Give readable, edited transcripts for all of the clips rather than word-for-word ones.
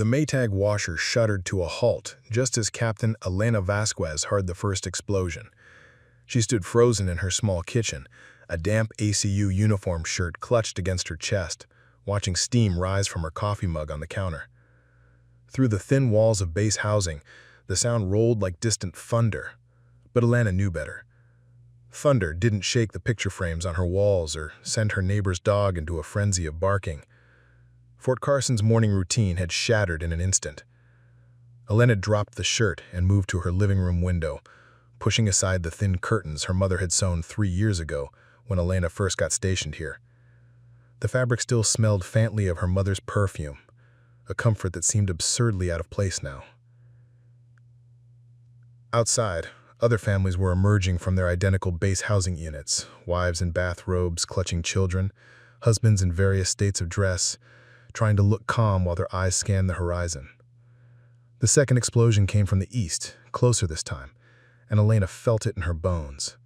The Maytag washer shuddered to a halt just as Captain Elena Vasquez heard the first explosion. She stood frozen in her small kitchen, a damp ACU uniform shirt clutched against her chest, watching steam rise from her coffee mug on the counter. Through the thin walls of base housing, the sound rolled like distant thunder, but Elena knew better. Thunder didn't shake the picture frames on her walls or send her neighbor's dog into a frenzy of barking. Fort Carson's morning routine had shattered in an instant. Elena dropped the shirt and moved to her living room window, pushing aside the thin curtains her mother had sewn 3 years ago when Elena first got stationed here. The fabric still smelled faintly of her mother's perfume, a comfort that seemed absurdly out of place now. Outside, other families were emerging from their identical base housing units, wives in bathrobes clutching children, husbands in various states of dress, trying to look calm while their eyes scanned the horizon. The second explosion came from the east, closer this time, and Elena felt it in her bones.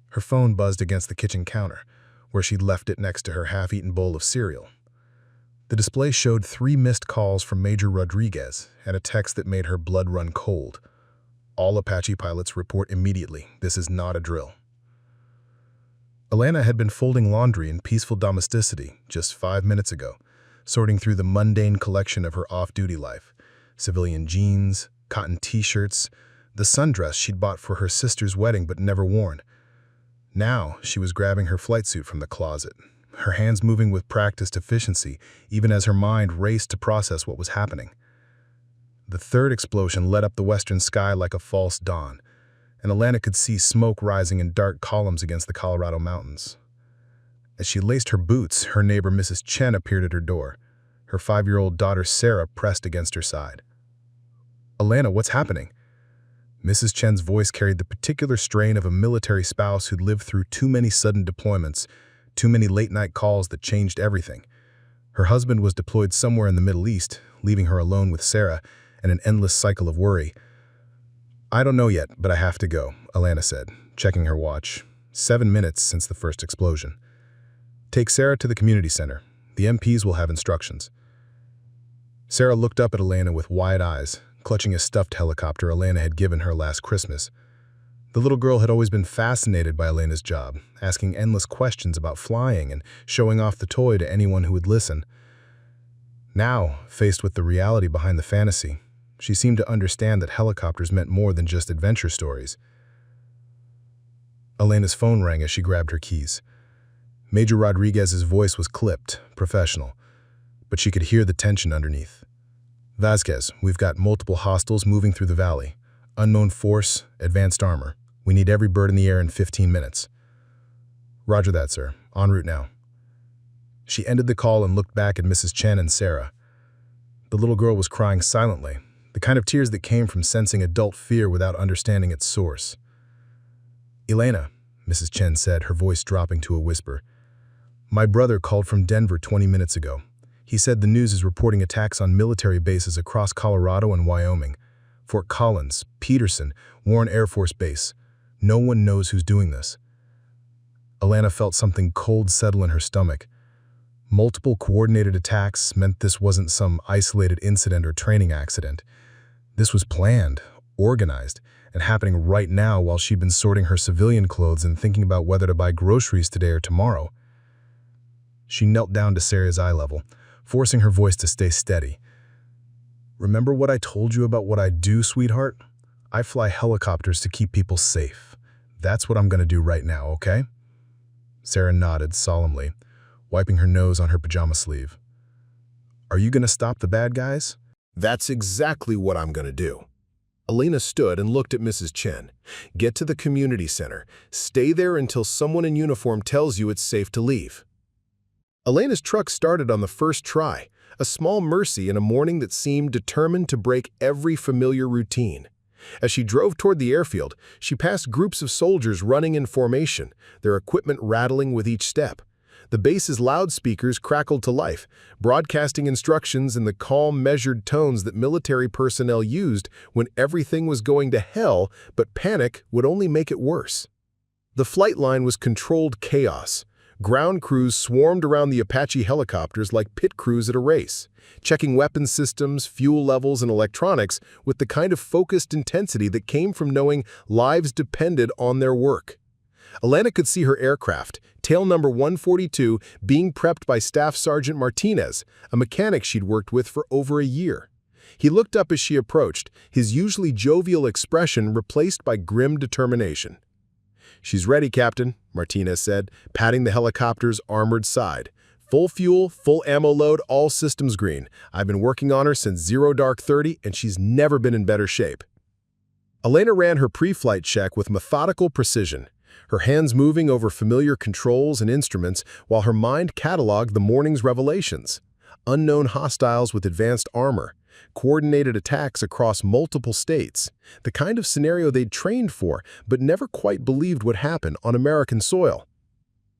Her phone buzzed against the kitchen counter, where she'd left it next to her half-eaten bowl of cereal. The display showed 3 missed calls from Major Rodriguez and a text that made her blood run cold. All Apache pilots report immediately. This is not a drill. Elena had been folding laundry in peaceful domesticity just 5 minutes ago, sorting through the mundane collection of her off-duty life. Civilian jeans, cotton t-shirts, the sundress she'd bought for her sister's wedding but never worn. Now she was grabbing her flight suit from the closet, her hands moving with practiced efficiency even as her mind raced to process what was happening. The third explosion lit up the western sky like a false dawn, and Elena could see smoke rising in dark columns against the Colorado mountains. As she laced her boots, her neighbor Mrs. Chen appeared at her door, her 5-year-old daughter Sarah pressed against her side. "Elena, what's happening?" Mrs. Chen's voice carried the particular strain of a military spouse who'd lived through too many sudden deployments, too many late-night calls that changed everything. Her husband was deployed somewhere in the Middle East, leaving her alone with Sarah and an endless cycle of worry. "I don't know yet, but I have to go," Elena said, checking her watch. 7 minutes since the first explosion. "Take Sarah to the community center. The MPs will have instructions." Sarah looked up at Elena with wide eyes, clutching a stuffed helicopter Elena had given her last Christmas. The little girl had always been fascinated by Elena's job, asking endless questions about flying and showing off the toy to anyone who would listen. Now, faced with the reality behind the fantasy, she seemed to understand that helicopters meant more than just adventure stories. Elena's phone rang as she grabbed her keys. Major Rodriguez's voice was clipped, professional, but she could hear the tension underneath. "Vasquez, we've got multiple hostiles moving through the valley. Unknown force, advanced armor. We need every bird in the air in 15 minutes. "Roger that, sir. En route now." She ended the call and looked back at Mrs. Chen and Sarah. The little girl was crying silently, the kind of tears that came from sensing adult fear without understanding its source. "Elena," Mrs. Chen said, her voice dropping to a whisper, "my brother called from Denver 20 minutes ago. He said the news is reporting attacks on military bases across Colorado and Wyoming. Fort Collins, Peterson, Warren Air Force Base. No one knows who's doing this." Elena felt something cold settle in her stomach. Multiple coordinated attacks meant this wasn't some isolated incident or training accident. This was planned, organized, and happening right now while she'd been sorting her civilian clothes and thinking about whether to buy groceries today or tomorrow. She knelt down to Sarah's eye level, forcing her voice to stay steady. "Remember what I told you about what I do, sweetheart? I fly helicopters to keep people safe. That's what I'm going to do right now, okay?" Sarah nodded solemnly, wiping her nose on her pajama sleeve. "Are you going to stop the bad guys?" "That's exactly what I'm going to do." Elena stood and looked at Mrs. Chen. "Get to the community center. Stay there until someone in uniform tells you it's safe to leave." Elena's truck started on the first try, a small mercy in a morning that seemed determined to break every familiar routine. As she drove toward the airfield, she passed groups of soldiers running in formation, their equipment rattling with each step. The base's loudspeakers crackled to life, broadcasting instructions in the calm, measured tones that military personnel used when everything was going to hell, but panic would only make it worse. The flight line was controlled chaos. Ground crews swarmed around the Apache helicopters like pit crews at a race, checking weapons systems, fuel levels, and electronics with the kind of focused intensity that came from knowing lives depended on their work. Elena could see her aircraft, tail number 142, being prepped by Staff Sergeant Martinez, a mechanic she'd worked with for over a year. He looked up as she approached, his usually jovial expression replaced by grim determination. "She's ready, Captain," Martinez said, patting the helicopter's armored side. "Full fuel, full ammo load, all systems green. I've been working on her since 0-30, and she's never been in better shape." Elena ran her pre-flight check with methodical precision, her hands moving over familiar controls and instruments while her mind cataloged the morning's revelations. Unknown hostiles with advanced armor, coordinated attacks across multiple states, the kind of scenario they'd trained for but never quite believed would happen on American soil.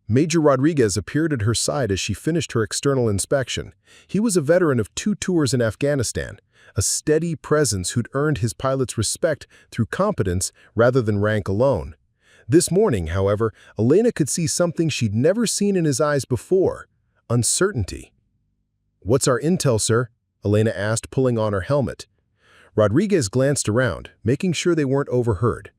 Major Rodriguez appeared at her side as she finished her external inspection. He was a veteran of 2 tours in Afghanistan, a steady presence who'd earned his pilot's respect through competence rather than rank alone. This morning, however, Elena could see something she'd never seen in his eyes before: uncertainty. "What's our intel, sir?" Elena asked, pulling on her helmet. Rodriguez glanced around, making sure they weren't overheard.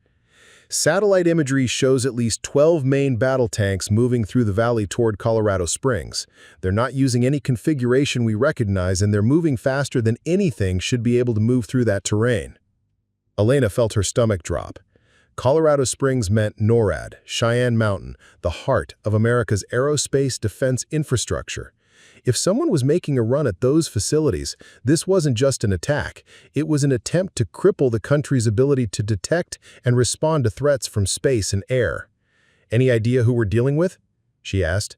"Satellite imagery shows at least 12 main battle tanks moving through the valley toward Colorado Springs. They're not using any configuration we recognize, and they're moving faster than anything should be able to move through that terrain." Elena felt her stomach drop. Colorado Springs meant NORAD, Cheyenne Mountain, the heart of America's aerospace defense infrastructure. If someone was making a run at those facilities, this wasn't just an attack. It was an attempt to cripple the country's ability to detect and respond to threats from space and air. "Any idea who we're dealing with?" she asked.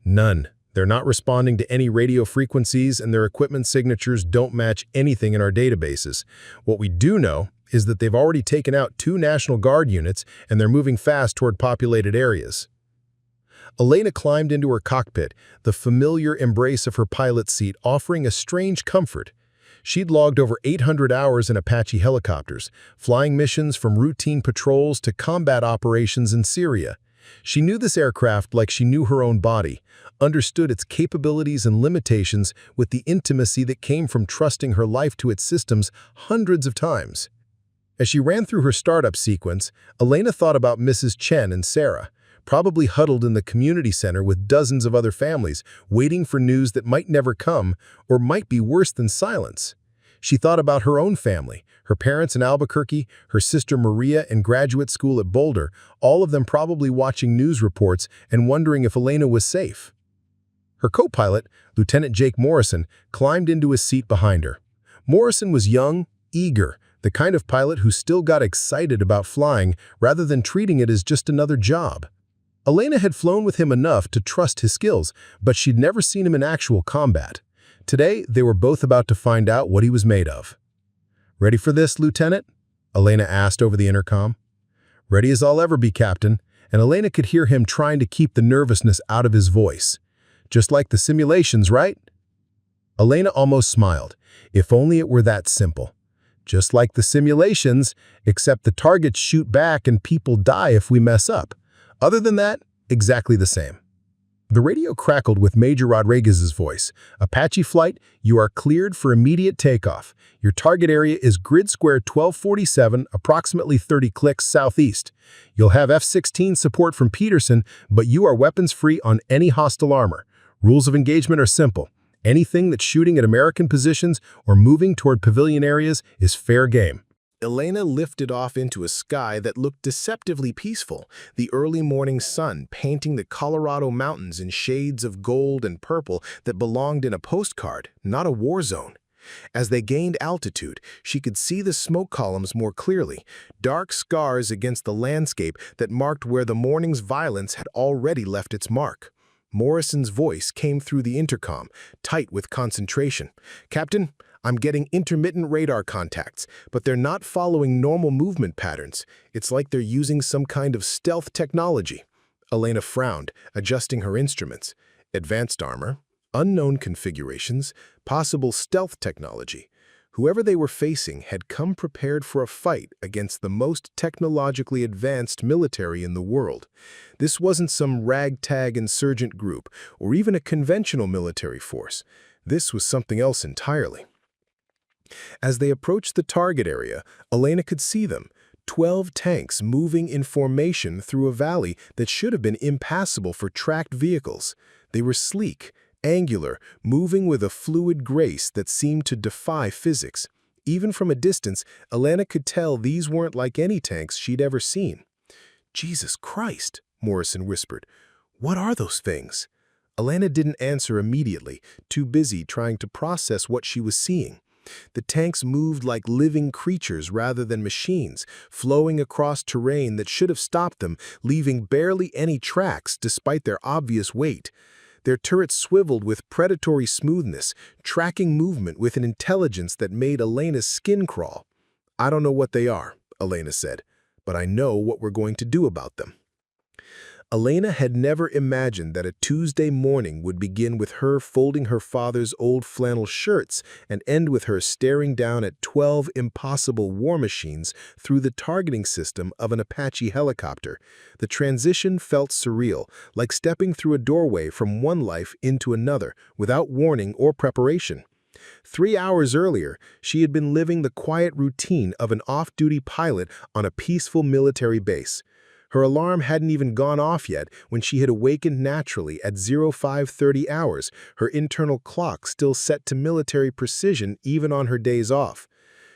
"None. They're not responding to any radio frequencies, and their equipment signatures don't match anything in our databases. What we do know is that they've already taken out 2 National Guard units, and they're moving fast toward populated areas." Elena climbed into her cockpit, the familiar embrace of her pilot's seat offering a strange comfort. She'd logged over 800 hours in Apache helicopters, flying missions from routine patrols to combat operations in Syria. She knew this aircraft like she knew her own body, understood its capabilities and limitations with the intimacy that came from trusting her life to its systems hundreds of times. As she ran through her startup sequence, Elena thought about Mrs. Chen and Sarah, probably huddled in the community center with dozens of other families, waiting for news that might never come or might be worse than silence. She thought about her own family, her parents in Albuquerque, her sister Maria in graduate school at Boulder, all of them probably watching news reports and wondering if Elena was safe. Her co-pilot, Lieutenant Jake Morrison, climbed into his seat behind her. Morrison was young, eager, the kind of pilot who still got excited about flying rather than treating it as just another job. Elena had flown with him enough to trust his skills, but she'd never seen him in actual combat. Today, they were both about to find out what he was made of. "Ready for this, Lieutenant?" Elena asked over the intercom. "Ready as I'll ever be, Captain," and Elena could hear him trying to keep the nervousness out of his voice. "Just like the simulations, right?" Elena almost smiled. If only it were that simple. Just like the simulations, except the targets shoot back and people die if we mess up. Other than that, exactly the same. The radio crackled with Major Rodriguez's voice. "Apache flight, you are cleared for immediate takeoff. Your target area is grid square 1247, approximately 30 clicks southeast. You'll have F-16 support from Peterson, but you are weapons-free on any hostile armor. Rules of engagement are simple. Anything that's shooting at American positions or moving toward pavilion areas is fair game." Elena lifted off into a sky that looked deceptively peaceful, the early morning sun painting the Colorado mountains in shades of gold and purple that belonged in a postcard, not a war zone. As they gained altitude, she could see the smoke columns more clearly, dark scars against the landscape that marked where the morning's violence had already left its mark. Morrison's voice came through the intercom, tight with concentration. "Captain, I'm getting intermittent radar contacts, but they're not following normal movement patterns. It's like they're using some kind of stealth technology." Elena frowned, adjusting her instruments. Advanced armor, unknown configurations, possible stealth technology. Whoever they were facing had come prepared for a fight against the most technologically advanced military in the world. This wasn't some ragtag insurgent group or even a conventional military force. This was something else entirely. As they approached the target area, Elena could see them, 12 tanks moving in formation through a valley that should have been impassable for tracked vehicles. They were sleek, angular, moving with a fluid grace that seemed to defy physics. Even from a distance, Elena could tell these weren't like any tanks she'd ever seen. "Jesus Christ," Morrison whispered. "What are those things?" Elena didn't answer immediately, too busy trying to process what she was seeing. The tanks moved like living creatures rather than machines, flowing across terrain that should have stopped them, leaving barely any tracks despite their obvious weight. Their turrets swiveled with predatory smoothness, tracking movement with an intelligence that made Elena's skin crawl. "I don't know what they are," Elena said, "but I know what we're going to do about them." Elena had never imagined that a Tuesday morning would begin with her folding her father's old flannel shirts and end with her staring down at 12 impossible war machines through the targeting system of an Apache helicopter. The transition felt surreal, like stepping through a doorway from one life into another without warning or preparation. 3 hours earlier, she had been living the quiet routine of an off-duty pilot on a peaceful military base. Her alarm hadn't even gone off yet when she had awakened naturally at 0530 hours, her internal clock still set to military precision even on her days off.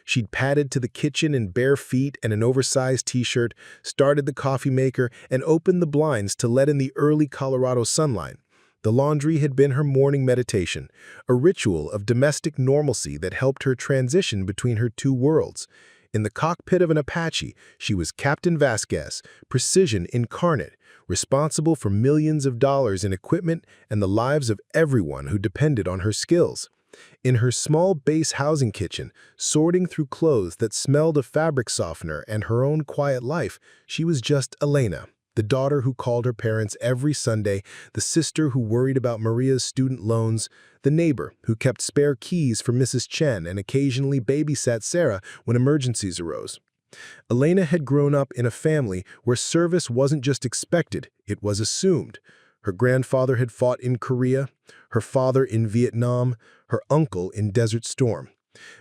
She'd padded to the kitchen in bare feet and an oversized t-shirt, started the coffee maker, and opened the blinds to let in the early Colorado sunlight. The laundry had been her morning meditation, a ritual of domestic normalcy that helped her transition between her two worlds. In the cockpit of an Apache, she was Captain Vasquez, precision incarnate, responsible for millions of dollars in equipment and the lives of everyone who depended on her skills. In her small base housing kitchen, sorting through clothes that smelled of fabric softener and her own quiet life, she was just Elena, the daughter who called her parents every Sunday, the sister who worried about Maria's student loans, the neighbor who kept spare keys for Mrs. Chen and occasionally babysat Sarah when emergencies arose. Elena had grown up in a family where service wasn't just expected, it was assumed. Her grandfather had fought in Korea, her father in Vietnam, her uncle in Desert Storm.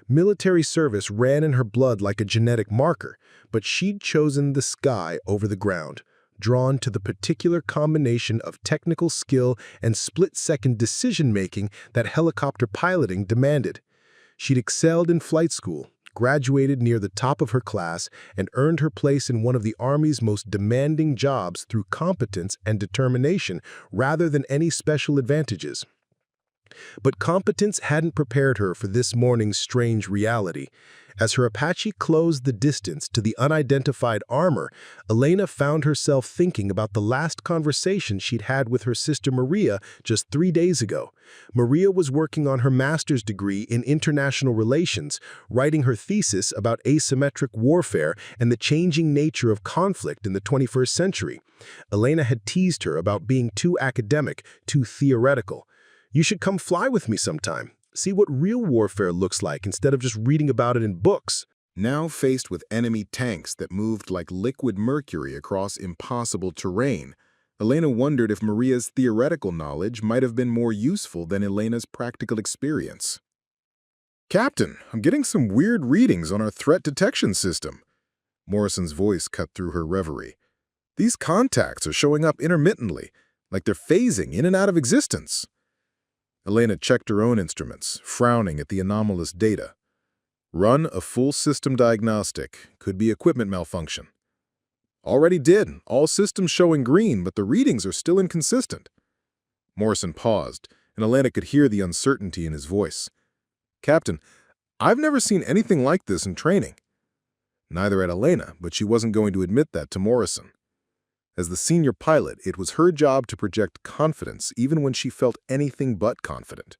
Military service ran in her blood like a genetic marker, but she'd chosen the sky over the ground, drawn to the particular combination of technical skill and split-second decision-making that helicopter piloting demanded. She'd excelled in flight school, graduated near the top of her class, and earned her place in one of the Army's most demanding jobs through competence and determination rather than any special advantages. But competence hadn't prepared her for this morning's strange reality. As her Apache closed the distance to the unidentified armor, Elena found herself thinking about the last conversation she'd had with her sister Maria just 3 days ago. Maria was working on her master's degree in international relations, writing her thesis about asymmetric warfare and the changing nature of conflict in the 21st century. Elena had teased her about being too academic, too theoretical. "You should come fly with me sometime. See what real warfare looks like instead of just reading about it in books." Now faced with enemy tanks that moved like liquid mercury across impossible terrain, Elena wondered if Maria's theoretical knowledge might have been more useful than Elena's practical experience. "Captain, I'm getting some weird readings on our threat detection system." Morrison's voice cut through her reverie. "These contacts are showing up intermittently, like they're phasing in and out of existence." Elena checked her own instruments, frowning at the anomalous data. "Run a full system diagnostic. Could be equipment malfunction." "Already did. All systems showing green, but the readings are still inconsistent." Morrison paused, and Elena could hear the uncertainty in his voice. "Captain, I've never seen anything like this in training." Neither had Elena, but she wasn't going to admit that to Morrison. As the senior pilot, it was her job to project confidence even when she felt anything but confident.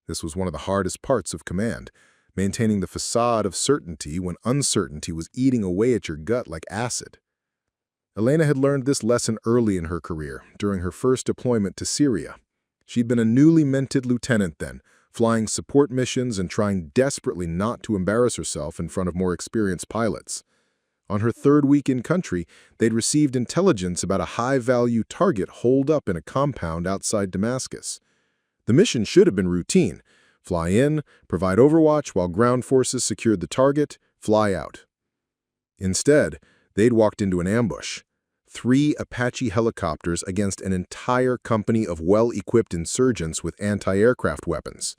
This was one of the hardest parts of command, maintaining the facade of certainty when uncertainty was eating away at your gut like acid. Elena had learned this lesson early in her career, during her first deployment to Syria. She'd been a newly minted lieutenant then, flying support missions and trying desperately not to embarrass herself in front of more experienced pilots. On her third week in country, they'd received intelligence about a high-value target holed up in a compound outside Damascus. The mission should have been routine: fly in, provide overwatch while ground forces secured the target, fly out. Instead, they'd walked into an ambush. 3 Apache helicopters against an entire company of well-equipped insurgents with anti-aircraft weapons.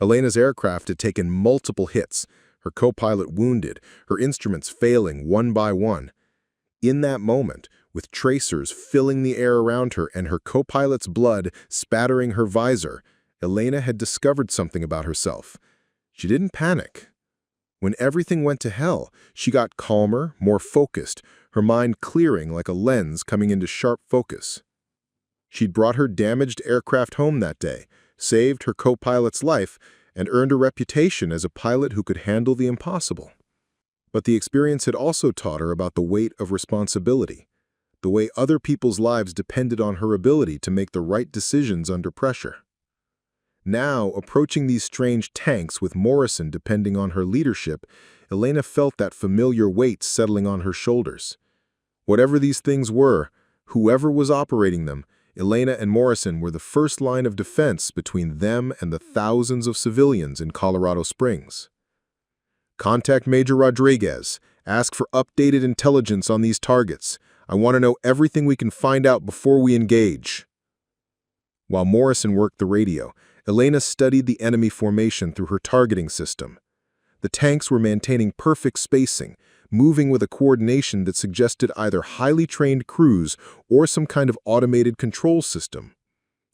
Elena's aircraft had taken multiple hits, her co-pilot wounded, her instruments failing one by one. In that moment, with tracers filling the air around her and her co-pilot's blood spattering her visor, Elena had discovered something about herself. She didn't panic. When everything went to hell, she got calmer, more focused, her mind clearing like a lens coming into sharp focus. She'd brought her damaged aircraft home that day, saved her co-pilot's life, and earned a reputation as a pilot who could handle the impossible. But the experience had also taught her about the weight of responsibility, the way other people's lives depended on her ability to make the right decisions under pressure. Now, approaching these strange tanks with Morrison depending on her leadership, Elena felt that familiar weight settling on her shoulders. Whatever these things were, whoever was operating them, Elena and Morrison were the first line of defense between them and the thousands of civilians in Colorado Springs. "Contact Major Rodriguez. Ask for updated intelligence on these targets. I want to know everything we can find out before we engage." While Morrison worked the radio, Elena studied the enemy formation through her targeting system. The tanks were maintaining perfect spacing, moving with a coordination that suggested either highly trained crews or some kind of automated control system.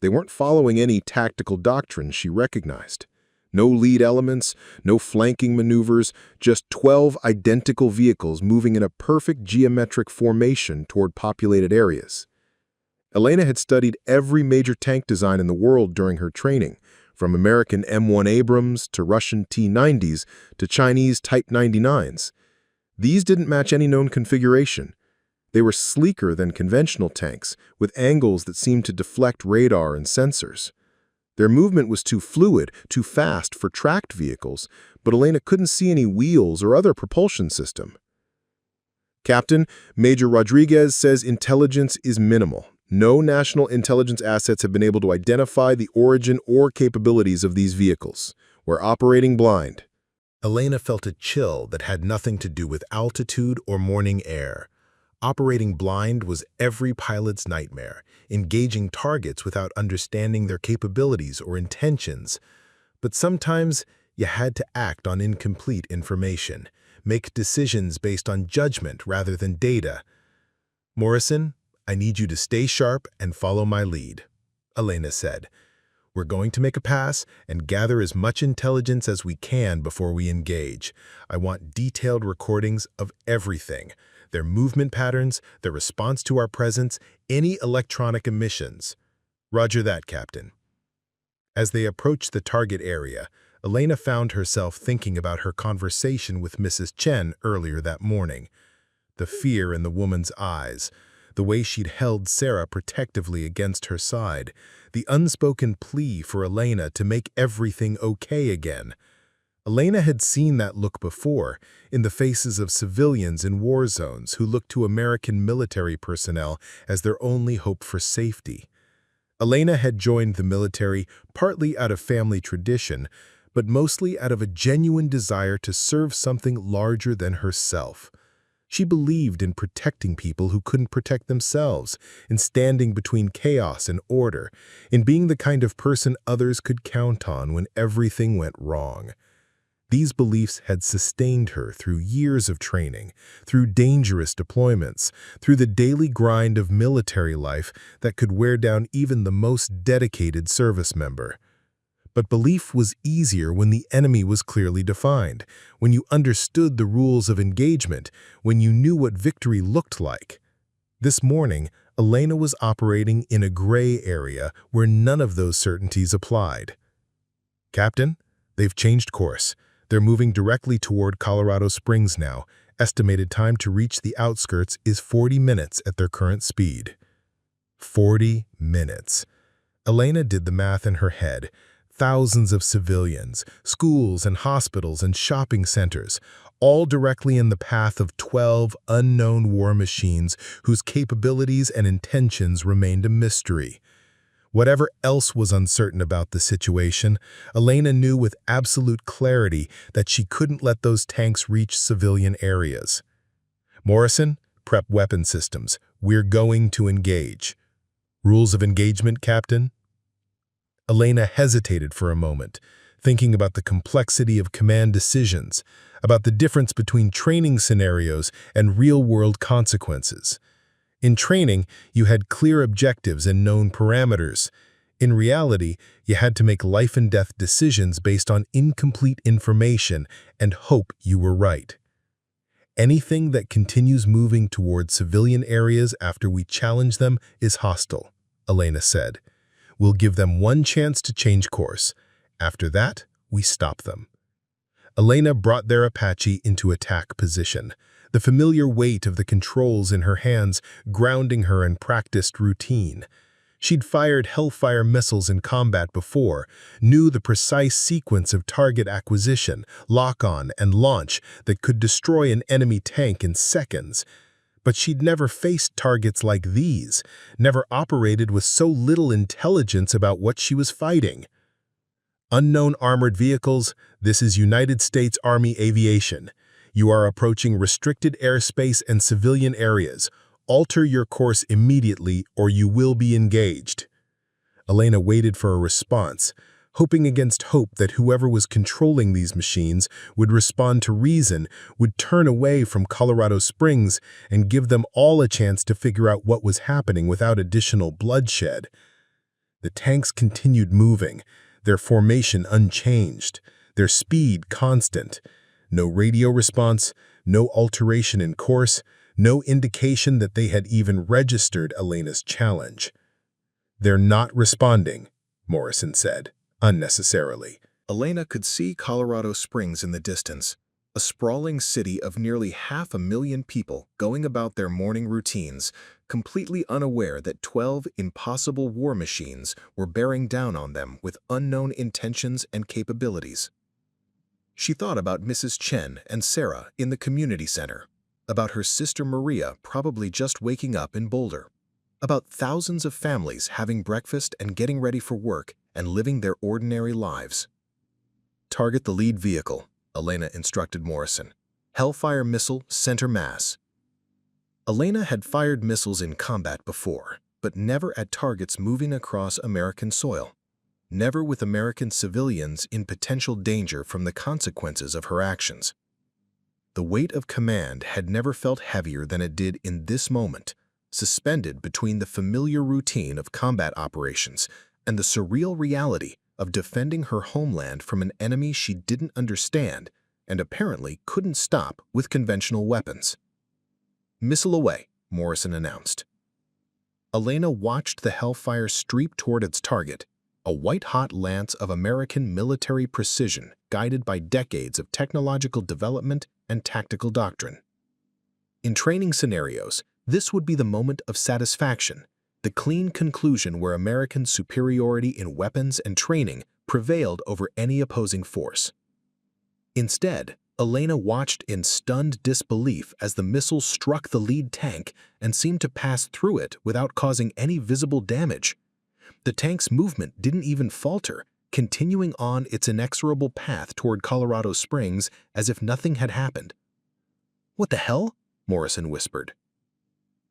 They weren't following any tactical doctrine she recognized. No lead elements, no flanking maneuvers, just 12 identical vehicles moving in a perfect geometric formation toward populated areas. Elena had studied every major tank design in the world during her training, from American M1 Abrams to Russian T-90s to Chinese Type 99s. These didn't match any known configuration. They were sleeker than conventional tanks, with angles that seemed to deflect radar and sensors. Their movement was too fluid, too fast for tracked vehicles, but Elena couldn't see any wheels or other propulsion system. "Captain, Major Rodriguez says intelligence is minimal. No national intelligence assets have been able to identify the origin or capabilities of these vehicles. We're operating blind." Elena felt a chill that had nothing to do with altitude or morning air. Operating blind was every pilot's nightmare, engaging targets without understanding their capabilities or intentions. But sometimes you had to act on incomplete information, make decisions based on judgment rather than data. "Morrison, I need you to stay sharp and follow my lead," Elena said. "We're going to make a pass and gather as much intelligence as we can before we engage. I want detailed recordings of everything, their movement patterns, their response to our presence, any electronic emissions." "Roger that, Captain." As they approached the target area, Elena found herself thinking about her conversation with Mrs. Chen earlier that morning. The fear in the woman's eyes, the way she'd held Sarah protectively against her side, the unspoken plea for Elena to make everything okay again. Elena had seen that look before, in the faces of civilians in war zones who looked to American military personnel as their only hope for safety. Elena had joined the military partly out of family tradition, but mostly out of a genuine desire to serve something larger than herself. She believed in protecting people who couldn't protect themselves, in standing between chaos and order, in being the kind of person others could count on when everything went wrong. These beliefs had sustained her through years of training, through dangerous deployments, through the daily grind of military life that could wear down even the most dedicated service member. But belief was easier when the enemy was clearly defined, when you understood the rules of engagement, when you knew what victory looked like. This morning, Elena was operating in a gray area where none of those certainties applied. "Captain, they've changed course. They're moving directly toward Colorado Springs now. Estimated time to reach the outskirts is 40 minutes at their current speed." 40 minutes. Elena did the math in her head. thousands of civilians, schools and hospitals and shopping centers, all directly in the path of 12 unknown war machines whose capabilities and intentions remained a mystery. Whatever else was uncertain about the situation, Elena knew with absolute clarity that she couldn't let those tanks reach civilian areas. Morrison, prep weapon systems. We're going to engage. Rules of engagement, Captain? Elena hesitated for a moment, thinking about the complexity of command decisions, about the difference between training scenarios and real-world consequences. In training, you had clear objectives and known parameters. In reality, you had to make life-and-death decisions based on incomplete information and hope you were right. Anything that continues moving toward civilian areas after we challenge them is hostile, Elena said. We'll give them one chance to change course. After that, we stop them. Elena brought their Apache into attack position, the familiar weight of the controls in her hands grounding her in practiced routine. She'd fired Hellfire missiles in combat before, knew the precise sequence of target acquisition, lock-on, and launch that could destroy an enemy tank in seconds. But she'd never faced targets like these, never operated with so little intelligence about what she was fighting. Unknown armored vehicles, this is United States Army Aviation. You are approaching restricted airspace and civilian areas. Alter your course immediately or you will be engaged. Elena waited for a response, hoping against hope that whoever was controlling these machines would respond to reason, would turn away from Colorado Springs and give them all a chance to figure out what was happening without additional bloodshed. The tanks continued moving, their formation unchanged, their speed constant. No radio response, no alteration in course, no indication that they had even registered Elena's challenge. They're not responding, Morrison said, unnecessarily. Elena could see Colorado Springs in the distance, a sprawling city of nearly 500,000 people going about their morning routines, completely unaware that 12 impossible war machines were bearing down on them with unknown intentions and capabilities. She thought about Mrs. Chen and Sarah in the community center, about her sister Maria probably just waking up in Boulder, about thousands of families having breakfast and getting ready for work and living their ordinary lives. Target the lead vehicle, Elena instructed Morrison. Hellfire missile, center mass. Elena had fired missiles in combat before, but never at targets moving across American soil. Never with American civilians in potential danger from the consequences of her actions. The weight of command had never felt heavier than it did in this moment, suspended between the familiar routine of combat operations and the surreal reality of defending her homeland from an enemy she didn't understand and apparently couldn't stop with conventional weapons. Missile away, Morrison announced. Elena watched the Hellfire streak toward its target, a white-hot lance of American military precision guided by decades of technological development and tactical doctrine. In training scenarios, this would be the moment of satisfaction, the clean conclusion where American superiority in weapons and training prevailed over any opposing force. Instead, Elena watched in stunned disbelief as the missile struck the lead tank and seemed to pass through it without causing any visible damage. The tank's movement didn't even falter, continuing on its inexorable path toward Colorado Springs as if nothing had happened. "What the hell?" Morrison whispered.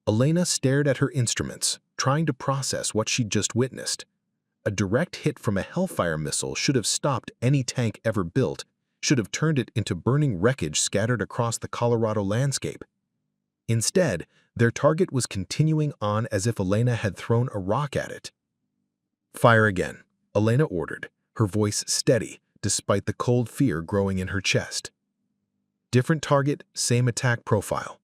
Elena stared at her instruments, trying to process what she'd just witnessed. A direct hit from a Hellfire missile should have stopped any tank ever built, should have turned it into burning wreckage scattered across the Colorado landscape. Instead, their target was continuing on as if Elena had thrown a rock at it. "Fire again," Elena ordered, her voice steady despite the cold fear growing in her chest. Different target, same attack profile.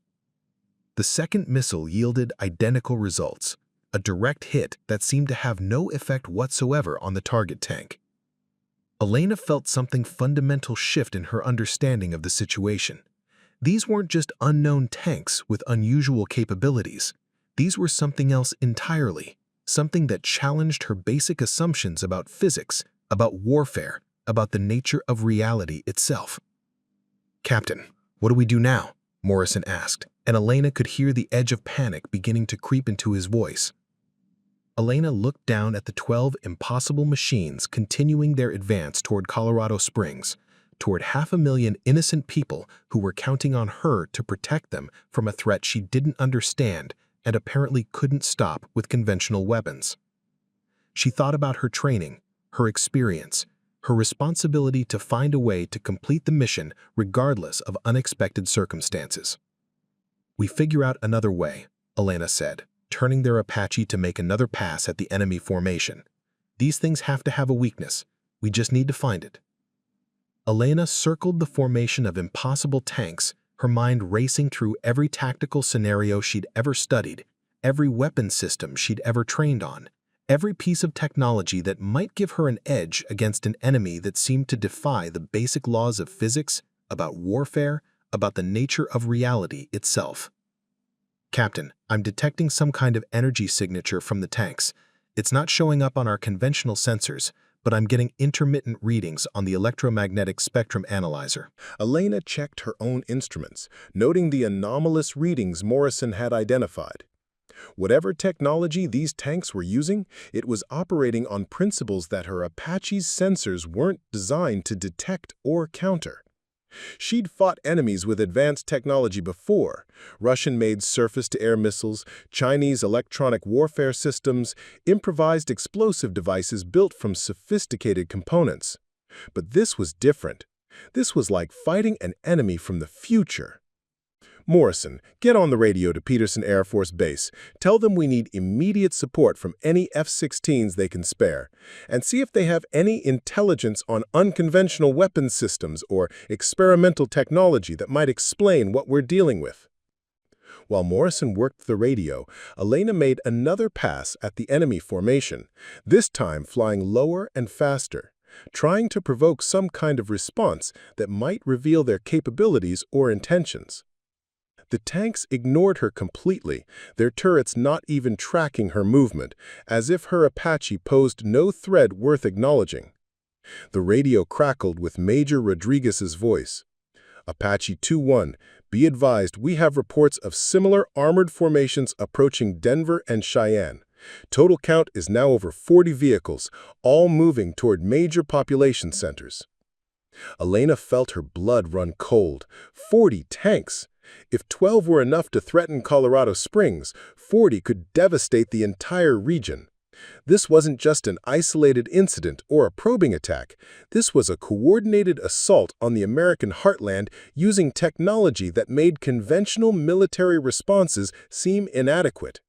The second missile yielded identical results, a direct hit that seemed to have no effect whatsoever on the target tank. Elena felt something fundamental shift in her understanding of the situation. These weren't just unknown tanks with unusual capabilities. These were something else entirely, something that challenged her basic assumptions about physics, about warfare, about the nature of reality itself. "Captain, what do we do now?" Morrison asked, and Elena could hear the edge of panic beginning to creep into his voice. Elena looked down at the 12 impossible machines continuing their advance toward Colorado Springs, toward 500,000 innocent people who were counting on her to protect them from a threat she didn't understand and apparently couldn't stop with conventional weapons. She thought about her training, her experience, her responsibility to find a way to complete the mission regardless of unexpected circumstances. "We figure out another way," Elena said, turning their Apache to make another pass at the enemy formation. "These things have to have a weakness. We just need to find it." Elena circled the formation of impossible tanks, her mind racing through every tactical scenario she'd ever studied, every weapon system she'd ever trained on, every piece of technology that might give her an edge against an enemy that seemed to defy the basic laws of physics, about warfare, about the nature of reality itself. "Captain, I'm detecting some kind of energy signature from the tanks. It's not showing up on our conventional sensors, but I'm getting intermittent readings on the electromagnetic spectrum analyzer." Elena checked her own instruments, noting the anomalous readings Morrison had identified. Whatever technology these tanks were using, it was operating on principles that her Apache's sensors weren't designed to detect or counter. She'd fought enemies with advanced technology before: Russian-made surface-to-air missiles, Chinese electronic warfare systems, improvised explosive devices built from sophisticated components. But this was different. This was like fighting an enemy from the future. "Morrison, get on the radio to Peterson Air Force Base. Tell them we need immediate support from any F-16s they can spare, and see if they have any intelligence on unconventional weapons systems or experimental technology that might explain what we're dealing with." While Morrison worked the radio, Elena made another pass at the enemy formation, this time flying lower and faster, trying to provoke some kind of response that might reveal their capabilities or intentions. The tanks ignored her completely, their turrets not even tracking her movement, as if her Apache posed no threat worth acknowledging. The radio crackled with Major Rodriguez's voice. "Apache 2-1, be advised we have reports of similar armored formations approaching Denver and Cheyenne. Total count is now over 40 vehicles, all moving toward major population centers." Elena felt her blood run cold. 40 tanks! If 12 were enough to threaten Colorado Springs, 40 could devastate the entire region. This wasn't just an isolated incident or a probing attack. This was a coordinated assault on the American heartland using technology that made conventional military responses seem inadequate.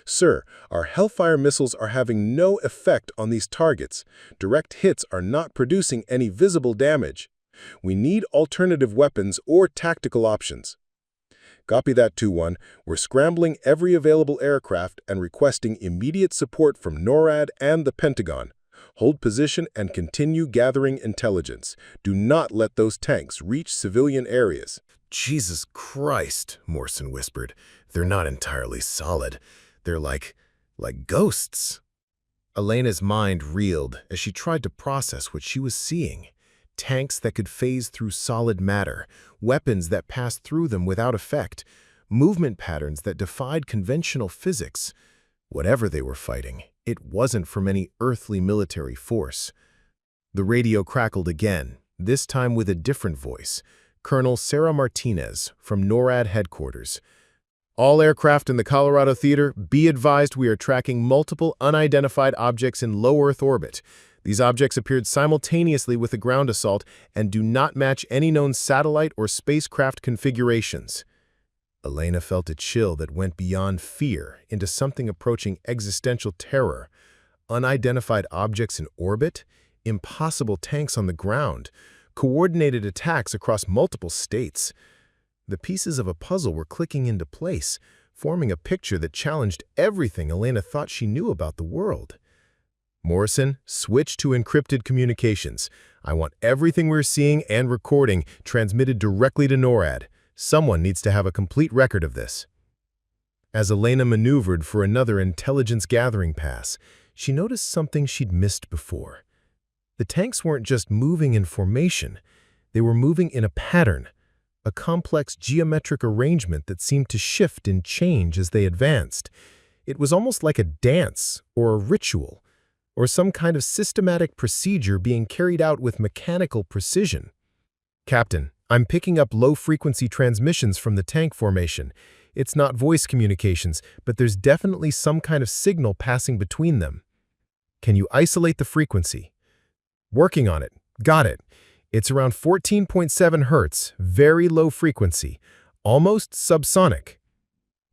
"Sir, our Hellfire missiles are having no effect on these targets. Direct hits are not producing any visible damage. We need alternative weapons or tactical options." "Copy that, 2-1. We're scrambling every available aircraft and requesting immediate support from NORAD and the Pentagon. Hold position and continue gathering intelligence. Do not let those tanks reach civilian areas." "Jesus Christ," Morrison whispered. "They're not entirely solid. They're like ghosts." Elena's mind reeled as she tried to process what she was seeing. Tanks that could phase through solid matter, weapons that passed through them without effect, movement patterns that defied conventional physics. Whatever they were fighting, it wasn't from any earthly military force. The radio crackled again, this time with a different voice. Colonel Sarah Martinez from NORAD headquarters. "All aircraft in the Colorado Theater, be advised we are tracking multiple unidentified objects in low Earth orbit. These objects appeared simultaneously with the ground assault and do not match any known satellite or spacecraft configurations." Elena felt a chill that went beyond fear into something approaching existential terror. Unidentified objects in orbit, impossible tanks on the ground, coordinated attacks across multiple states. The pieces of a puzzle were clicking into place, forming a picture that challenged everything Elena thought she knew about the world. "Morrison, switch to encrypted communications. I want everything we're seeing and recording transmitted directly to NORAD. Someone needs to have a complete record of this." As Elena maneuvered for another intelligence gathering pass, she noticed something she'd missed before. The tanks weren't just moving in formation, they were moving in a pattern, a complex geometric arrangement that seemed to shift and change as they advanced. It was almost like a dance or a ritual, or some kind of systematic procedure being carried out with mechanical precision. "Captain, I'm picking up low-frequency transmissions from the tank formation. It's not voice communications, but there's definitely some kind of signal passing between them. Can you isolate the frequency?" "Working on it. Got it. It's around 14.7 Hz, very low frequency, almost subsonic."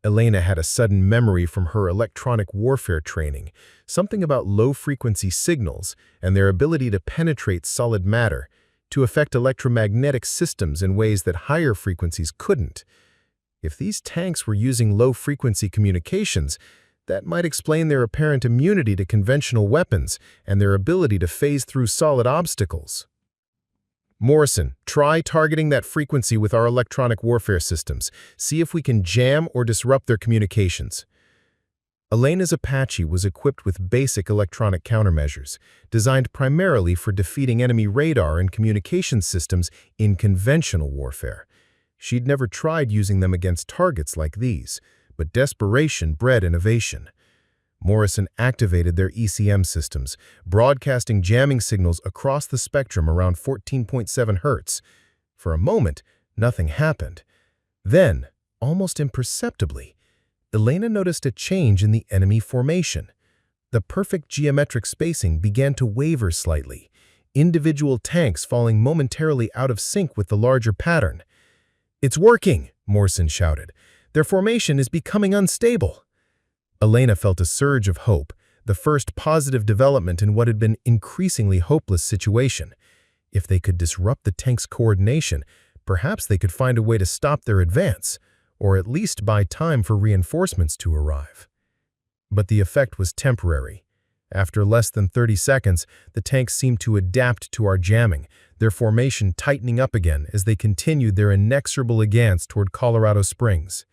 Elena had a sudden memory from her electronic warfare training, something about low-frequency signals and their ability to penetrate solid matter, to affect electromagnetic systems in ways that higher frequencies couldn't. If these tanks were using low-frequency communications, that might explain their apparent immunity to conventional weapons and their ability to phase through solid obstacles. "Morrison, try targeting that frequency with our electronic warfare systems. See if we can jam or disrupt their communications." Elena's Apache was equipped with basic electronic countermeasures, designed primarily for defeating enemy radar and communication systems in conventional warfare. She'd never tried using them against targets like these, but desperation bred innovation. Morrison activated their ECM systems, broadcasting jamming signals across the spectrum around 14.7 Hz. For a moment, nothing happened. Then, almost imperceptibly, Elena noticed a change in the enemy formation. The perfect geometric spacing began to waver slightly, individual tanks falling momentarily out of sync with the larger pattern. "It's working!" Morrison shouted. "Their formation is becoming unstable." Elena felt a surge of hope, the first positive development in what had been an increasingly hopeless situation. If they could disrupt the tank's coordination, perhaps they could find a way to stop their advance, or at least buy time for reinforcements to arrive. But the effect was temporary. After less than 30 seconds, the tanks seemed to adapt to our jamming, their formation tightening up again as they continued their inexorable advance toward Colorado Springs.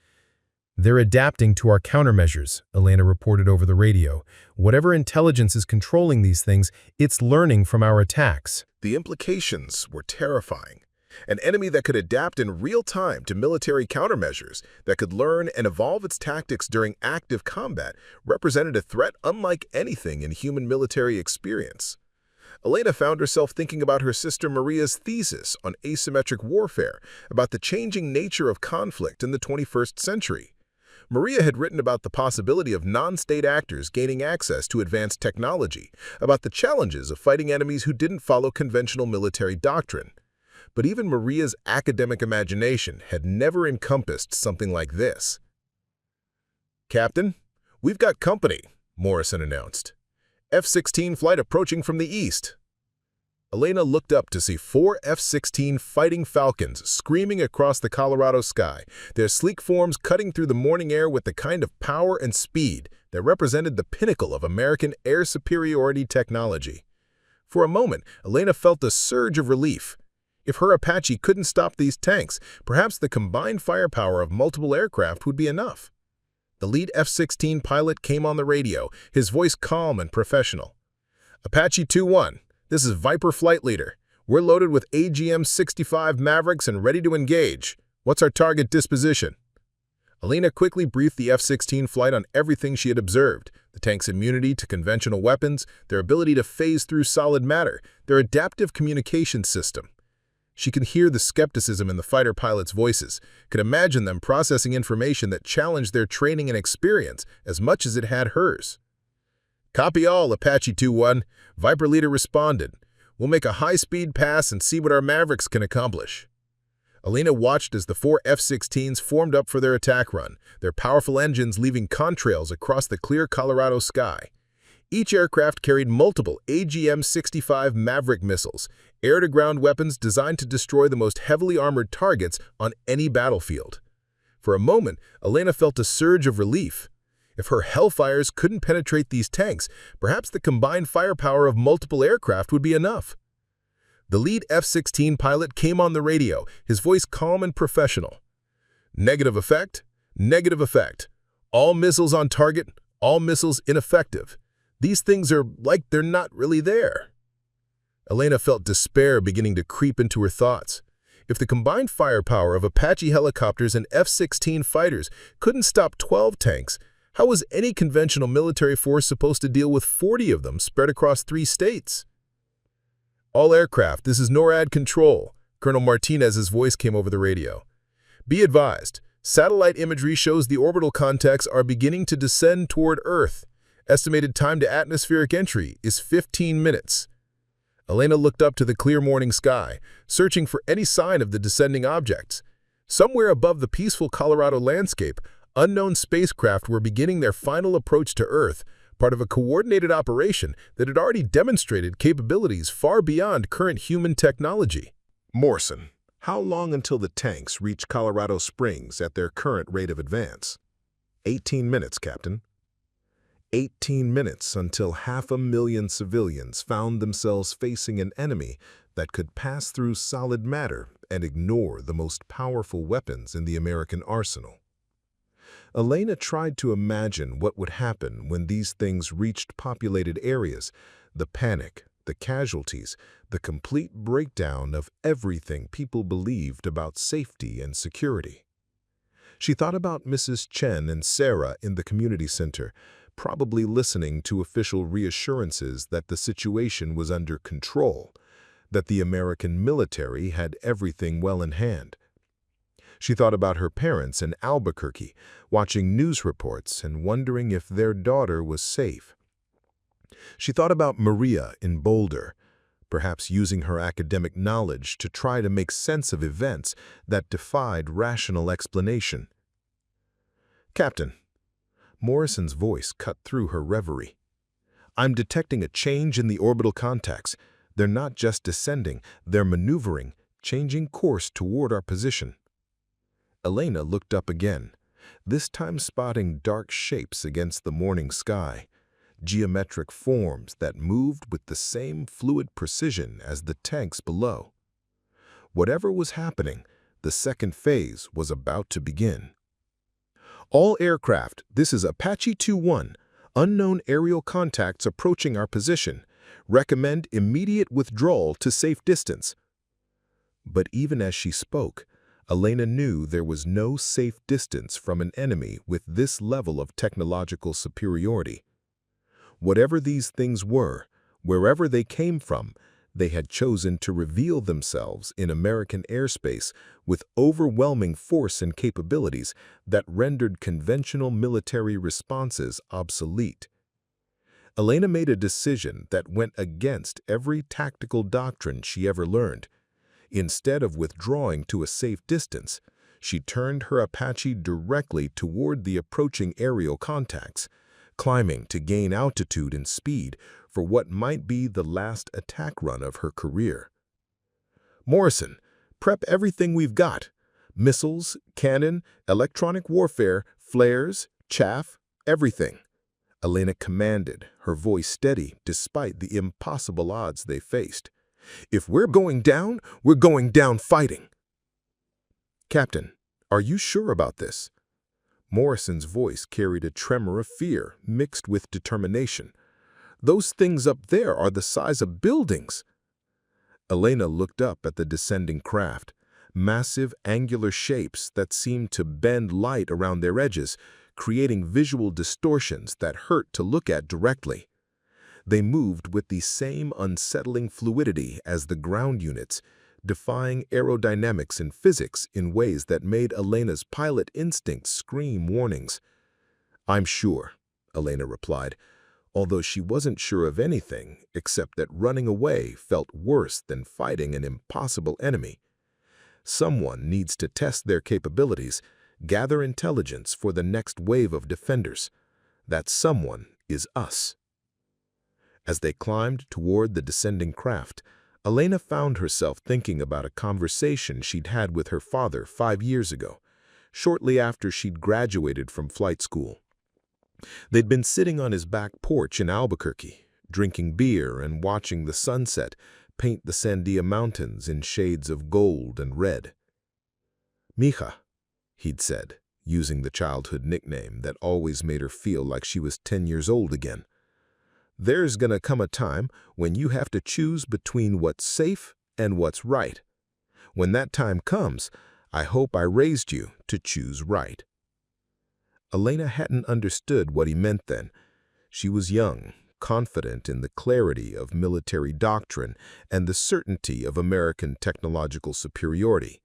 "They're adapting to our countermeasures," Elena reported over the radio. "Whatever intelligence is controlling these things, it's learning from our attacks." The implications were terrifying. An enemy that could adapt in real time to military countermeasures, that could learn and evolve its tactics during active combat, represented a threat unlike anything in human military experience. Elena found herself thinking about her sister Maria's thesis on asymmetric warfare, about the changing nature of conflict in the 21st century. Maria had written about the possibility of non-state actors gaining access to advanced technology, about the challenges of fighting enemies who didn't follow conventional military doctrine. But even Maria's academic imagination had never encompassed something like this. "Captain, we've got company," Morrison announced. "F-16 flight approaching from the east." Elena looked up to see 4 F-16 Fighting Falcons screaming across the Colorado sky, their sleek forms cutting through the morning air with the kind of power and speed that represented the pinnacle of American air superiority technology. For a moment, Elena felt a surge of relief. If her Apache couldn't stop these tanks, perhaps the combined firepower of multiple aircraft would be enough. The lead F-16 pilot came on the radio, his voice calm and professional. "Apache 2-1. This is Viper Flight Leader. We're loaded with AGM-65 Mavericks and ready to engage. What's our target disposition?" Elena quickly briefed the F-16 flight on everything she had observed: the tank's immunity to conventional weapons, their ability to phase through solid matter, their adaptive communication system. She could hear the skepticism in the fighter pilots' voices, could imagine them processing information that challenged their training and experience as much as it had hers. "Copy all, Apache 2-1. Viper Leader responded. We'll make a high-speed pass and see what our Mavericks can accomplish." Elena watched as the 4 F-16s formed up for their attack run, their powerful engines leaving contrails across the clear Colorado sky. Each aircraft carried multiple AGM-65 Maverick missiles, air-to-ground weapons designed to destroy the most heavily armored targets on any battlefield. For a moment, Elena felt a surge of relief. If her Hellfires couldn't penetrate these tanks, perhaps the combined firepower of multiple aircraft would be enough. The lead F-16 pilot came on the radio, his voice calm and professional. "Negative effect. Negative effect. All missiles on target, all missiles ineffective. These things are like they're not really there." Elena felt despair beginning to creep into her thoughts. If the combined firepower of Apache helicopters and F-16 fighters couldn't stop 12 tanks, how was any conventional military force supposed to deal with 40 of them spread across 3 states? "All aircraft, this is NORAD Control." Colonel Martinez's voice came over the radio. "Be advised, satellite imagery shows the orbital contacts are beginning to descend toward Earth. Estimated time to atmospheric entry is 15 minutes. Elena looked up to the clear morning sky, searching for any sign of the descending objects. Somewhere above the peaceful Colorado landscape, unknown spacecraft were beginning their final approach to Earth, part of a coordinated operation that had already demonstrated capabilities far beyond current human technology. Morrison, how long until the tanks reach Colorado Springs at their current rate of advance? 18 minutes, Captain. 18 minutes until 500,000 civilians found themselves facing an enemy that could pass through solid matter and ignore the most powerful weapons in the American arsenal. Elena tried to imagine what would happen when these things reached populated areas, the panic, the casualties, the complete breakdown of everything people believed about safety and security. She thought about Mrs. Chen and Sarah in the community center, probably listening to official reassurances that the situation was under control, that the American military had everything well in hand. She thought about her parents in Albuquerque, watching news reports and wondering if their daughter was safe. She thought about Maria in Boulder, perhaps using her academic knowledge to try to make sense of events that defied rational explanation. "Captain," Morrison's voice cut through her reverie. "I'm detecting a change in the orbital contacts. They're not just descending, they're maneuvering, changing course toward our position." Elena looked up again, this time spotting dark shapes against the morning sky, geometric forms that moved with the same fluid precision as the tanks below. Whatever was happening, the second phase was about to begin. "All aircraft, this is Apache 2-1. Unknown aerial contacts approaching our position. Recommend immediate withdrawal to safe distance." But even as she spoke, Elena knew there was no safe distance from an enemy with this level of technological superiority. Whatever these things were, wherever they came from, they had chosen to reveal themselves in American airspace with overwhelming force and capabilities that rendered conventional military responses obsolete. Elena made a decision that went against every tactical doctrine she ever learned. Instead of withdrawing to a safe distance, she turned her Apache directly toward the approaching aerial contacts, climbing to gain altitude and speed for what might be the last attack run of her career. "Morrison, prep everything we've got. Missiles, cannon, electronic warfare, flares, chaff, everything," Elena commanded, her voice steady despite the impossible odds they faced. "If we're going down, we're going down fighting." "Captain, are you sure about this?" Morrison's voice carried a tremor of fear mixed with determination. "Those things up there are the size of buildings." Elena looked up at the descending craft, massive angular shapes that seemed to bend light around their edges, creating visual distortions that hurt to look at directly. They moved with the same unsettling fluidity as the ground units, defying aerodynamics and physics in ways that made Elena's pilot instincts scream warnings. "I'm sure," Elena replied, although she wasn't sure of anything except that running away felt worse than fighting an impossible enemy. Someone needs to test their capabilities, gather intelligence for the next wave of defenders. That someone is us. As they climbed toward the descending craft, Elena found herself thinking about a conversation she'd had with her father 5 years ago, shortly after she'd graduated from flight school. They'd been sitting on his back porch in Albuquerque, drinking beer and watching the sunset paint the Sandia Mountains in shades of gold and red. "Mija," he'd said, using the childhood nickname that always made her feel like she was 10 years old again. There's gonna come a time when you have to choose between what's safe and what's right. When that time comes, I hope I raised you to choose right." Elena hadn't understood what he meant then. She was young, confident in the clarity of military doctrine and the certainty of American technological superiority.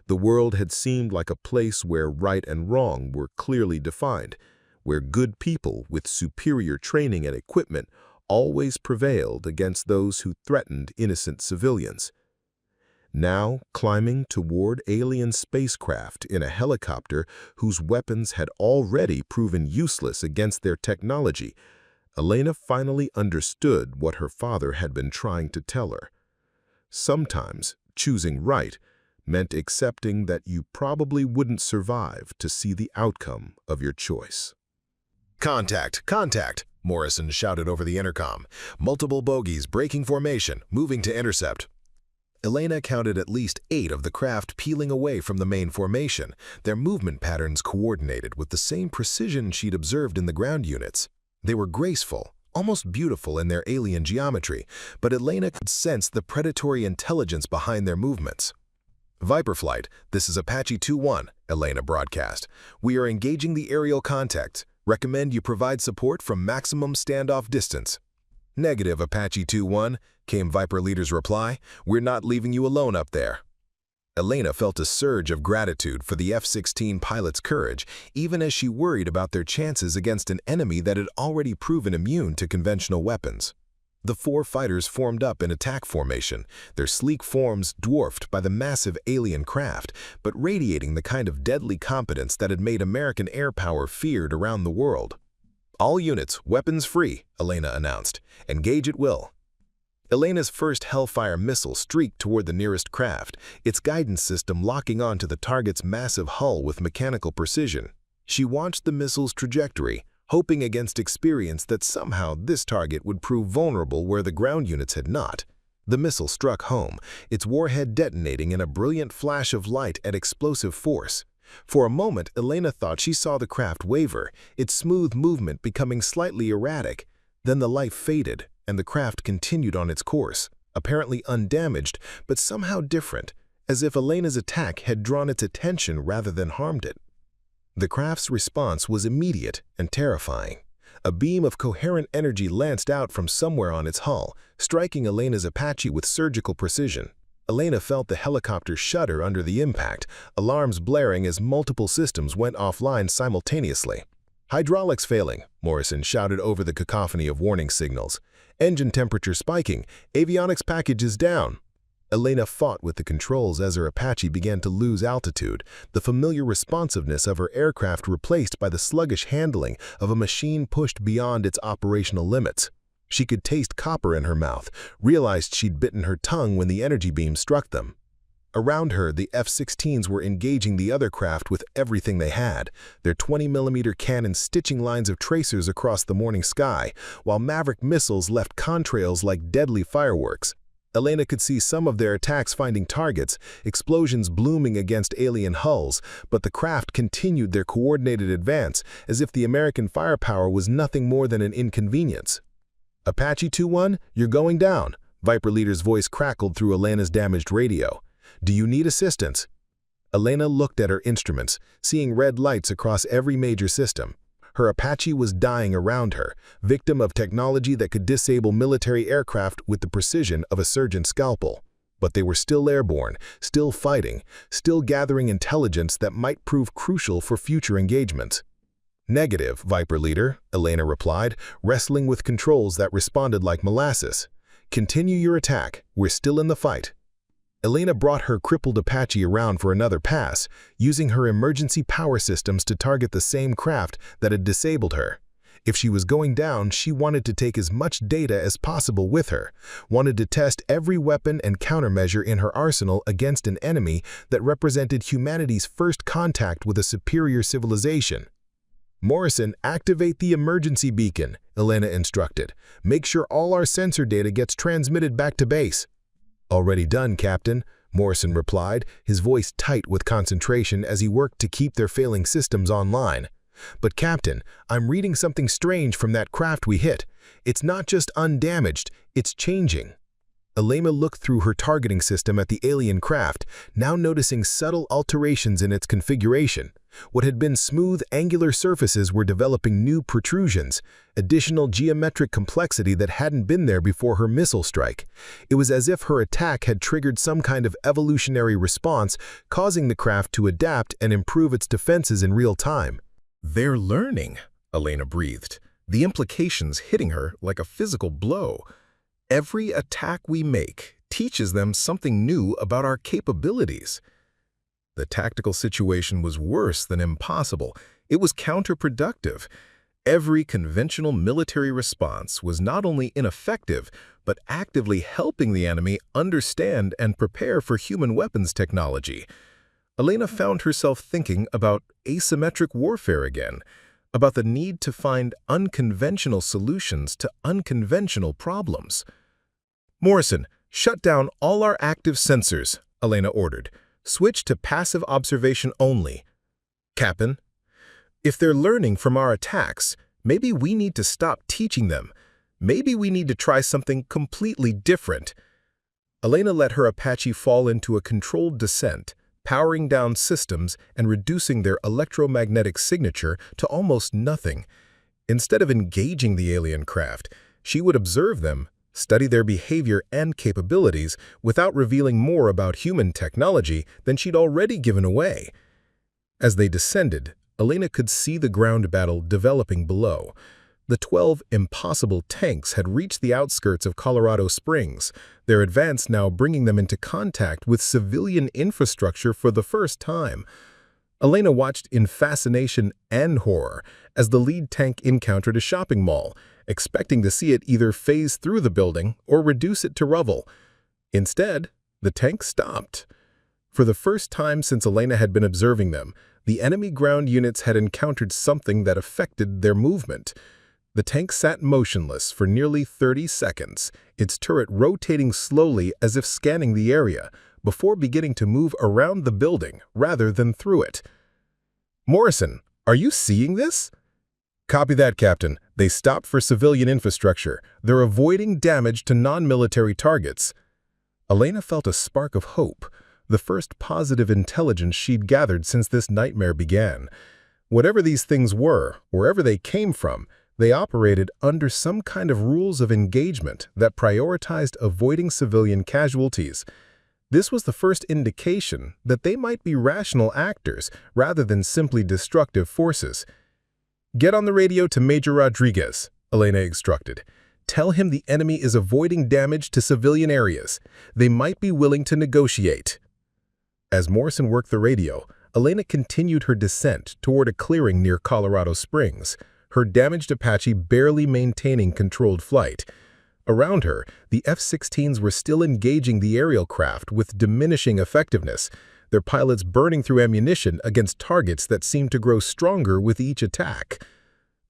The world had seemed like a place where right and wrong were clearly defined, where good people with superior training and equipment always prevailed against those who threatened innocent civilians. Now, climbing toward alien spacecraft in a helicopter whose weapons had already proven useless against their technology, Elena finally understood what her father had been trying to tell her. Sometimes, choosing right meant accepting that you probably wouldn't survive to see the outcome of your choice. "Contact! Contact!" Morrison shouted over the intercom. "Multiple bogies, breaking formation, moving to intercept." Elena counted at least 8 of the craft peeling away from the main formation, their movement patterns coordinated with the same precision she'd observed in the ground units. They were graceful, almost beautiful in their alien geometry, but Elena could sense the predatory intelligence behind their movements. "Viper Flight, this is Apache 2-1, Elena broadcast. "We are engaging the aerial contact. Recommend you provide support from maximum standoff distance." "Negative, Apache 2-1, came Viper Leader's reply. "We're not leaving you alone up there." Elena felt a surge of gratitude for the F-16 pilot's courage, even as she worried about their chances against an enemy that had already proven immune to conventional weapons. The 4 fighters formed up in attack formation, their sleek forms dwarfed by the massive alien craft, but radiating the kind of deadly competence that had made American air power feared around the world. "All units, weapons free," Elena announced. "Engage at will." Elena's first Hellfire missile streaked toward the nearest craft, its guidance system locking onto the target's massive hull with mechanical precision. She watched the missile's trajectory, hoping against experience that somehow this target would prove vulnerable where the ground units had not. The missile struck home, its warhead detonating in a brilliant flash of light at explosive force. For a moment, Elena thought she saw the craft waver, its smooth movement becoming slightly erratic. Then the light faded, and the craft continued on its course, apparently undamaged, but somehow different, as if Elena's attack had drawn its attention rather than harmed it. The craft's response was immediate and terrifying. A beam of coherent energy lanced out from somewhere on its hull, striking Elena's Apache with surgical precision. Elena felt the helicopter shudder under the impact, alarms blaring as multiple systems went offline simultaneously. "Hydraulics failing," Morrison shouted over the cacophony of warning signals. "Engine temperature spiking, avionics package is down." Elena fought with the controls as her Apache began to lose altitude, the familiar responsiveness of her aircraft replaced by the sluggish handling of a machine pushed beyond its operational limits. She could taste copper in her mouth, realized she'd bitten her tongue when the energy beam struck them. Around her, the F-16s were engaging the other craft with everything they had, their 20mm cannons stitching lines of tracers across the morning sky, while Maverick missiles left contrails like deadly fireworks. Elena could see some of their attacks finding targets, explosions blooming against alien hulls, but the craft continued their coordinated advance as if the American firepower was nothing more than an inconvenience. "Apache 2-1, you're going down," Viper Leader's voice crackled through Elena's damaged radio. "Do you need assistance?" Elena looked at her instruments, seeing red lights across every major system. Her Apache was dying around her, victim of technology that could disable military aircraft with the precision of a surgeon's scalpel. But they were still airborne, still fighting, still gathering intelligence that might prove crucial for future engagements. "Negative, Viper Leader," Elena replied, wrestling with controls that responded like molasses. "Continue your attack. We're still in the fight." Elena brought her crippled Apache around for another pass, using her emergency power systems to target the same craft that had disabled her. If she was going down, she wanted to take as much data as possible with her, wanted to test every weapon and countermeasure in her arsenal against an enemy that represented humanity's first contact with a superior civilization. "Morrison, activate the emergency beacon," Elena instructed. "Make sure all our sensor data gets transmitted back to base." "Already done, Captain," Morrison replied, his voice tight with concentration as he worked to keep their failing systems online. "But Captain, I'm reading something strange from that craft we hit. It's not just undamaged, it's changing. Elena looked through her targeting system at the alien craft, now noticing subtle alterations in its configuration. What had been smooth, angular surfaces were developing new protrusions, additional geometric complexity that hadn't been there before her missile strike. It was as if her attack had triggered some kind of evolutionary response, causing the craft to adapt and improve its defenses in real time. "They're learning," Elena breathed, the implications hitting her like a physical blow. "Every attack we make teaches them something new about our capabilities." The tactical situation was worse than impossible. It was counterproductive. Every conventional military response was not only ineffective, but actively helping the enemy understand and prepare for human weapons technology. Elena found herself thinking about asymmetric warfare again, about the need to find unconventional solutions to unconventional problems. "Morrison, shut down all our active sensors," Elena ordered. "Switch to passive observation only." "Captain, if they're learning from our attacks, maybe we need to stop teaching them. Maybe we need to try something completely different." Elena let her Apache fall into a controlled descent, powering down systems and reducing their electromagnetic signature to almost nothing. Instead of engaging the alien craft, she would observe them, study their behavior and capabilities without revealing more about human technology than she'd already given away. As they descended, Elena could see the ground battle developing below. The 12 impossible tanks had reached the outskirts of Colorado Springs, their advance now bringing them into contact with civilian infrastructure for the first time. Elena watched in fascination and horror as the lead tank encountered a shopping mall, expecting to see it either phase through the building or reduce it to rubble. Instead, the tank stopped. For the first time since Elena had been observing them, the enemy ground units had encountered something that affected their movement. The tank sat motionless for nearly 30 seconds, its turret rotating slowly as if scanning the area, before beginning to move around the building rather than through it. "Morrison, are you seeing this?" "Copy that, Captain. They stopped for civilian infrastructure. They're avoiding damage to non-military targets." Elena felt a spark of hope, the first positive intelligence she'd gathered since this nightmare began. Whatever these things were, wherever they came from, they operated under some kind of rules of engagement that prioritized avoiding civilian casualties. This was the first indication that they might be rational actors rather than simply destructive forces. "Get on the radio to Major Rodriguez," Elena instructed. "Tell him the enemy is avoiding damage to civilian areas. They might be willing to negotiate." As Morrison worked the radio, Elena continued her descent toward a clearing near Colorado Springs, her damaged Apache barely maintaining controlled flight. Around her, the F-16s were still engaging the aerial craft with diminishing effectiveness, their pilots burning through ammunition against targets that seemed to grow stronger with each attack.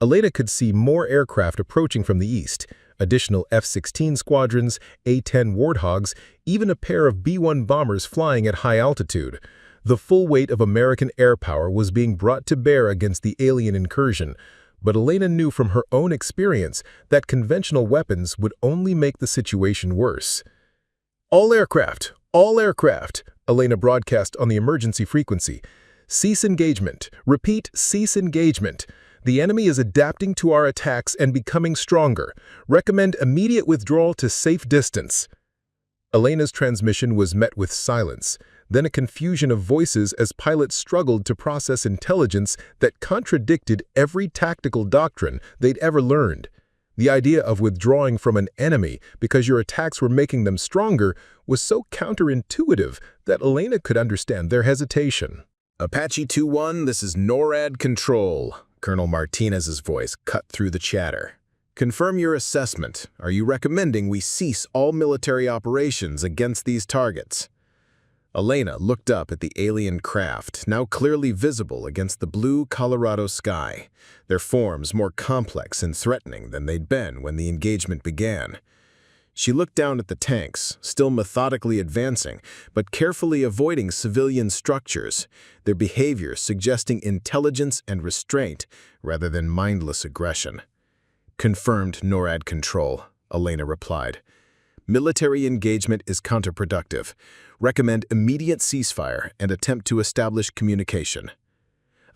Elena could see more aircraft approaching from the east, additional F-16 squadrons, A-10 Warthogs, even a pair of B-1 bombers flying at high altitude. The full weight of American air power was being brought to bear against the alien incursion, but Elena knew from her own experience that conventional weapons would only make the situation worse. All aircraft, Elena broadcast on the emergency frequency. "Cease engagement. Repeat, cease engagement. The enemy is adapting to our attacks and becoming stronger. Recommend immediate withdrawal to safe distance." Elena's transmission was met with silence, then a confusion of voices as pilots struggled to process intelligence that contradicted every tactical doctrine they'd ever learned. The idea of withdrawing from an enemy because your attacks were making them stronger was so counterintuitive that Elena could understand their hesitation. "Apache 2-1, this is NORAD Control." Colonel Martinez's voice cut through the chatter. "Confirm your assessment. Are you recommending we cease all military operations against these targets?" Elena looked up at the alien craft, now clearly visible against the blue Colorado sky, their forms more complex and threatening than they'd been when the engagement began. She looked down at the tanks, still methodically advancing, but carefully avoiding civilian structures, their behavior suggesting intelligence and restraint rather than mindless aggression. Confirmed NORAD control, Elena replied. Military engagement is counterproductive. Recommend immediate ceasefire and attempt to establish communication.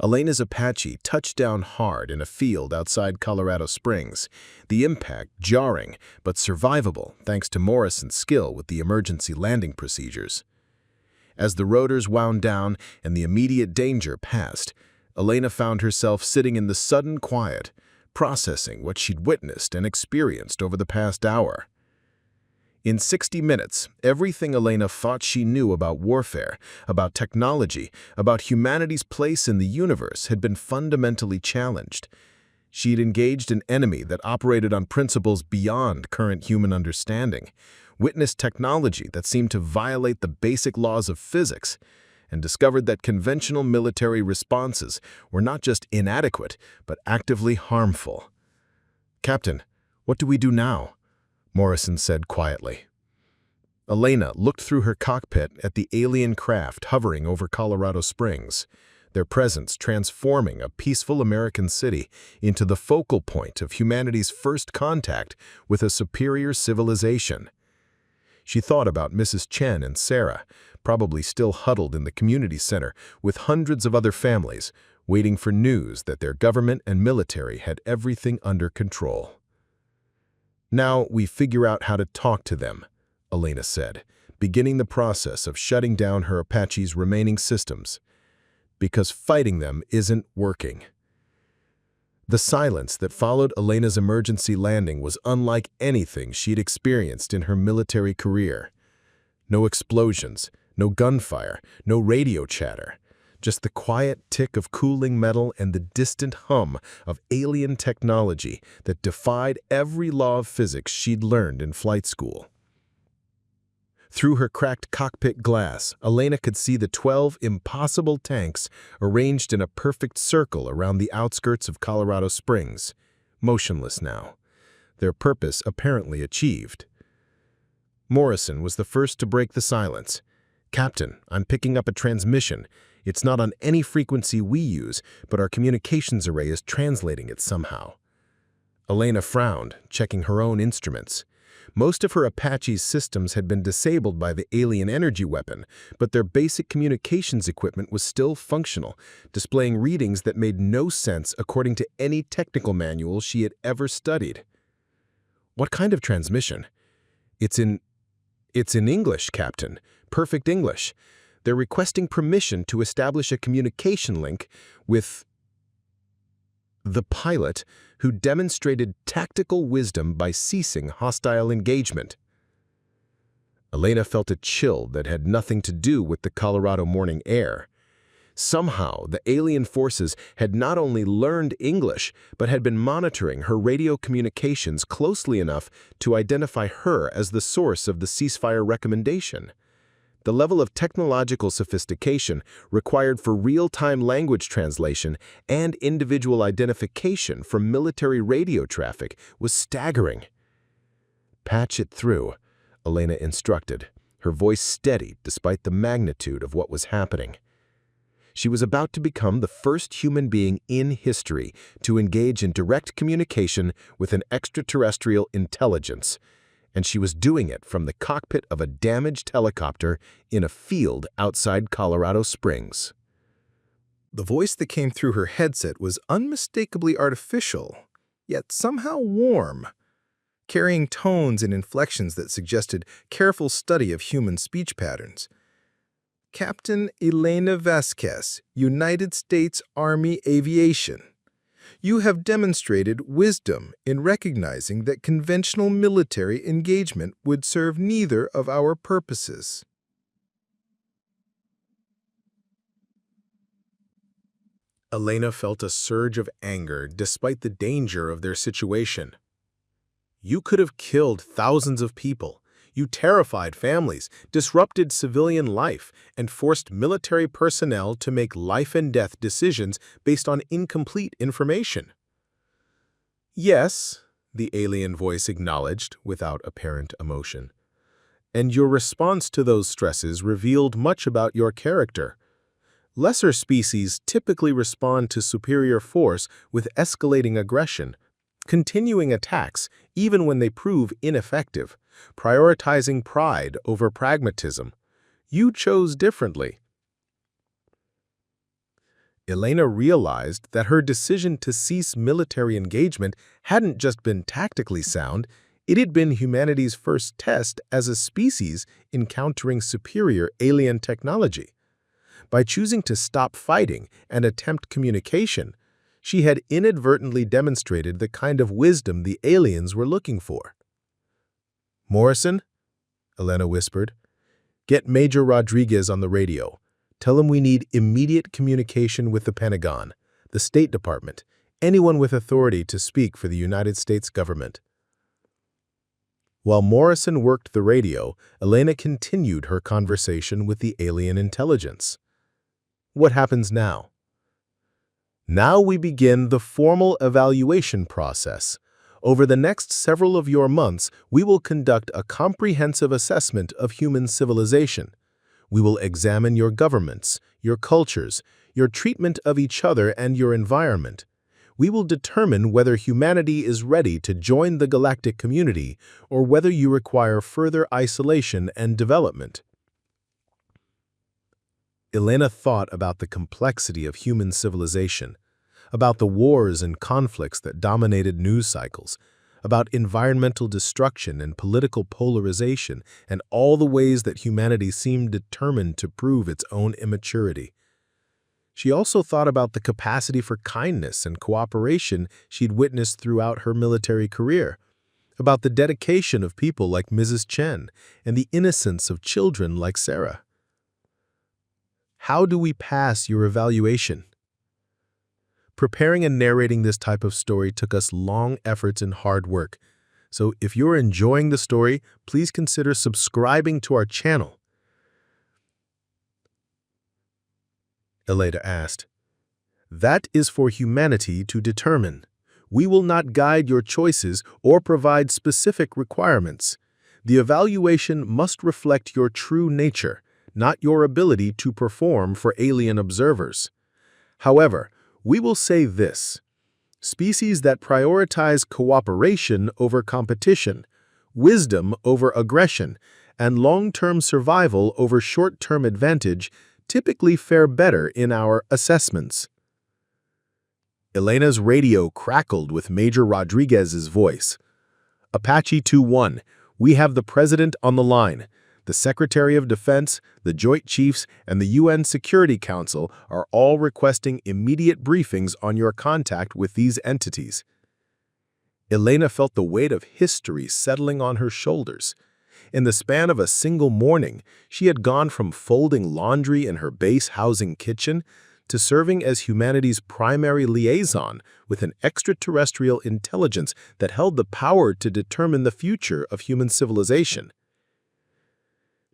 Elena's Apache touched down hard in a field outside Colorado Springs, the impact jarring but survivable thanks to Morrison's skill with the emergency landing procedures. As the rotors wound down and the immediate danger passed, Elena found herself sitting in the sudden quiet, processing what she'd witnessed and experienced over the past hour. In 60 minutes, everything Elena thought she knew about warfare, about technology, about humanity's place in the universe had been fundamentally challenged. She'd engaged an enemy that operated on principles beyond current human understanding, witnessed technology that seemed to violate the basic laws of physics, and discovered that conventional military responses were not just inadequate, but actively harmful. "Captain, what do we do now?" Morrison said quietly. Elena looked through her cockpit at the alien craft hovering over Colorado Springs, their presence transforming a peaceful American city into the focal point of humanity's first contact with a superior civilization. She thought about Mrs. Chen and Sarah, probably still huddled in the community center with hundreds of other families, waiting for news that their government and military had everything under control. "Now we figure out how to talk to them," Elena said, beginning the process of shutting down her Apache's remaining systems, because fighting them isn't working. The silence that followed Elena's emergency landing was unlike anything she'd experienced in her military career. No explosions, no gunfire, no radio chatter. Just the quiet tick of cooling metal and the distant hum of alien technology that defied every law of physics she'd learned in flight school. Through her cracked cockpit glass, Elena could see the 12 impossible tanks arranged in a perfect circle around the outskirts of Colorado Springs, motionless now, their purpose apparently achieved. Morrison was the first to break the silence. "Captain, I'm picking up a transmission. It's not on any frequency we use, but our communications array is translating it somehow." Elena frowned, checking her own instruments. Most of her Apache's systems had been disabled by the alien energy weapon, but their basic communications equipment was still functional, displaying readings that made no sense according to any technical manual she had ever studied. "What kind of transmission?" It's in English, Captain. Perfect English. They're requesting permission to establish a communication link with the pilot who demonstrated tactical wisdom by ceasing hostile engagement. Elena felt a chill that had nothing to do with the Colorado morning air. Somehow, the alien forces had not only learned English, but had been monitoring her radio communications closely enough to identify her as the source of the ceasefire recommendation. The level of technological sophistication required for real-time language translation and individual identification from military radio traffic was staggering. "Patch it through," Elena instructed, her voice steady despite the magnitude of what was happening. She was about to become the first human being in history to engage in direct communication with an extraterrestrial intelligence, and she was doing it from the cockpit of a damaged helicopter in a field outside Colorado Springs. The voice that came through her headset was unmistakably artificial, yet somehow warm, carrying tones and inflections that suggested careful study of human speech patterns. "Captain Elena Vasquez, United States Army Aviation. You have demonstrated wisdom in recognizing that conventional military engagement would serve neither of our purposes." Elena felt a surge of anger despite the danger of their situation. "You could have killed thousands of people. You terrified families, disrupted civilian life, and forced military personnel to make life-and-death decisions based on incomplete information." "Yes," the alien voice acknowledged without apparent emotion. "And your response to those stresses revealed much about your character. Lesser species typically respond to superior force with escalating aggression, continuing attacks even when they prove ineffective, prioritizing pride over pragmatism. You chose differently. Elena realized that her decision to cease military engagement hadn't just been tactically sound, it had been humanity's first test as a species encountering superior alien technology. By choosing to stop fighting and attempt communication, she had inadvertently demonstrated the kind of wisdom the aliens were looking for. "Morrison," Elena whispered, "get Major Rodriguez on the radio. Tell him we need immediate communication with the Pentagon, the State Department, anyone with authority to speak for the United States government." While Morrison worked the radio, Elena continued her conversation with the alien intelligence. What happens now? Now we begin the formal evaluation process. Over the next several of your months, we will conduct a comprehensive assessment of human civilization. We will examine your governments, your cultures, your treatment of each other and your environment. We will determine whether humanity is ready to join the galactic community or whether you require further isolation and development. Elena thought about the complexity of human civilization, about the wars and conflicts that dominated news cycles, about environmental destruction and political polarization, and all the ways that humanity seemed determined to prove its own immaturity. She also thought about the capacity for kindness and cooperation she'd witnessed throughout her military career, about the dedication of people like Mrs. Chen and the innocence of children like Sarah. How do we pass your evaluation? Preparing and narrating this type of story took us long efforts and hard work. So if you're enjoying the story, please consider subscribing to our channel. Elena asked. That is for humanity to determine. We will not guide your choices or provide specific requirements. The evaluation must reflect your true nature, not your ability to perform for alien observers. However, we will say this: species that prioritize cooperation over competition, wisdom over aggression, and long-term survival over short-term advantage typically fare better in our assessments. Elena's radio crackled with Major Rodriguez's voice. Apache 2-1, we have the President on the line. The Secretary of Defense, the Joint Chiefs, and the UN Security Council are all requesting immediate briefings on your contact with these entities. Elena felt the weight of history settling on her shoulders. In the span of a single morning, she had gone from folding laundry in her base housing kitchen to serving as humanity's primary liaison with an extraterrestrial intelligence that held the power to determine the future of human civilization.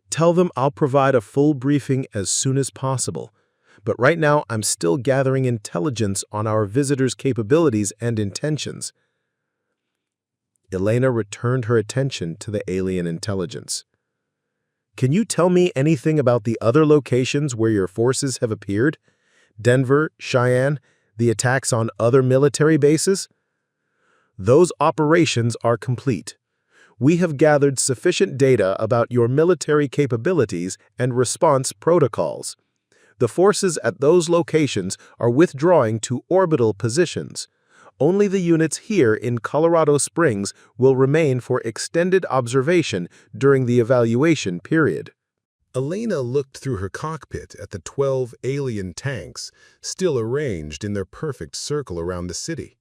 Tell them I'll provide a full briefing as soon as possible, but right now I'm still gathering intelligence on our visitors' capabilities and intentions. Elena returned her attention to the alien intelligence. Can you tell me anything about the other locations where your forces have appeared? Denver, Cheyenne, the attacks on other military bases? Those operations are complete. We have gathered sufficient data about your military capabilities and response protocols. The forces at those locations are withdrawing to orbital positions. Only the units here in Colorado Springs will remain for extended observation during the evaluation period. Elena looked through her cockpit at the 12 alien tanks still arranged in their perfect circle around the city.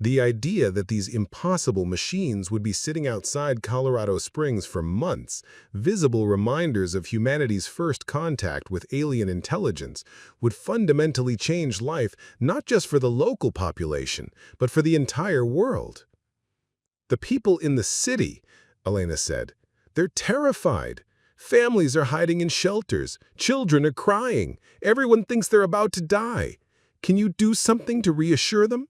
The idea that these impossible machines would be sitting outside Colorado Springs for months, visible reminders of humanity's first contact with alien intelligence, would fundamentally change life not just for the local population, but for the entire world. The people in the city, Elena said, they're terrified. Families are hiding in shelters. Children are crying. Everyone thinks they're about to die. Can you do something to reassure them?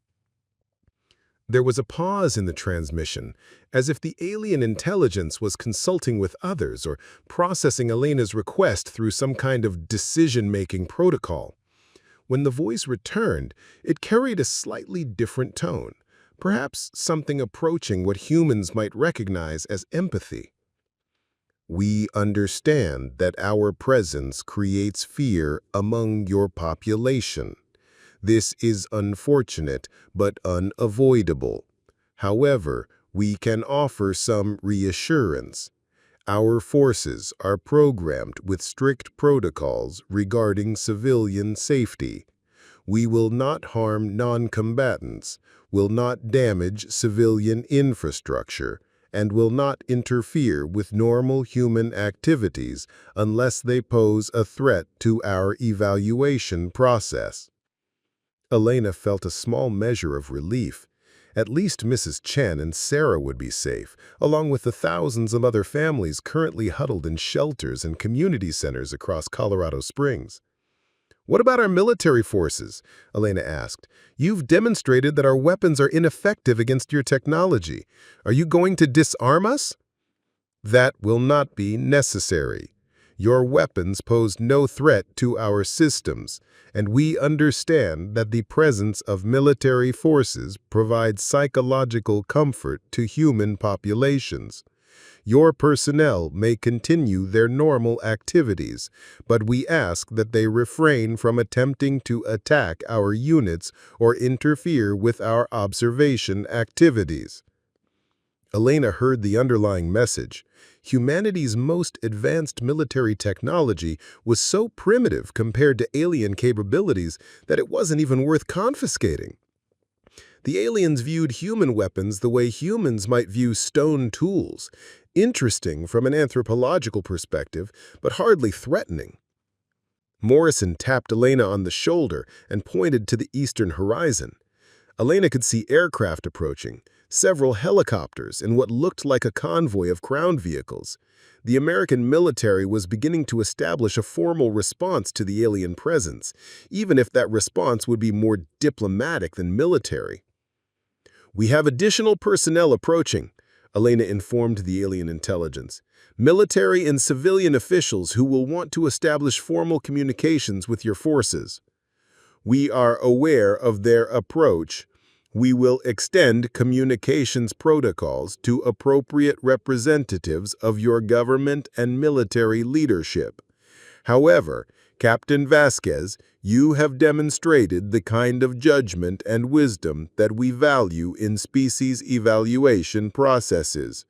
There was a pause in the transmission, as if the alien intelligence was consulting with others or processing Elena's request through some kind of decision-making protocol. When the voice returned, it carried a slightly different tone, perhaps something approaching what humans might recognize as empathy. We understand that our presence creates fear among your population. This is unfortunate but unavoidable. However, we can offer some reassurance. Our forces are programmed with strict protocols regarding civilian safety. We will not harm non-combatants, will not damage civilian infrastructure, and will not interfere with normal human activities unless they pose a threat to our evaluation process. Elena felt a small measure of relief. At least Mrs. Chen and Sarah would be safe, along with the thousands of other families currently huddled in shelters and community centers across Colorado Springs. "What about our military forces?" Elena asked. "You've demonstrated that our weapons are ineffective against your technology. Are you going to disarm us?" "That will not be necessary. Your weapons pose no threat to our systems, and we understand that the presence of military forces provides psychological comfort to human populations. Your personnel may continue their normal activities, but we ask that they refrain from attempting to attack our units or interfere with our observation activities." Elena heard the underlying message. Humanity's most advanced military technology was so primitive compared to alien capabilities that it wasn't even worth confiscating. The aliens viewed human weapons the way humans might view stone tools. Interesting from an anthropological perspective, but hardly threatening. Morrison tapped Elena on the shoulder and pointed to the eastern horizon. Elena could see aircraft approaching, several helicopters and what looked like a convoy of ground vehicles. The American military was beginning to establish a formal response to the alien presence, even if that response would be more diplomatic than military. "We have additional personnel approaching," Elena informed the alien intelligence. "Military and civilian officials who will want to establish formal communications with your forces. We are aware of their approach. We will extend communications protocols to appropriate representatives of your government and military leadership. However, Captain Vasquez, you have demonstrated the kind of judgment and wisdom that we value in species evaluation processes.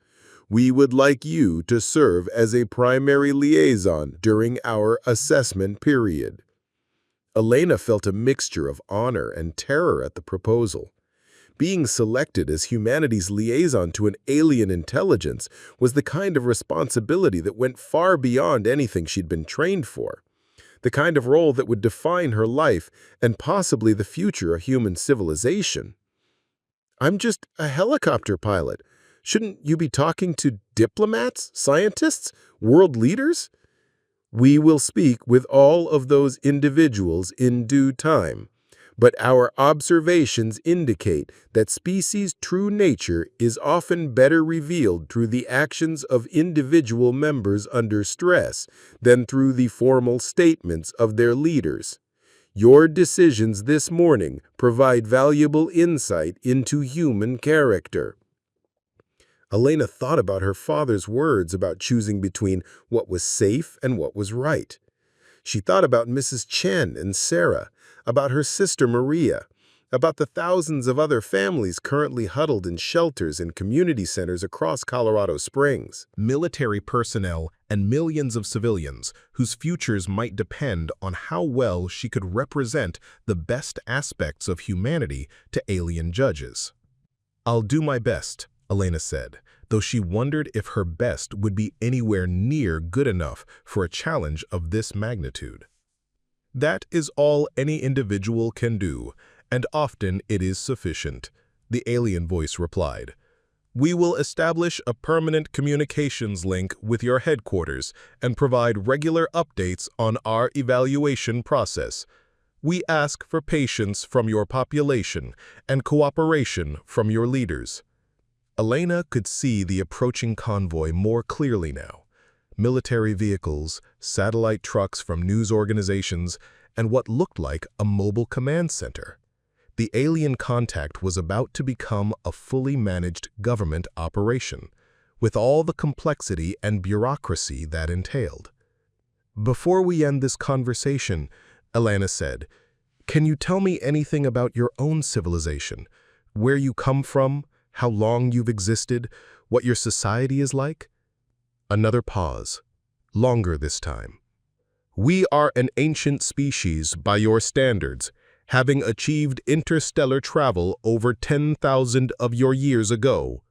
We would like you to serve as a primary liaison during our assessment period." Elena felt a mixture of honor and terror at the proposal. Being selected as humanity's liaison to an alien intelligence was the kind of responsibility that went far beyond anything she'd been trained for. The kind of role that would define her life and possibly the future of human civilization. "I'm just a helicopter pilot. Shouldn't you be talking to diplomats, scientists, world leaders?" "We will speak with all of those individuals in due time, but our observations indicate that species' true nature is often better revealed through the actions of individual members under stress than through the formal statements of their leaders. Your decisions this morning provide valuable insight into human character." Elena thought about her father's words about choosing between what was safe and what was right. She thought about Mrs. Chen and Sarah, about her sister Maria, about the thousands of other families currently huddled in shelters and community centers across Colorado Springs. Military personnel and millions of civilians whose futures might depend on how well she could represent the best aspects of humanity to alien judges. "I'll do my best," Elena said, though she wondered if her best would be anywhere near good enough for a challenge of this magnitude. "That is all any individual can do, and often it is sufficient," the alien voice replied. "We will establish a permanent communications link with your headquarters and provide regular updates on our evaluation process. We ask for patience from your population and cooperation from your leaders." Elena could see the approaching convoy more clearly now. Military vehicles, satellite trucks from news organizations, and what looked like a mobile command center. The alien contact was about to become a fully managed government operation, with all the complexity and bureaucracy that entailed. "Before we end this conversation," Elena said, "can you tell me anything about your own civilization? Where you come from, how long you've existed, what your society is like?" Another pause, longer this time. "We are an ancient species by your standards, having achieved interstellar travel over 10,000 of your years ago.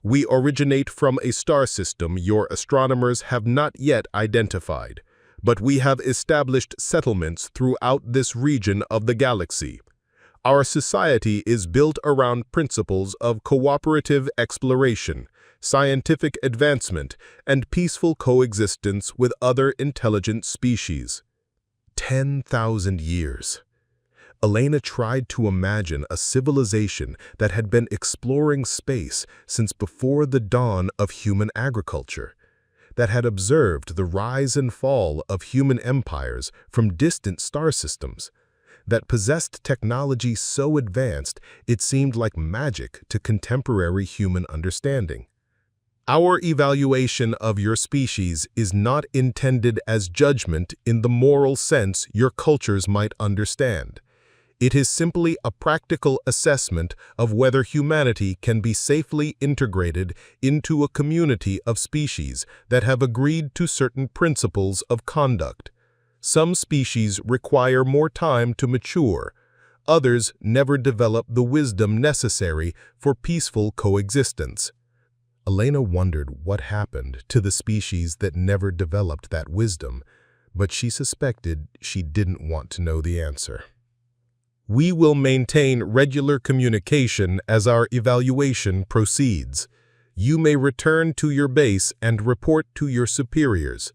We originate from a star system your astronomers have not yet identified, but we have established settlements throughout this region of the galaxy. Our society is built around principles of cooperative exploration, scientific advancement, and peaceful coexistence with other intelligent species." 10,000 years. Elena tried to imagine a civilization that had been exploring space since before the dawn of human agriculture, that had observed the rise and fall of human empires from distant star systems, that possessed technology so advanced it seemed like magic to contemporary human understanding. "Our evaluation of your species is not intended as judgment in the moral sense your cultures might understand. It is simply a practical assessment of whether humanity can be safely integrated into a community of species that have agreed to certain principles of conduct. Some species require more time to mature. Others never develop the wisdom necessary for peaceful coexistence." Elena wondered what happened to the species that never developed that wisdom, but she suspected she didn't want to know the answer. "We will maintain regular communication as our evaluation proceeds. You may return to your base and report to your superiors.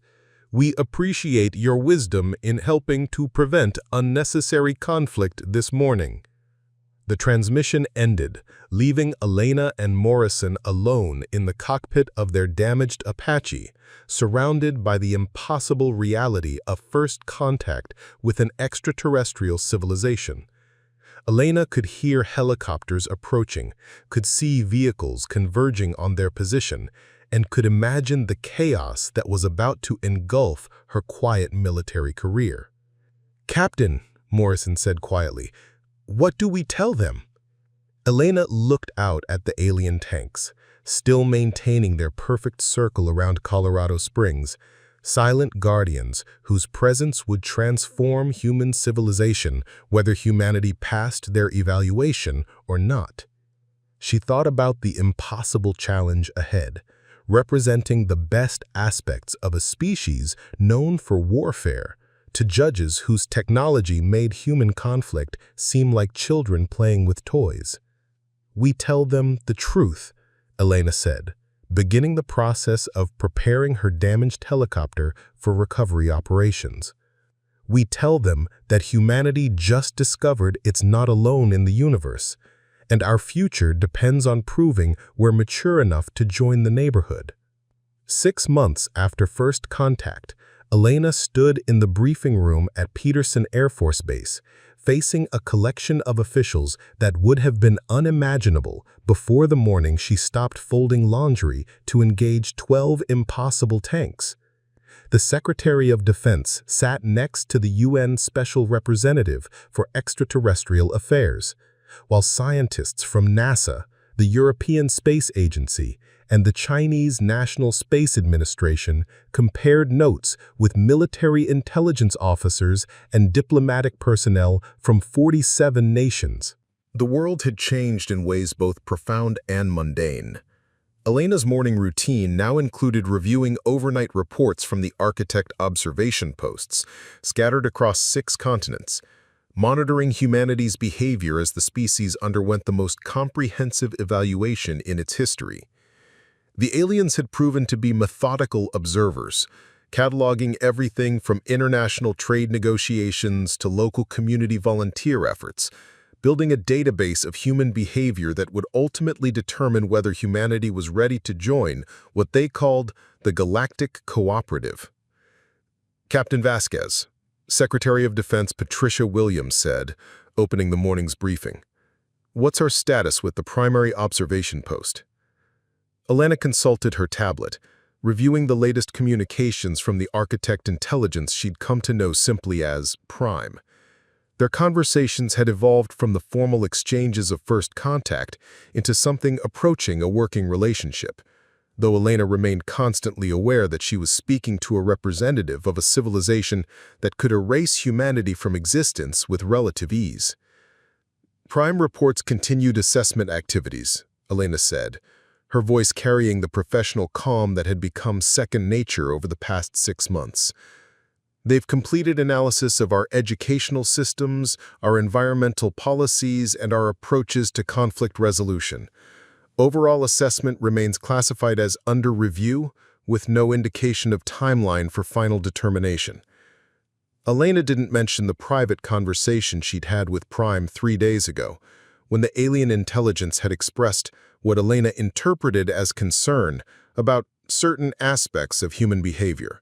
We appreciate your wisdom in helping to prevent unnecessary conflict this morning." The transmission ended, leaving Elena and Morrison alone in the cockpit of their damaged Apache, surrounded by the impossible reality of first contact with an extraterrestrial civilization. Elena could hear helicopters approaching, could see vehicles converging on their position, and could imagine the chaos that was about to engulf her quiet military career. "Captain," Morrison said quietly, "what do we tell them?" Elena looked out at the alien tanks, still maintaining their perfect circle around Colorado Springs, silent guardians whose presence would transform human civilization whether humanity passed their evaluation or not. She thought about the impossible challenge ahead, representing the best aspects of a species known for warfare, to judges whose technology made human conflict seem like children playing with toys. "We tell them the truth," Elena said, beginning the process of preparing her damaged helicopter for recovery operations. "We tell them that humanity just discovered it's not alone in the universe, and our future depends on proving we're mature enough to join the neighborhood." 6 months after first contact, Elena stood in the briefing room at Peterson Air Force Base, facing a collection of officials that would have been unimaginable before the morning she stopped folding laundry to engage 12 impossible tanks. The Secretary of Defense sat next to the UN Special Representative for Extraterrestrial Affairs, while scientists from NASA, the European Space Agency, and the Chinese National Space Administration compared notes with military intelligence officers and diplomatic personnel from 47 nations. The world had changed in ways both profound and mundane. Elena's morning routine now included reviewing overnight reports from the Architect observation posts, scattered across 6 continents, monitoring humanity's behavior as the species underwent the most comprehensive evaluation in its history. The aliens had proven to be methodical observers, cataloging everything from international trade negotiations to local community volunteer efforts, building a database of human behavior that would ultimately determine whether humanity was ready to join what they called the Galactic Cooperative. "Captain Vasquez," Secretary of Defense Patricia Williams said, opening the morning's briefing, What's our status with the primary observation post? Elena consulted her tablet, reviewing the latest communications from the architect intelligence she'd come to know simply as Prime. Their conversations had evolved from the formal exchanges of first contact into something approaching a working relationship, though Elena remained constantly aware that she was speaking to a representative of a civilization that could erase humanity from existence with relative ease. Prime reports continued assessment activities, Elena said, her voice carrying the professional calm that had become second nature over the past 6 months. They've completed analysis of our educational systems, our environmental policies, and our approaches to conflict resolution. Overall assessment remains classified as under review, with no indication of timeline for final determination. Elena didn't mention the private conversation she'd had with Prime 3 days ago, when the alien intelligence had expressed what Elena interpreted as concern about certain aspects of human behavior.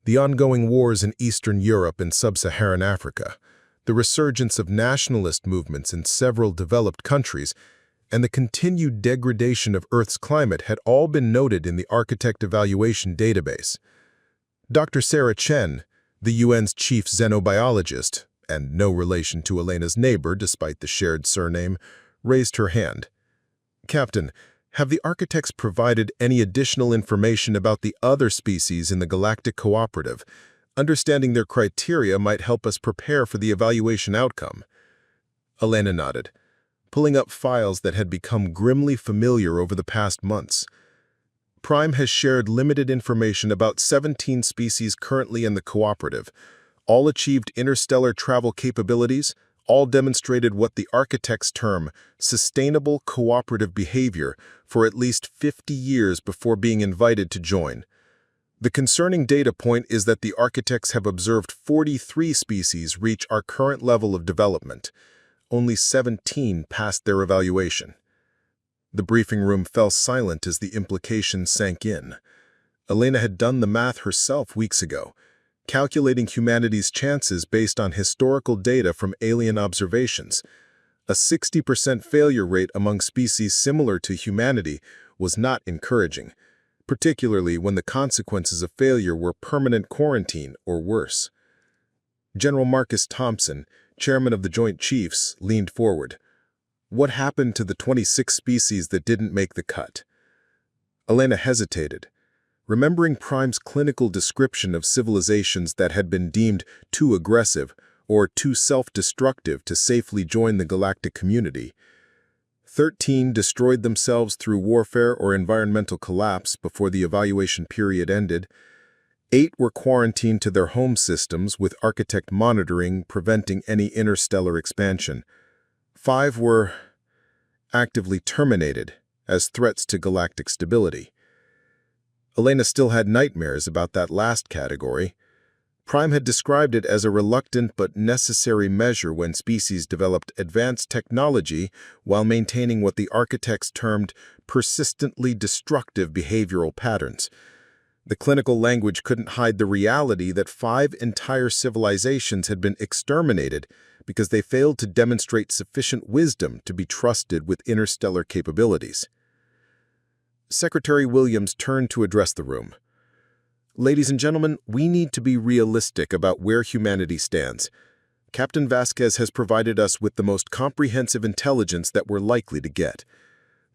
The ongoing wars in Eastern Europe and Sub-Saharan Africa, the resurgence of nationalist movements in several developed countries, and the continued degradation of Earth's climate had all been noted in the Architect Evaluation Database. Dr. Sarah Chen, the UN's chief xenobiologist, and no relation to Elena's neighbor despite the shared surname, raised her hand. "Captain, have the architects provided any additional information about the other species in the Galactic Cooperative? Understanding their criteria might help us prepare for the evaluation outcome." Elena nodded, pulling up files that had become grimly familiar over the past months. Prime has shared limited information about 17 species currently in the cooperative. All achieved interstellar travel capabilities, all demonstrated what the architects term sustainable cooperative behavior for at least 50 years before being invited to join. The concerning data point is that the architects have observed 43 species reach our current level of development. Only 17 passed their evaluation. The briefing room fell silent as the implications sank in. Elena had done the math herself weeks ago, calculating humanity's chances based on historical data from alien observations. A 60% failure rate among species similar to humanity was not encouraging, particularly when the consequences of failure were permanent quarantine or worse. General Marcus Thompson, chairman of the Joint Chiefs, leaned forward. "What happened to the 26 species that didn't make the cut?" Elena hesitated, remembering Prime's clinical description of civilizations that had been deemed too aggressive or too self-destructive to safely join the galactic community. 13 destroyed themselves through warfare or environmental collapse before the evaluation period ended. 8 were quarantined to their home systems with architect monitoring preventing any interstellar expansion. 5 were actively terminated as threats to galactic stability. Elena still had nightmares about that last category. Prime had described it as a reluctant but necessary measure when species developed advanced technology while maintaining what the architects termed persistently destructive behavioral patterns. The clinical language couldn't hide the reality that 5 entire civilizations had been exterminated because they failed to demonstrate sufficient wisdom to be trusted with interstellar capabilities. Secretary Williams turned to address the room. "Ladies and gentlemen, we need to be realistic about where humanity stands. Captain Vasquez has provided us with the most comprehensive intelligence that we're likely to get.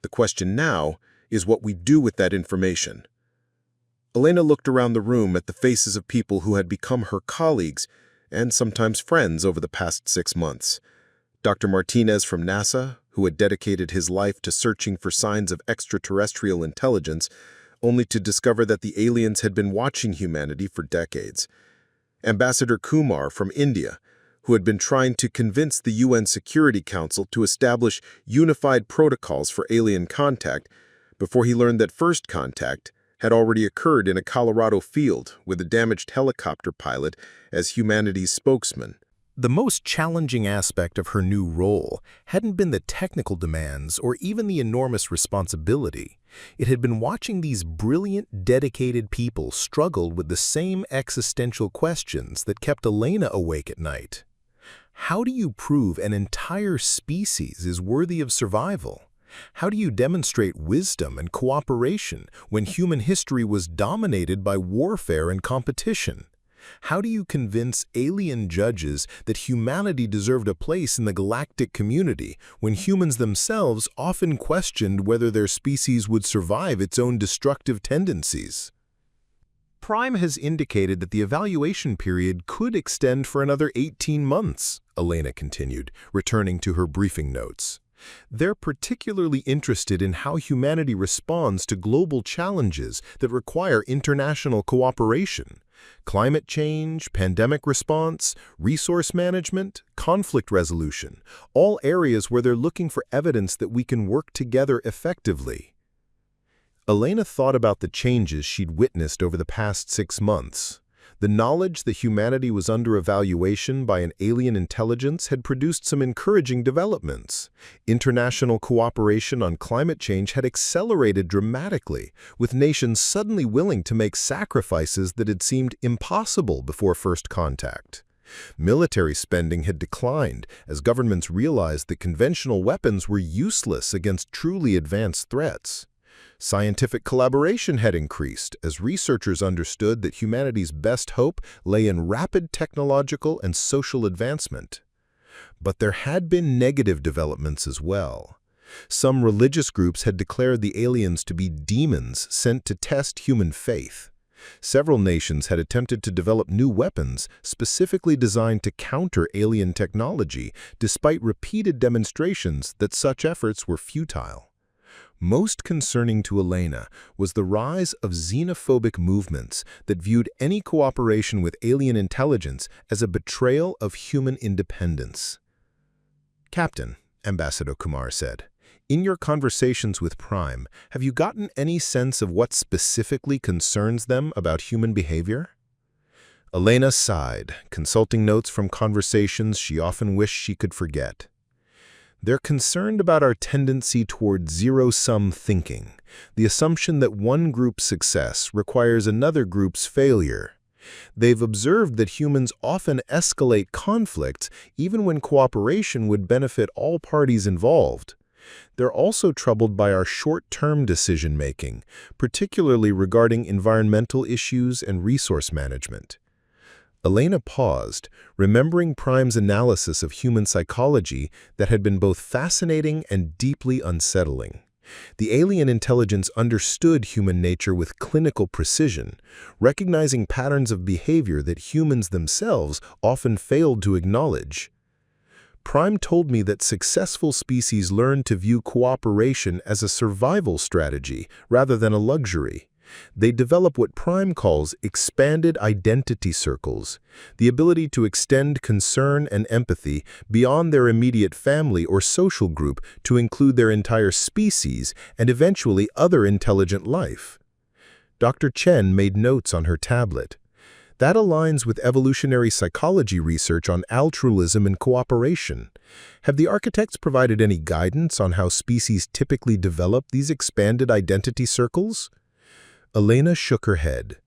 The question now is what we do with that information." Elena looked around the room at the faces of people who had become her colleagues and sometimes friends over the past 6 months. Dr. Martinez from NASA, who had dedicated his life to searching for signs of extraterrestrial intelligence, only to discover that the aliens had been watching humanity for decades. Ambassador Kumar from India, who had been trying to convince the UN Security Council to establish unified protocols for alien contact before he learned that first contact had already occurred in a Colorado field with a damaged helicopter pilot as humanity's spokesman. The most challenging aspect of her new role hadn't been the technical demands or even the enormous responsibility. It had been watching these brilliant, dedicated people struggle with the same existential questions that kept Elena awake at night. How do you prove an entire species is worthy of survival? How do you demonstrate wisdom and cooperation when human history was dominated by warfare and competition? How do you convince alien judges that humanity deserved a place in the galactic community when humans themselves often questioned whether their species would survive its own destructive tendencies? Prime has indicated that the evaluation period could extend for another 18 months, Elena continued, returning to her briefing notes. They're particularly interested in how humanity responds to global challenges that require international cooperation. Climate change, pandemic response, resource management, conflict resolution, all areas where they're looking for evidence that we can work together effectively. Elena thought about the changes she'd witnessed over the past 6 months. The knowledge that humanity was under evaluation by an alien intelligence had produced some encouraging developments. International cooperation on climate change had accelerated dramatically, with nations suddenly willing to make sacrifices that had seemed impossible before first contact. Military spending had declined as governments realized that conventional weapons were useless against truly advanced threats. Scientific collaboration had increased as researchers understood that humanity's best hope lay in rapid technological and social advancement. But there had been negative developments as well. Some religious groups had declared the aliens to be demons sent to test human faith. Several nations had attempted to develop new weapons specifically designed to counter alien technology, despite repeated demonstrations that such efforts were futile. Most concerning to Elena was the rise of xenophobic movements that viewed any cooperation with alien intelligence as a betrayal of human independence. "Captain," Ambassador Kumar said, "in your conversations with Prime, have you gotten any sense of what specifically concerns them about human behavior?" Elena sighed, consulting notes from conversations she often wished she could forget. "They're concerned about our tendency toward zero-sum thinking, the assumption that one group's success requires another group's failure. They've observed that humans often escalate conflicts even when cooperation would benefit all parties involved. They're also troubled by our short-term decision-making, particularly regarding environmental issues and resource management." Elena paused, remembering Prime's analysis of human psychology that had been both fascinating and deeply unsettling. The alien intelligence understood human nature with clinical precision, recognizing patterns of behavior that humans themselves often failed to acknowledge. "Prime told me that successful species learn to view cooperation as a survival strategy rather than a luxury. They develop what Prime calls expanded identity circles, the ability to extend concern and empathy beyond their immediate family or social group to include their entire species and eventually other intelligent life." Dr. Chen made notes on her tablet. That aligns with evolutionary psychology research on altruism and cooperation. Have the architects provided any guidance on how species typically develop these expanded identity circles? Elena shook her head.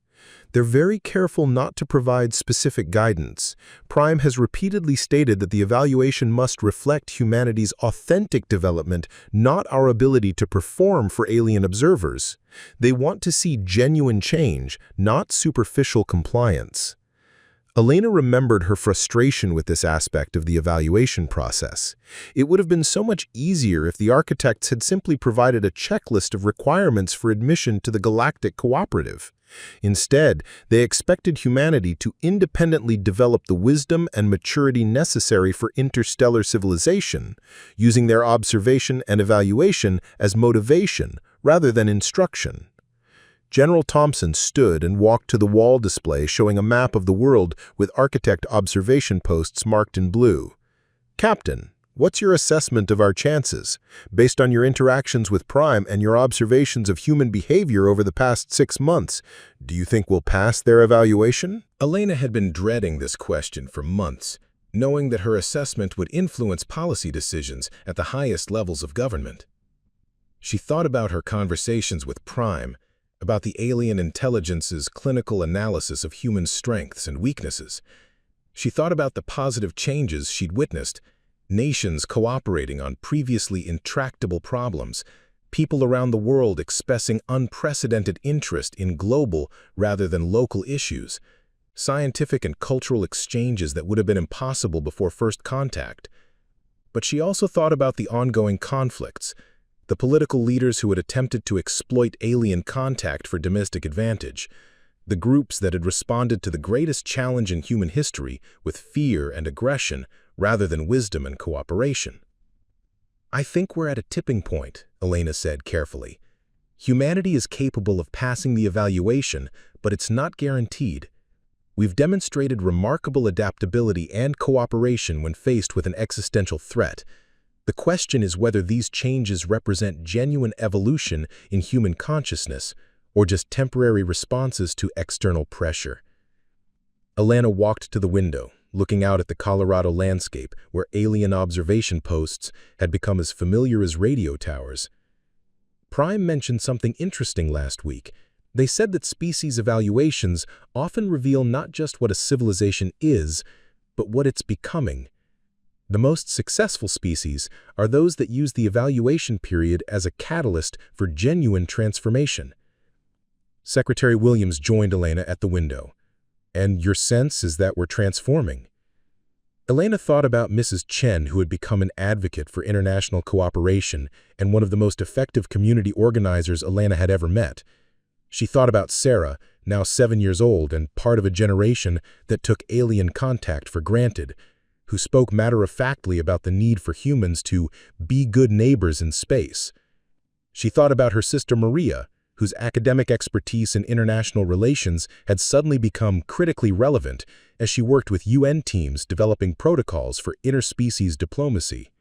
"They're very careful not to provide specific guidance. Prime has repeatedly stated that the evaluation must reflect humanity's authentic development, not our ability to perform for alien observers. They want to see genuine change, not superficial compliance." Elena remembered her frustration with this aspect of the evaluation process. It would have been so much easier if the architects had simply provided a checklist of requirements for admission to the Galactic Cooperative. Instead, they expected humanity to independently develop the wisdom and maturity necessary for interstellar civilization, using their observation and evaluation as motivation rather than instruction. General Thompson stood and walked to the wall display showing a map of the world with architect observation posts marked in blue. "Captain, what's your assessment of our chances? Based on your interactions with Prime and your observations of human behavior over the past 6 months, do you think we'll pass their evaluation?" Elena had been dreading this question for months, knowing that her assessment would influence policy decisions at the highest levels of government. She thought about her conversations with Prime, about the alien intelligence's clinical analysis of human strengths and weaknesses, She thought about the positive changes she'd witnessed, nations cooperating on previously intractable problems, people around the world expressing unprecedented interest in global rather than local issues, scientific and cultural exchanges that would have been impossible before first contact. But she also thought about the ongoing conflicts, the political leaders who had attempted to exploit alien contact for domestic advantage, the groups that had responded to the greatest challenge in human history with fear and aggression rather than wisdom and cooperation. "I think we're at a tipping point," Elena said carefully. "Humanity is capable of passing the evaluation, but it's not guaranteed. We've demonstrated remarkable adaptability and cooperation when faced with an existential threat. The question is whether these changes represent genuine evolution in human consciousness or just temporary responses to external pressure." Elena walked to the window, looking out at the Colorado landscape where alien observation posts had become as familiar as radio towers. Prime mentioned something interesting last week. They said that species evaluations often reveal not just what a civilization is, but what it's becoming. The most successful species are those that use the evaluation period as a catalyst for genuine transformation. Secretary Williams joined Elena at the window. "And your sense is that we're transforming?" Elena thought about Mrs. Chen, who had become an advocate for international cooperation and one of the most effective community organizers Elena had ever met. She thought about Sarah, now 7 years old and part of a generation that took alien contact for granted, who spoke matter-of-factly about the need for humans to be good neighbors in space. She thought about her sister Maria, whose academic expertise in international relations had suddenly become critically relevant as she worked with UN teams developing protocols for interspecies diplomacy.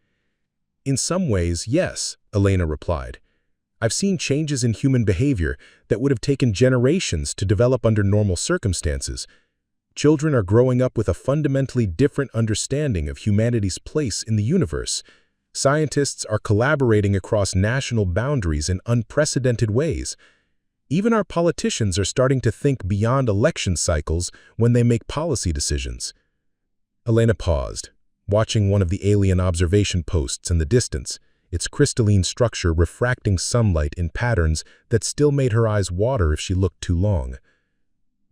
"In some ways, yes," Elena replied. "I've seen changes in human behavior that would have taken generations to develop under normal circumstances. Children are growing up with a fundamentally different understanding of humanity's place in the universe. Scientists are collaborating across national boundaries in unprecedented ways. Even our politicians are starting to think beyond election cycles when they make policy decisions." Elena paused, watching one of the alien observation posts in the distance, its crystalline structure refracting sunlight in patterns that still made her eyes water if she looked too long.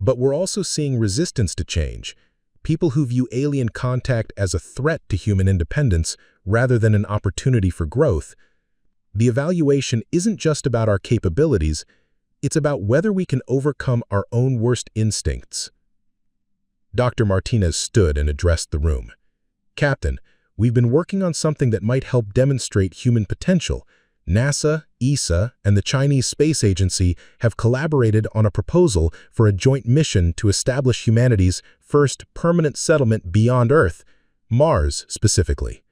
"But we're also seeing resistance to change, people who view alien contact as a threat to human independence rather than an opportunity for growth. The evaluation isn't just about our capabilities, it's about whether we can overcome our own worst instincts." Dr. Martinez stood and addressed the room. "Captain, we've been working on something that might help demonstrate human potential. NASA, ESA, and the Chinese Space Agency have collaborated on a proposal for a joint mission to establish humanity's first permanent settlement beyond Earth, Mars specifically.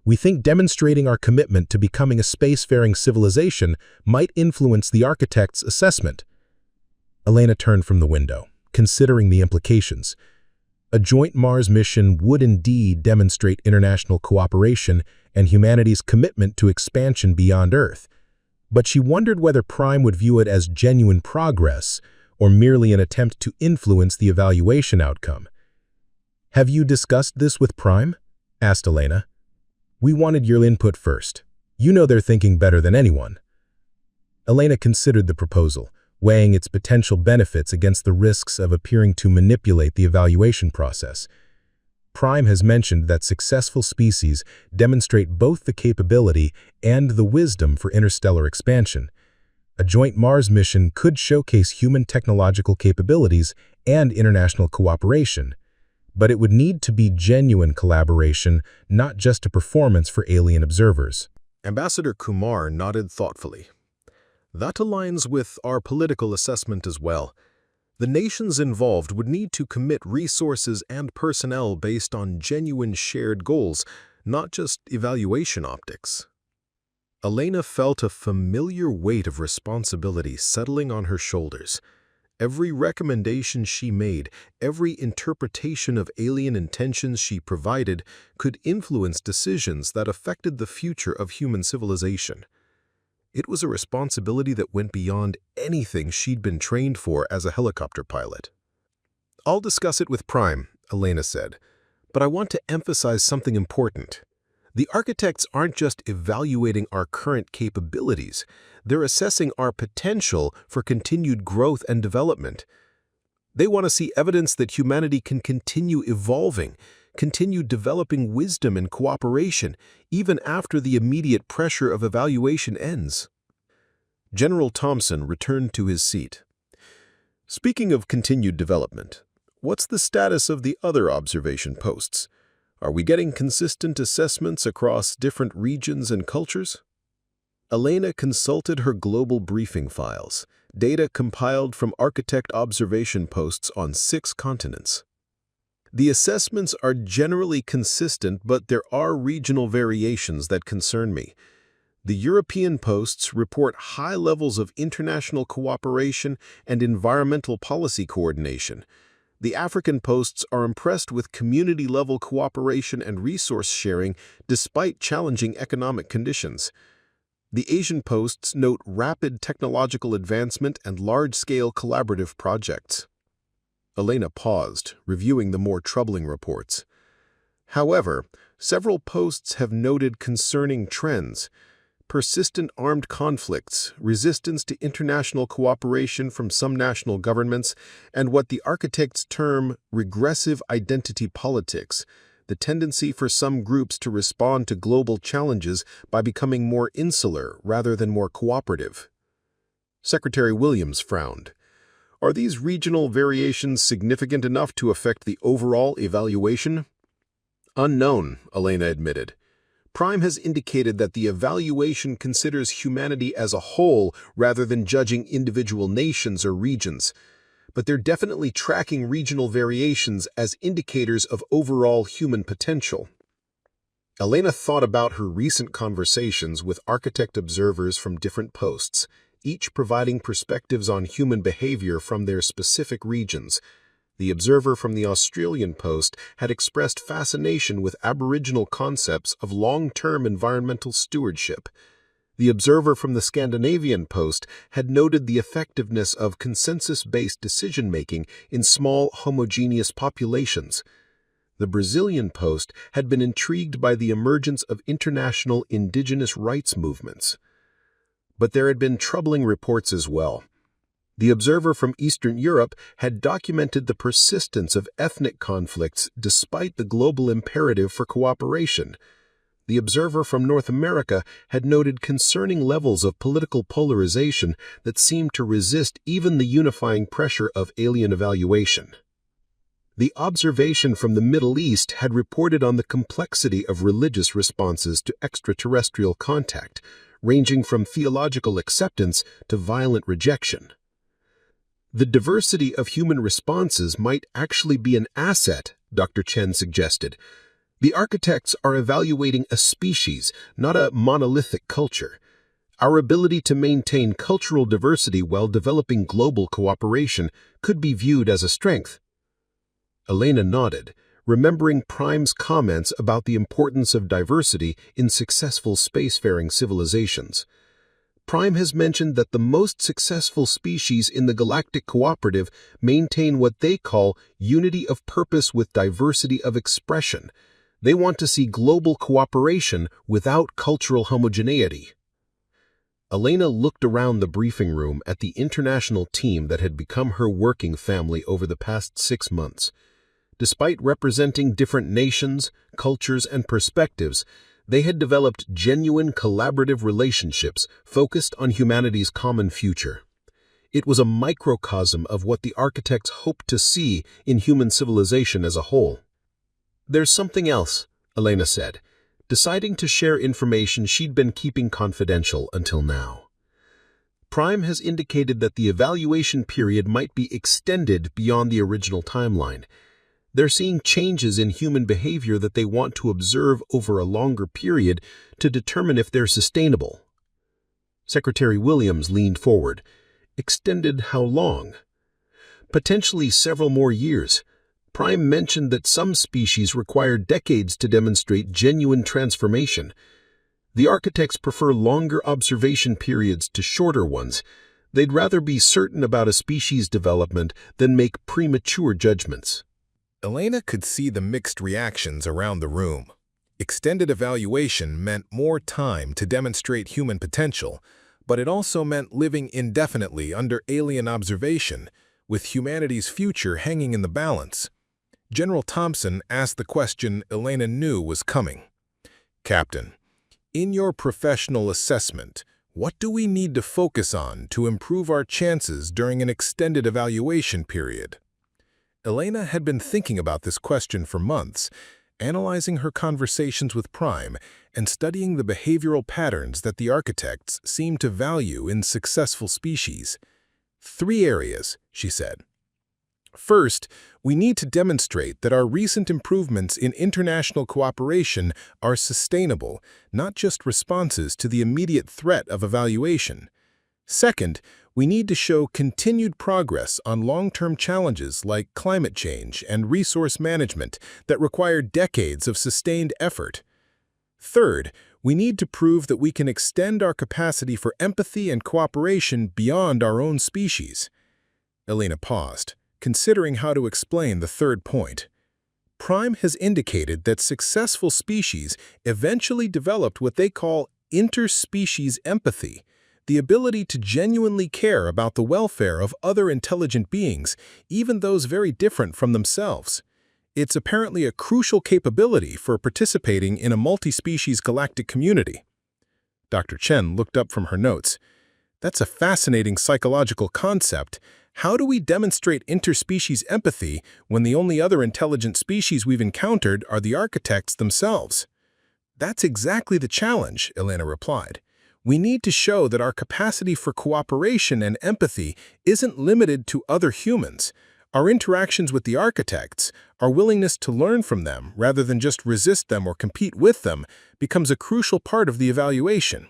We think demonstrating our commitment to becoming a spacefaring civilization might influence the architect's assessment." Elena turned from the window, considering the implications. A joint Mars mission would indeed demonstrate international cooperation and humanity's commitment to expansion beyond Earth. But she wondered whether Prime would view it as genuine progress or merely an attempt to influence the evaluation outcome. "Have you discussed this with Prime?" asked Elena. "We wanted your input first. You know their thinking better than anyone." Elena considered the proposal, weighing its potential benefits against the risks of appearing to manipulate the evaluation process. Prime has mentioned that successful species demonstrate both the capability and the wisdom for interstellar expansion. A joint Mars mission could showcase human technological capabilities and international cooperation, but it would need to be genuine collaboration, not just a performance for alien observers. Ambassador Kumar nodded thoughtfully. "That aligns with our political assessment as well. The nations involved would need to commit resources and personnel based on genuine shared goals, not just evaluation optics." Elena felt a familiar weight of responsibility settling on her shoulders. Every recommendation she made, every interpretation of alien intentions she provided could influence decisions that affected the future of human civilization. It was a responsibility that went beyond anything she'd been trained for as a helicopter pilot. "I'll discuss it with Prime, Elena said. But I want to emphasize something important. The architects aren't just evaluating our current capabilities, they're assessing our potential for continued growth and development. They want to see evidence that humanity can continue evolving, continue developing wisdom and cooperation, even after the immediate pressure of evaluation ends. General Thompson returned to his seat. Speaking of continued development, what's the status of the other observation posts? Are we getting consistent assessments across different regions and cultures? Elena consulted her global briefing files, data compiled from architect observation posts on 6 continents. The assessments are generally consistent, but there are regional variations that concern me. The European posts report high levels of international cooperation and environmental policy coordination. The African posts are impressed with community-level cooperation and resource sharing despite challenging economic conditions. The Asian posts note rapid technological advancement and large-scale collaborative projects. Elena paused, reviewing the more troubling reports. However, several posts have noted concerning trends: persistent armed conflicts, resistance to international cooperation from some national governments, and what the architects term regressive identity politics, the tendency for some groups to respond to global challenges by becoming more insular rather than more cooperative. Secretary Williams frowned. Are these regional variations significant enough to affect the overall evaluation? Unknown, Elena admitted. Prime has indicated that the evaluation considers humanity as a whole rather than judging individual nations or regions, but they're definitely tracking regional variations as indicators of overall human potential. Elena thought about her recent conversations with architect observers from different posts, each providing perspectives on human behavior from their specific regions. The observer from the Australian post had expressed fascination with Aboriginal concepts of long-term environmental stewardship. The observer from the Scandinavian post had noted the effectiveness of consensus-based decision-making in small, homogeneous populations. The Brazilian post had been intrigued by the emergence of international indigenous rights movements. But there had been troubling reports as well. The observer from Eastern Europe had documented the persistence of ethnic conflicts despite the global imperative for cooperation. The observer from North America had noted concerning levels of political polarization that seemed to resist even the unifying pressure of alien evaluation. The observation from the Middle East had reported on the complexity of religious responses to extraterrestrial contact, ranging from theological acceptance to violent rejection. The diversity of human responses might actually be an asset, Dr. Chen suggested. The architects are evaluating a species, not a monolithic culture. Our ability to maintain cultural diversity while developing global cooperation could be viewed as a strength. Elena nodded, remembering Prime's comments about the importance of diversity in successful spacefaring civilizations. Prime has mentioned that the most successful species in the galactic cooperative maintain what they call unity of purpose with diversity of expression. They want to see global cooperation without cultural homogeneity. Elena looked around the briefing room at the international team that had become her working family over the past 6 months. Despite representing different nations, cultures, and perspectives, they had developed genuine collaborative relationships focused on humanity's common future. It was a microcosm of what the architects hoped to see in human civilization as a whole. There's something else, Elena said, deciding to share information she'd been keeping confidential until now. Prime has indicated that the evaluation period might be extended beyond the original timeline. They're seeing changes in human behavior that they want to observe over a longer period to determine if they're sustainable. Secretary Williams leaned forward. Extended how long? Potentially several more years. Prime mentioned that some species require decades to demonstrate genuine transformation. The architects prefer longer observation periods to shorter ones. They'd rather be certain about a species' development than make premature judgments. Elena could see the mixed reactions around the room. Extended evaluation meant more time to demonstrate human potential, but it also meant living indefinitely under alien observation, with humanity's future hanging in the balance. General Thompson asked the question Elena knew was coming. "Captain, in your professional assessment, what do we need to focus on to improve our chances during an extended evaluation period?" Elena had been thinking about this question for months, analyzing her conversations with Prime and studying the behavioral patterns that the architects seemed to value in successful species. "Three areas," she said. "First, we need to demonstrate that our recent improvements in international cooperation are sustainable, not just responses to the immediate threat of evaluation. Second, we need to show continued progress on long-term challenges like climate change and resource management that require decades of sustained effort. Third, we need to prove that we can extend our capacity for empathy and cooperation beyond our own species." Elena paused, considering how to explain the third point. Prime has indicated that successful species eventually developed what they call interspecies empathy, the ability to genuinely care about the welfare of other intelligent beings, even those very different from themselves. It's apparently a crucial capability for participating in a multi-species galactic community. Dr. Chen looked up from her notes. "That's a fascinating psychological concept. How do we demonstrate interspecies empathy when the only other intelligent species we've encountered are the architects themselves?" "That's exactly the challenge," Elena replied. "We need to show that our capacity for cooperation and empathy isn't limited to other humans. Our interactions with the architects, our willingness to learn from them rather than just resist them or compete with them, becomes a crucial part of the evaluation."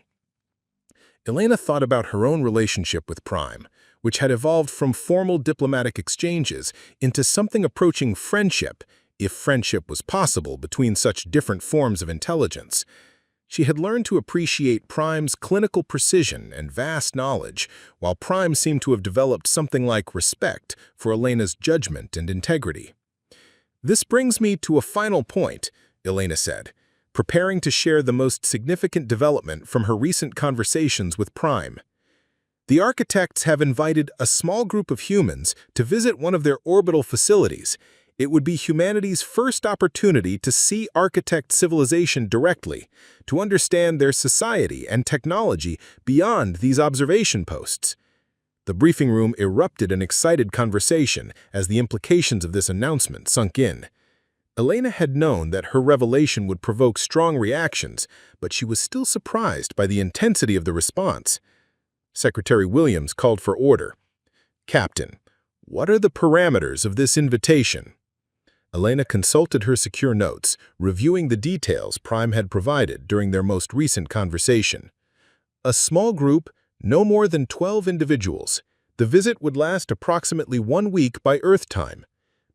Elena thought about her own relationship with Prime, which had evolved from formal diplomatic exchanges into something approaching friendship, if friendship was possible between such different forms of intelligence. She had learned to appreciate Prime's clinical precision and vast knowledge, while Prime seemed to have developed something like respect for Elena's judgment and integrity. "This brings me to a final point," Elena said, preparing to share the most significant development from her recent conversations with Prime. "The architects have invited a small group of humans to visit one of their orbital facilities. It would be humanity's first opportunity to see architect civilization directly, to understand their society and technology beyond these observation posts." The briefing room erupted in excited conversation as the implications of this announcement sunk in. Elena had known that her revelation would provoke strong reactions, but she was still surprised by the intensity of the response. Secretary Williams called for order. "Captain, what are the parameters of this invitation?" Elena consulted her secure notes, reviewing the details Prime had provided during their most recent conversation. "A small group, no more than 12 individuals. The visit would last approximately 1 week by Earth time.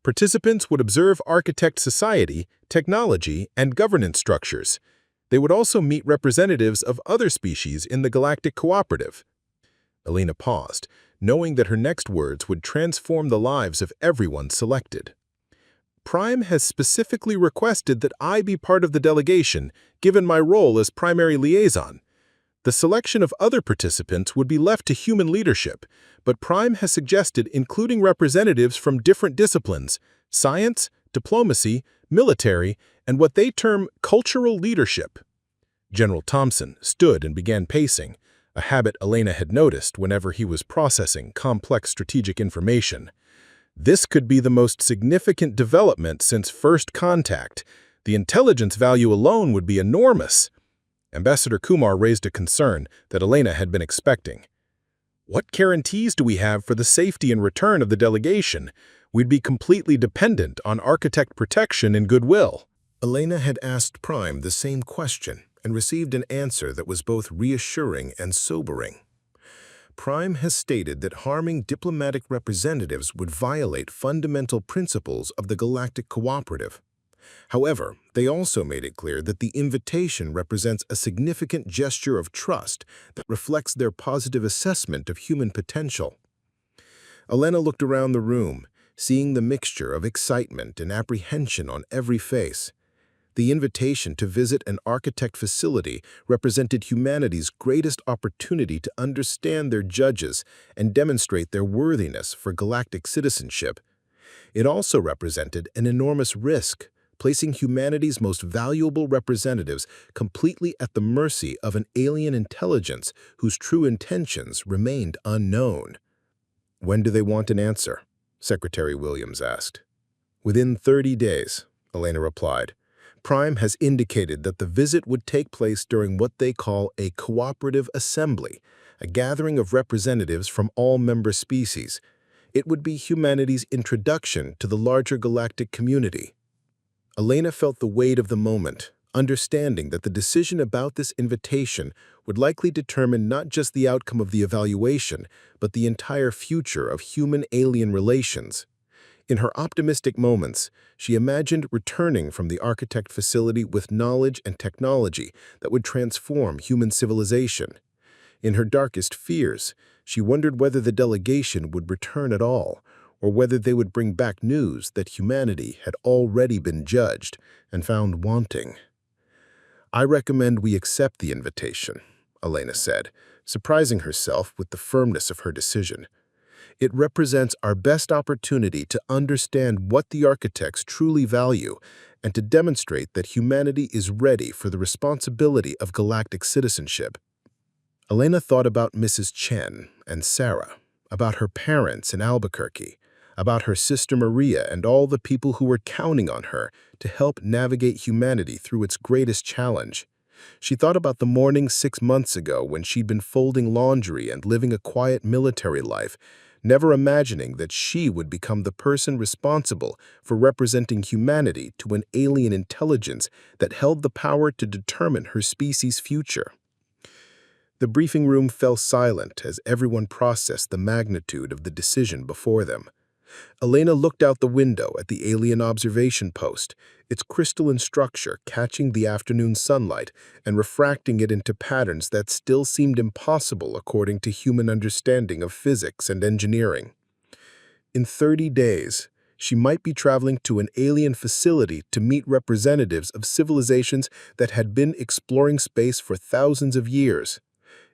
Participants would observe architect society, technology, and governance structures. They would also meet representatives of other species in the Galactic Cooperative." Elena paused, knowing that her next words would transform the lives of everyone selected. "Prime has specifically requested that I be part of the delegation, given my role as primary liaison. The selection of other participants would be left to human leadership, but Prime has suggested including representatives from different disciplines, science, diplomacy, military, and what they term cultural leadership." General Thompson stood and began pacing, a habit Elena had noticed whenever he was processing complex strategic information. This could be the most significant development since first contact. The intelligence value alone would be enormous. Ambassador Kumar raised a concern that Elena had been expecting. "What guarantees do we have for the safety and return of the delegation? We'd be completely dependent on architect protection and goodwill." Elena had asked Prime the same question and received an answer that was both reassuring and sobering. Prime has stated that harming diplomatic representatives would violate fundamental principles of the Galactic Cooperative. However, they also made it clear that the invitation represents a significant gesture of trust that reflects their positive assessment of human potential. Elena looked around the room, seeing the mixture of excitement and apprehension on every face. The invitation to visit an architect facility represented humanity's greatest opportunity to understand their judges and demonstrate their worthiness for galactic citizenship. It also represented an enormous risk, placing humanity's most valuable representatives completely at the mercy of an alien intelligence whose true intentions remained unknown. "When do they want an answer?" Secretary Williams asked. "Within 30 days," Elena replied. "Prime has indicated that the visit would take place during what they call a cooperative assembly, a gathering of representatives from all member species. It would be humanity's introduction to the larger galactic community." Elena felt the weight of the moment, understanding that the decision about this invitation would likely determine not just the outcome of the evaluation, but the entire future of human-alien relations. In her optimistic moments, she imagined returning from the architect facility with knowledge and technology that would transform human civilization. In her darkest fears, she wondered whether the delegation would return at all, or whether they would bring back news that humanity had already been judged and found wanting. "I recommend we accept the invitation," Elena said, surprising herself with the firmness of her decision. "It represents our best opportunity to understand what the architects truly value and to demonstrate that humanity is ready for the responsibility of galactic citizenship." Elena thought about Mrs. Chen and Sarah, about her parents in Albuquerque, about her sister Maria and all the people who were counting on her to help navigate humanity through its greatest challenge. She thought about the morning 6 months ago when she'd been folding laundry and living a quiet military life, never imagining that she would become the person responsible for representing humanity to an alien intelligence that held the power to determine her species' future. The briefing room fell silent as everyone processed the magnitude of the decision before them. Elena looked out the window at the alien observation post, its crystalline structure catching the afternoon sunlight and refracting it into patterns that still seemed impossible according to human understanding of physics and engineering. In 30 days, she might be traveling to an alien facility to meet representatives of civilizations that had been exploring space for thousands of years.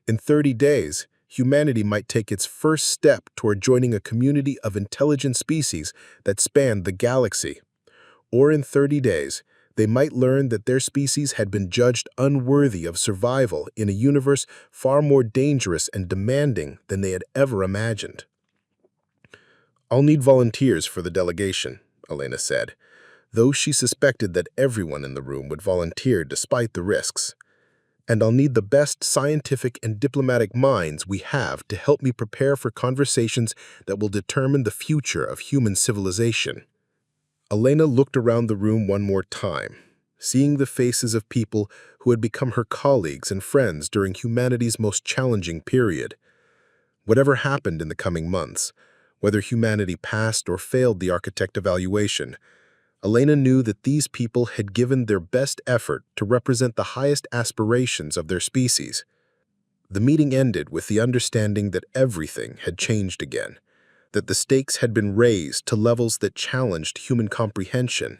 In 30 days, humanity might take its first step toward joining a community of intelligent species that spanned the galaxy. Or in 30 days, they might learn that their species had been judged unworthy of survival in a universe far more dangerous and demanding than they had ever imagined. "I'll need volunteers for the delegation," Elena said, though she suspected that everyone in the room would volunteer despite the risks. "And I'll need the best scientific and diplomatic minds we have to help me prepare for conversations that will determine the future of human civilization." Elena looked around the room one more time, seeing the faces of people who had become her colleagues and friends during humanity's most challenging period. Whatever happened in the coming months, whether humanity passed or failed the architect evaluation, Elena knew that these people had given their best effort to represent the highest aspirations of their species. The meeting ended with the understanding that everything had changed again, that the stakes had been raised to levels that challenged human comprehension.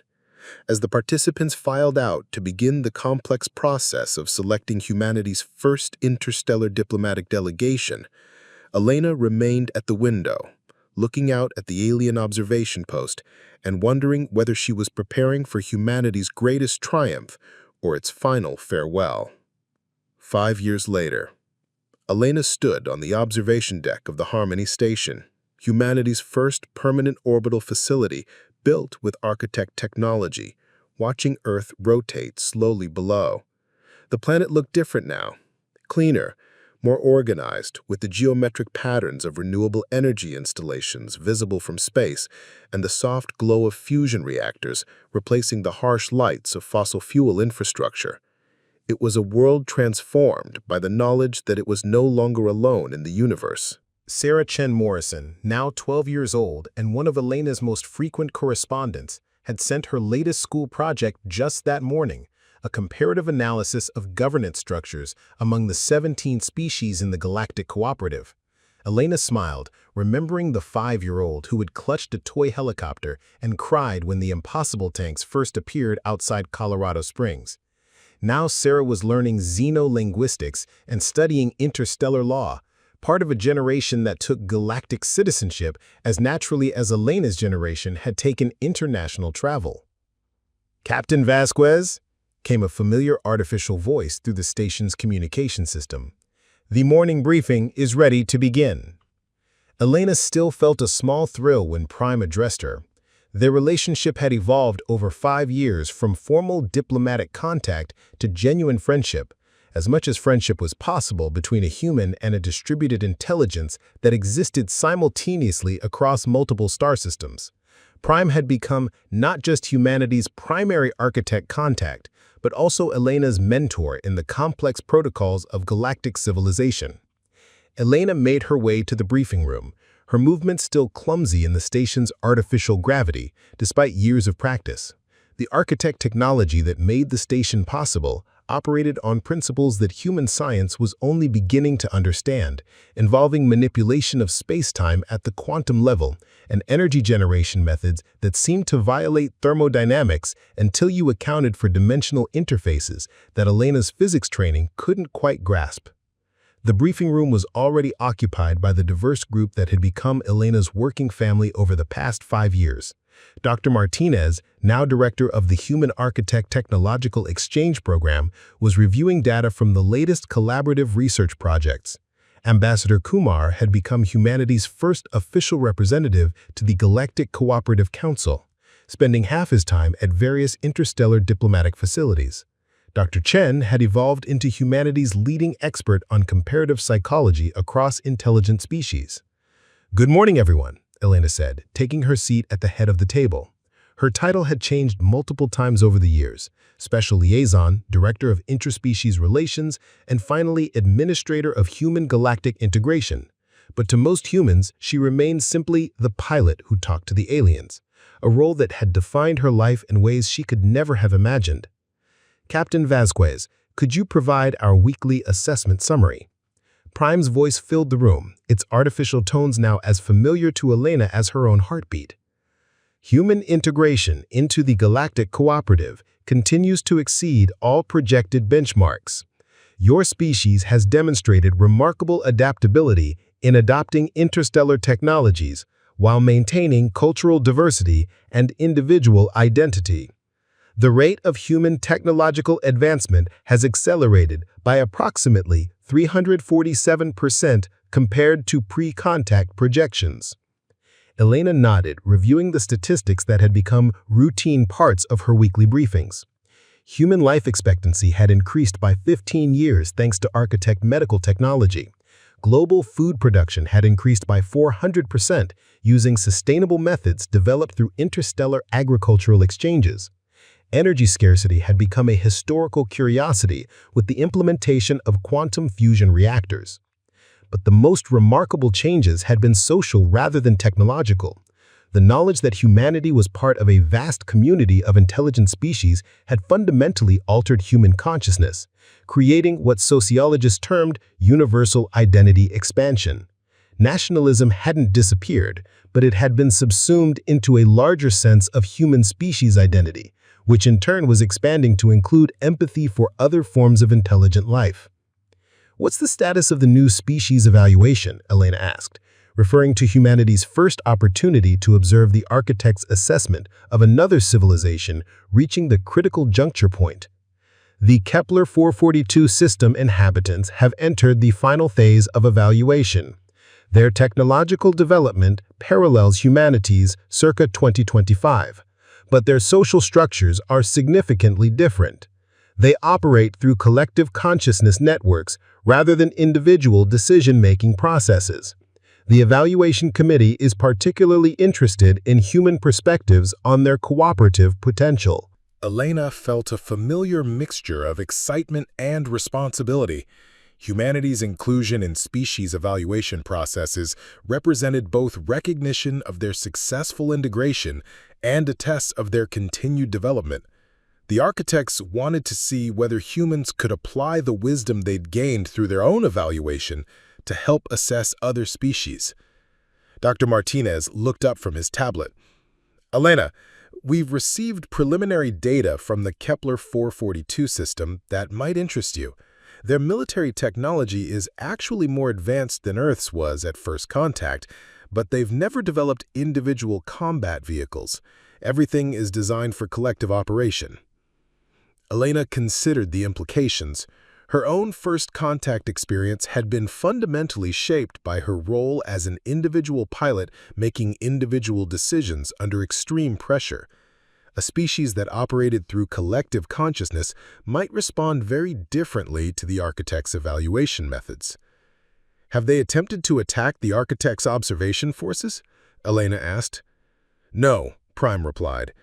As the participants filed out to begin the complex process of selecting humanity's first interstellar diplomatic delegation, Elena remained at the window, looking out at the alien observation post and wondering whether she was preparing for humanity's greatest triumph or its final farewell. 5 years later, Elena stood on the observation deck of the Harmony Station, humanity's first permanent orbital facility built with architect technology, watching Earth rotate slowly below. The planet looked different now, cleaner, more organized, with the geometric patterns of renewable energy installations visible from space and the soft glow of fusion reactors replacing the harsh lights of fossil fuel infrastructure. It was a world transformed by the knowledge that it was no longer alone in the universe. Sarah Chen Morrison, now 12 years old and one of Elena's most frequent correspondents, had sent her latest school project just that morning, a comparative analysis of governance structures among the 17 species in the Galactic Cooperative. Elena smiled, remembering the 5-year-old who had clutched a toy helicopter and cried when the impossible tanks first appeared outside Colorado Springs. Now Sarah was learning xenolinguistics and studying interstellar law, part of a generation that took galactic citizenship as naturally as Elena's generation had taken international travel. "Captain Vasquez," came a familiar artificial voice through the station's communication system. "The morning briefing is ready to begin." Elena still felt a small thrill when Prime addressed her. Their relationship had evolved over 5 years from formal diplomatic contact to genuine friendship, as much as friendship was possible between a human and a distributed intelligence that existed simultaneously across multiple star systems. Prime had become not just humanity's primary architect contact, but also Elena's mentor in the complex protocols of galactic civilization. Elena made her way to the briefing room, her movements still clumsy in the station's artificial gravity, despite years of practice. The architect technology that made the station possible operated on principles that human science was only beginning to understand, involving manipulation of space-time at the quantum level and energy generation methods that seemed to violate thermodynamics until you accounted for dimensional interfaces that Elena's physics training couldn't quite grasp. The briefing room was already occupied by the diverse group that had become Elena's working family over the past 5 years. Dr. Martinez, now director of the Human Architect Technological Exchange Program, was reviewing data from the latest collaborative research projects. Ambassador Kumar had become humanity's first official representative to the Galactic Cooperative Council, spending half his time at various interstellar diplomatic facilities. Dr. Chen had evolved into humanity's leading expert on comparative psychology across intelligent species. "Good morning, everyone," Elena said, taking her seat at the head of the table. Her title had changed multiple times over the years: Special Liaison, Director of Interspecies Relations, and finally Administrator of Human Galactic Integration. But to most humans, she remained simply the pilot who talked to the aliens, a role that had defined her life in ways she could never have imagined. "Captain Vasquez, could you provide our weekly assessment summary?" Prime's voice filled the room, its artificial tones now as familiar to Elena as her own heartbeat. "Human integration into the Galactic Cooperative continues to exceed all projected benchmarks. Your species has demonstrated remarkable adaptability in adopting interstellar technologies while maintaining cultural diversity and individual identity. The rate of human technological advancement has accelerated by approximately 347% compared to pre-contact projections." Elena nodded, reviewing the statistics that had become routine parts of her weekly briefings. Human life expectancy had increased by 15 years thanks to architect medical technology. Global food production had increased by 400% using sustainable methods developed through interstellar agricultural exchanges. Energy scarcity had become a historical curiosity with the implementation of quantum fusion reactors. But the most remarkable changes had been social rather than technological. The knowledge that humanity was part of a vast community of intelligent species had fundamentally altered human consciousness, creating what sociologists termed universal identity expansion. Nationalism hadn't disappeared, but it had been subsumed into a larger sense of human species identity, which in turn was expanding to include empathy for other forms of intelligent life. "What's the status of the new species evaluation?" Elena asked, referring to humanity's first opportunity to observe the architect's assessment of another civilization reaching the critical juncture point. "The Kepler 442 system inhabitants have entered the final phase of evaluation. Their technological development parallels humanity's circa 2025. But their social structures are significantly different. They operate through collective consciousness networks rather than individual decision-making processes. The evaluation committee is particularly interested in human perspectives on their cooperative potential." Elena felt a familiar mixture of excitement and responsibility. Humanity's inclusion in species evaluation processes represented both recognition of their successful integration and a test of their continued development. The architects wanted to see whether humans could apply the wisdom they'd gained through their own evaluation to help assess other species. Dr. Martinez looked up from his tablet. Elena, we've received preliminary data from the Kepler-442 system that might interest you. Their military technology is actually more advanced than Earth's was at first contact, but they've never developed individual combat vehicles. Everything is designed for collective operation. Elena considered the implications. Her own first contact experience had been fundamentally shaped by her role as an individual pilot making individual decisions under extreme pressure. A species that operated through collective consciousness might respond very differently to the architect's evaluation methods. "Have they attempted to attack the architect's observation forces?" Elena asked. "No," Prime replied.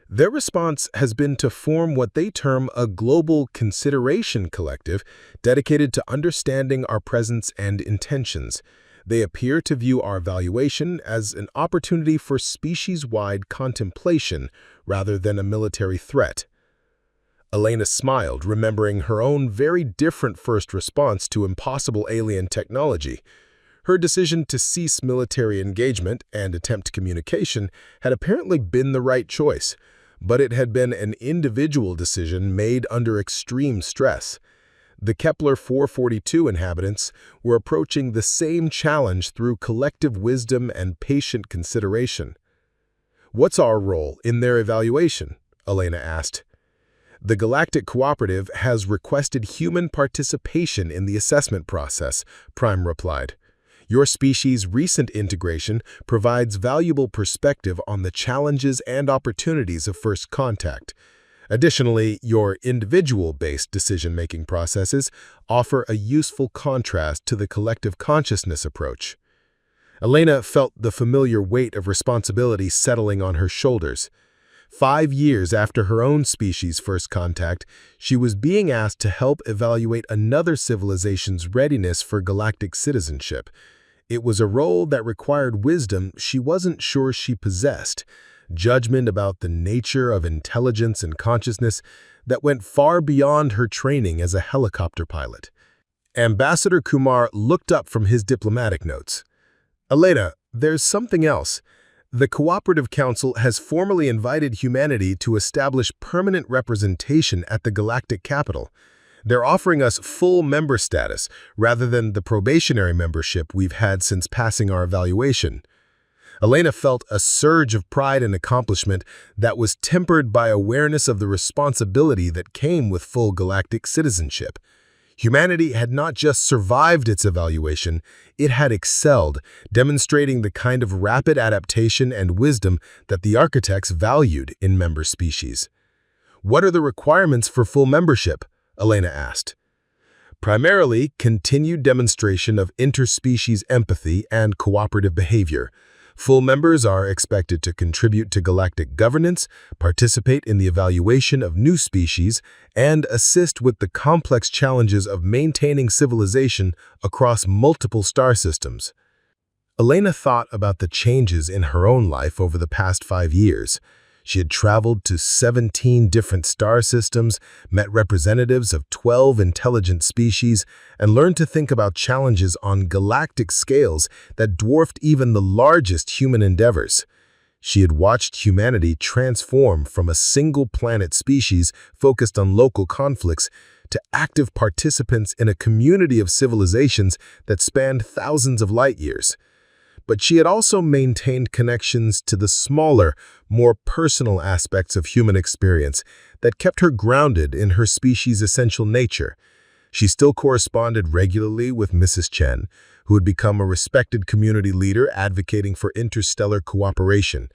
"Their response has been to form what they term a global consideration collective dedicated to understanding our presence and intentions. They appear to view our evaluation as an opportunity for species-wide contemplation rather than a military threat." Elena smiled, remembering her own very different first response to impossible alien technology. Her decision to cease military engagement and attempt communication had apparently been the right choice, but it had been an individual decision made under extreme stress. The Kepler-442 inhabitants were approaching the same challenge through collective wisdom and patient consideration. "What's our role in their evaluation?" Elena asked. "The Galactic Cooperative has requested human participation in the assessment process," Prime replied. "Your species' recent integration provides valuable perspective on the challenges and opportunities of first contact. Additionally, your individual-based decision-making processes offer a useful contrast to the collective consciousness approach." Elena felt the familiar weight of responsibility settling on her shoulders. 5 years after her own species' first contact, she was being asked to help evaluate another civilization's readiness for galactic citizenship. It was a role that required wisdom she wasn't sure she possessed, judgment about the nature of intelligence and consciousness that went far beyond her training as a helicopter pilot. Ambassador Kumar looked up from his diplomatic notes. "Elena, there's something else. The Cooperative Council has formally invited humanity to establish permanent representation at the galactic capital. They're offering us full member status rather than the probationary membership we've had since passing our evaluation." Elena felt a surge of pride and accomplishment that was tempered by awareness of the responsibility that came with full galactic citizenship. Humanity had not just survived its evaluation, it had excelled, demonstrating the kind of rapid adaptation and wisdom that the architects valued in member species. "What are the requirements for full membership?" Elena asked. "Primarily, continued demonstration of interspecies empathy and cooperative behavior. Full members are expected to contribute to galactic governance, participate in the evaluation of new species, and assist with the complex challenges of maintaining civilization across multiple star systems." Elena thought about the changes in her own life over the past 5 years. She had traveled to 17 different star systems, met representatives of 12 intelligent species, and learned to think about challenges on galactic scales that dwarfed even the largest human endeavors. She had watched humanity transform from a single-planet species focused on local conflicts to active participants in a community of civilizations that spanned thousands of light years. But she had also maintained connections to the smaller, more personal aspects of human experience that kept her grounded in her species' essential nature. She still corresponded regularly with Mrs. Chen, who had become a respected community leader advocating for interstellar cooperation.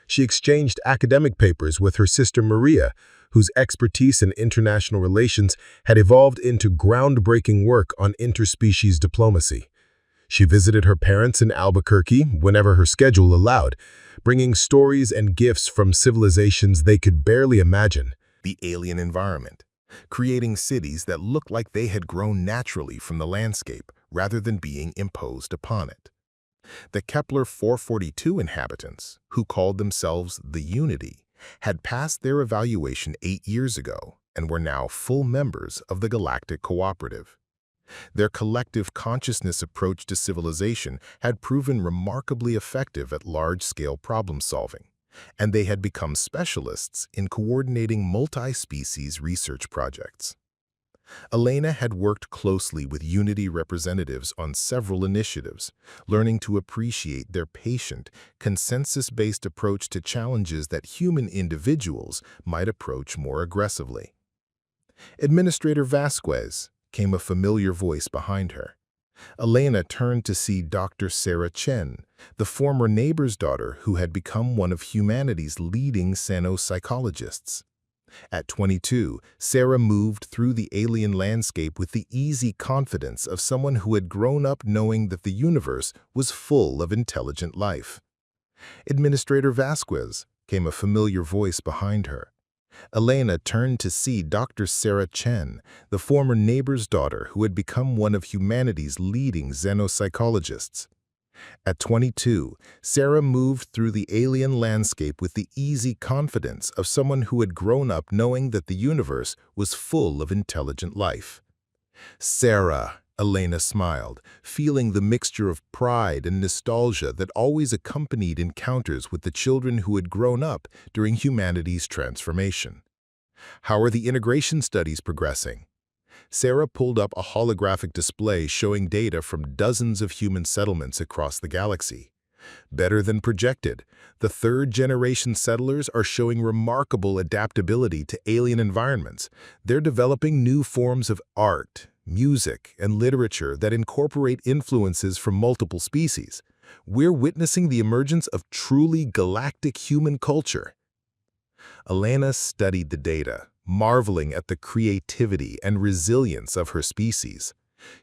She exchanged academic papers with her sister Maria, whose expertise in international relations had evolved into groundbreaking work on interspecies diplomacy. She visited her parents in Albuquerque whenever her schedule allowed, bringing stories and gifts from civilizations they could barely imagine. The alien environment, creating cities that looked like they had grown naturally from the landscape rather than being imposed upon it. The Kepler-442 inhabitants, who called themselves the Unity, had passed their evaluation 8 years ago and were now full members of the Galactic Cooperative. Their collective consciousness approach to civilization had proven remarkably effective at large-scale problem-solving, and they had become specialists in coordinating multi-species research projects. Elena had worked closely with Unity representatives on several initiatives, learning to appreciate their patient, consensus-based approach to challenges that human individuals might approach more aggressively. Administrator Vasquez came a familiar voice behind her. Elena turned to see Dr. Sarah Chen, the former neighbor's daughter who had become one of humanity's leading xenopsychologists. At 22, Sarah moved through the alien landscape with the easy confidence of someone who had grown up knowing that the universe was full of intelligent life. Administrator Vasquez came a familiar voice behind her. Elena turned to see Dr. Sarah Chen, the former neighbor's daughter who had become one of humanity's leading xenopsychologists. At 22, Sarah moved through the alien landscape with the easy confidence of someone who had grown up knowing that the universe was full of intelligent life. Sarah, Elena smiled, feeling the mixture of pride and nostalgia that always accompanied encounters with the children who had grown up during humanity's transformation. How are the integration studies progressing? Sarah pulled up a holographic display showing data from dozens of human settlements across the galaxy. Better than projected, the third-generation settlers are showing remarkable adaptability to alien environments. They're developing new forms of art, music, and literature that incorporate influences from multiple species. We're witnessing the emergence of truly galactic human culture. Elena studied the data, marveling at the creativity and resilience of her species.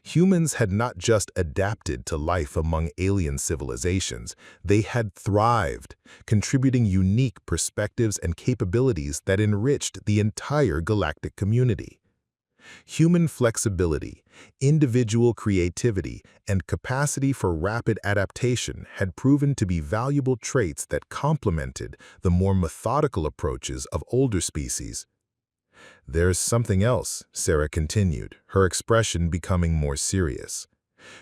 Humans had not just adapted to life among alien civilizations, they had thrived, contributing unique perspectives and capabilities that enriched the entire galactic community. Human flexibility, individual creativity, and capacity for rapid adaptation had proven to be valuable traits that complemented the more methodical approaches of older species. There's something else, Sarah continued, her expression becoming more serious.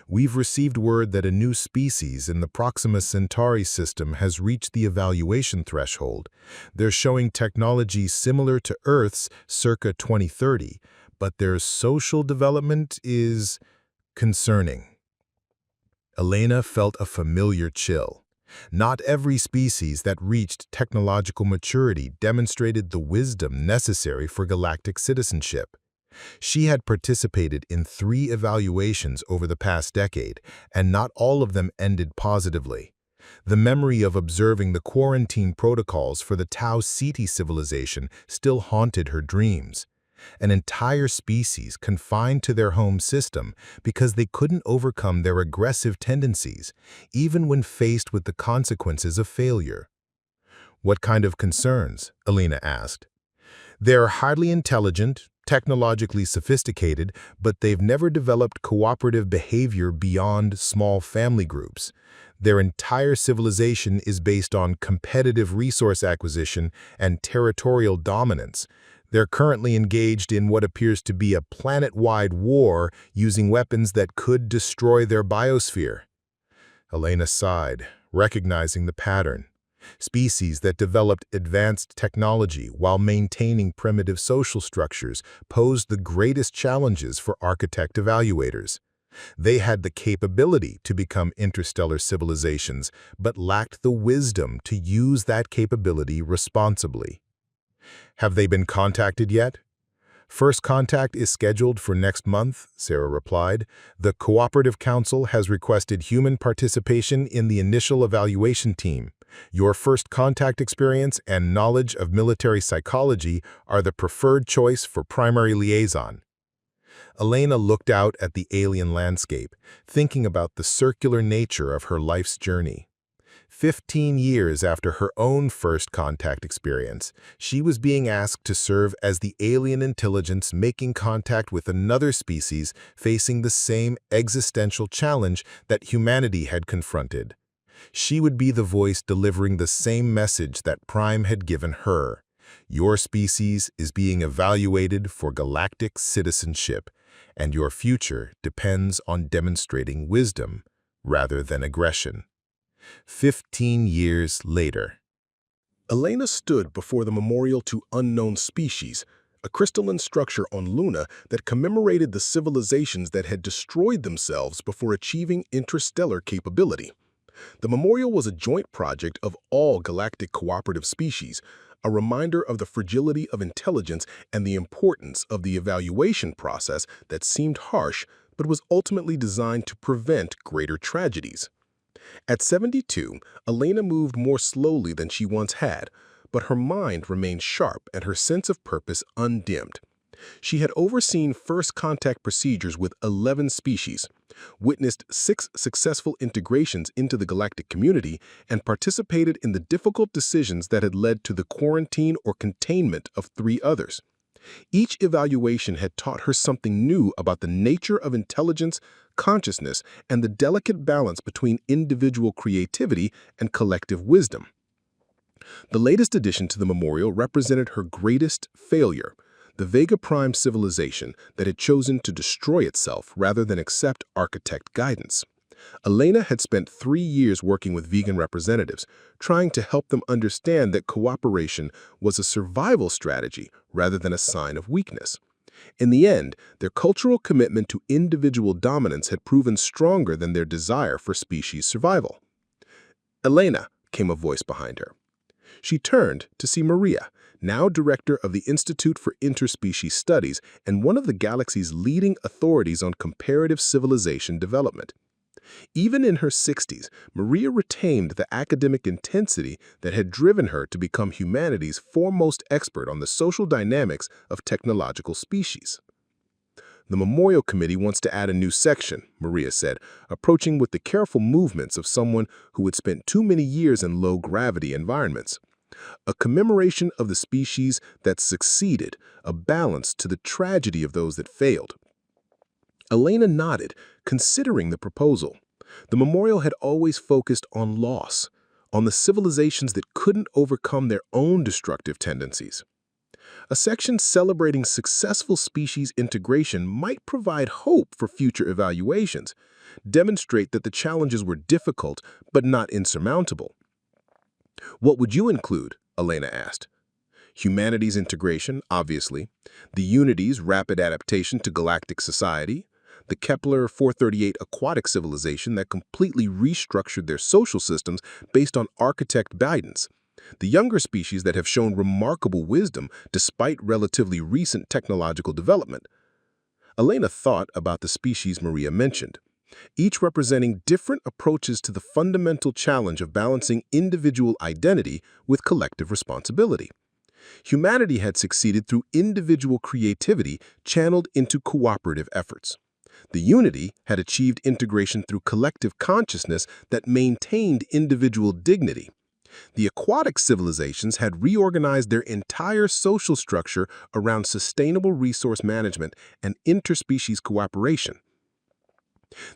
We've received word that a new species in the Proxima Centauri system has reached the evaluation threshold. They're showing technology similar to Earth's circa 2030, but their social development is concerning. Elena felt a familiar chill. Not every species that reached technological maturity demonstrated the wisdom necessary for galactic citizenship. She had participated in 3 evaluations over the past decade, and not all of them ended positively. The memory of observing the quarantine protocols for the Tau Ceti civilization still haunted her dreams. An entire species confined to their home system because they couldn't overcome their aggressive tendencies, even when faced with the consequences of failure. What kind of concerns? Elena asked. They're highly intelligent, technologically sophisticated, but they've never developed cooperative behavior beyond small family groups. Their entire civilization is based on competitive resource acquisition and territorial dominance. They're currently engaged in what appears to be a planet-wide war using weapons that could destroy their biosphere. Elena sighed, recognizing the pattern. Species that developed advanced technology while maintaining primitive social structures posed the greatest challenges for architect evaluators. They had the capability to become interstellar civilizations, but lacked the wisdom to use that capability responsibly. Have they been contacted yet? First contact is scheduled for next month, Sarah replied. The Cooperative Council has requested human participation in the initial evaluation team. Your first contact experience and knowledge of military psychology are the preferred choice for primary liaison. Elena looked out at the alien landscape, thinking about the circular nature of her life's journey. 15 years after her own first contact experience, she was being asked to serve as the alien intelligence making contact with another species facing the same existential challenge that humanity had confronted. She would be the voice delivering the same message that Prime had given her. Your species is being evaluated for galactic citizenship, and your future depends on demonstrating wisdom rather than aggression. 15 years later. Elena stood before the memorial to unknown species, a crystalline structure on Luna that commemorated the civilizations that had destroyed themselves before achieving interstellar capability. The memorial was a joint project of all galactic cooperative species, a reminder of the fragility of intelligence and the importance of the evaluation process that seemed harsh but was ultimately designed to prevent greater tragedies. At 72, Elena moved more slowly than she once had, but her mind remained sharp and her sense of purpose undimmed. She had overseen first contact procedures with 11 species, witnessed 6 successful integrations into the galactic community, and participated in the difficult decisions that had led to the quarantine or containment of 3 others. Each evaluation had taught her something new about the nature of intelligence, consciousness, and the delicate balance between individual creativity and collective wisdom. The latest addition to the memorial represented her greatest failure, the Vega Prime civilization that had chosen to destroy itself rather than accept architect guidance. Elena had spent 3 years working with vegan representatives, trying to help them understand that cooperation was a survival strategy rather than a sign of weakness. In the end, their cultural commitment to individual dominance had proven stronger than their desire for species survival. "Elena," came a voice behind her. She turned to see Maria, now director of the Institute for Interspecies Studies and one of the galaxy's leading authorities on comparative civilization development. Even in her 60s, Maria retained the academic intensity that had driven her to become humanity's foremost expert on the social dynamics of technological species. "The Memorial Committee wants to add a new section," Maria said, approaching with the careful movements of someone who had spent too many years in low-gravity environments. "A commemoration of the species that succeeded, a balance to the tragedy of those that failed." Elena nodded, considering the proposal. The memorial had always focused on loss, on the civilizations that couldn't overcome their own destructive tendencies. A section celebrating successful species integration might provide hope for future evaluations, demonstrate that the challenges were difficult but not insurmountable. "What would you include?" Elena asked. "Humanity's integration, obviously, the Unity's rapid adaptation to galactic society, the Kepler 438 aquatic civilization that completely restructured their social systems based on architect guidance, the younger species that have shown remarkable wisdom despite relatively recent technological development." Elena thought about the species Maria mentioned, each representing different approaches to the fundamental challenge of balancing individual identity with collective responsibility. Humanity had succeeded through individual creativity channeled into cooperative efforts. The Unity had achieved integration through collective consciousness that maintained individual dignity. The aquatic civilizations had reorganized their entire social structure around sustainable resource management and interspecies cooperation.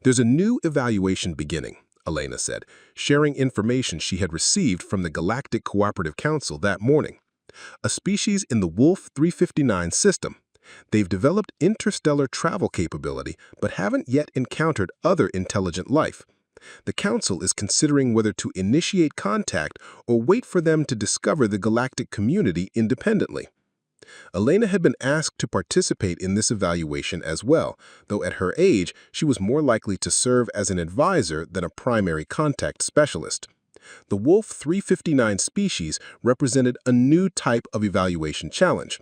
"There's a new evaluation beginning," Elena said, sharing information she had received from the Galactic Cooperative Council that morning. "A species in the Wolf 359 system. They've developed interstellar travel capability but haven't yet encountered other intelligent life. The Council is considering whether to initiate contact or wait for them to discover the galactic community independently." Elena had been asked to participate in this evaluation as well, though at her age she was more likely to serve as an advisor than a primary contact specialist. The Wolf 359 species represented a new type of evaluation challenge,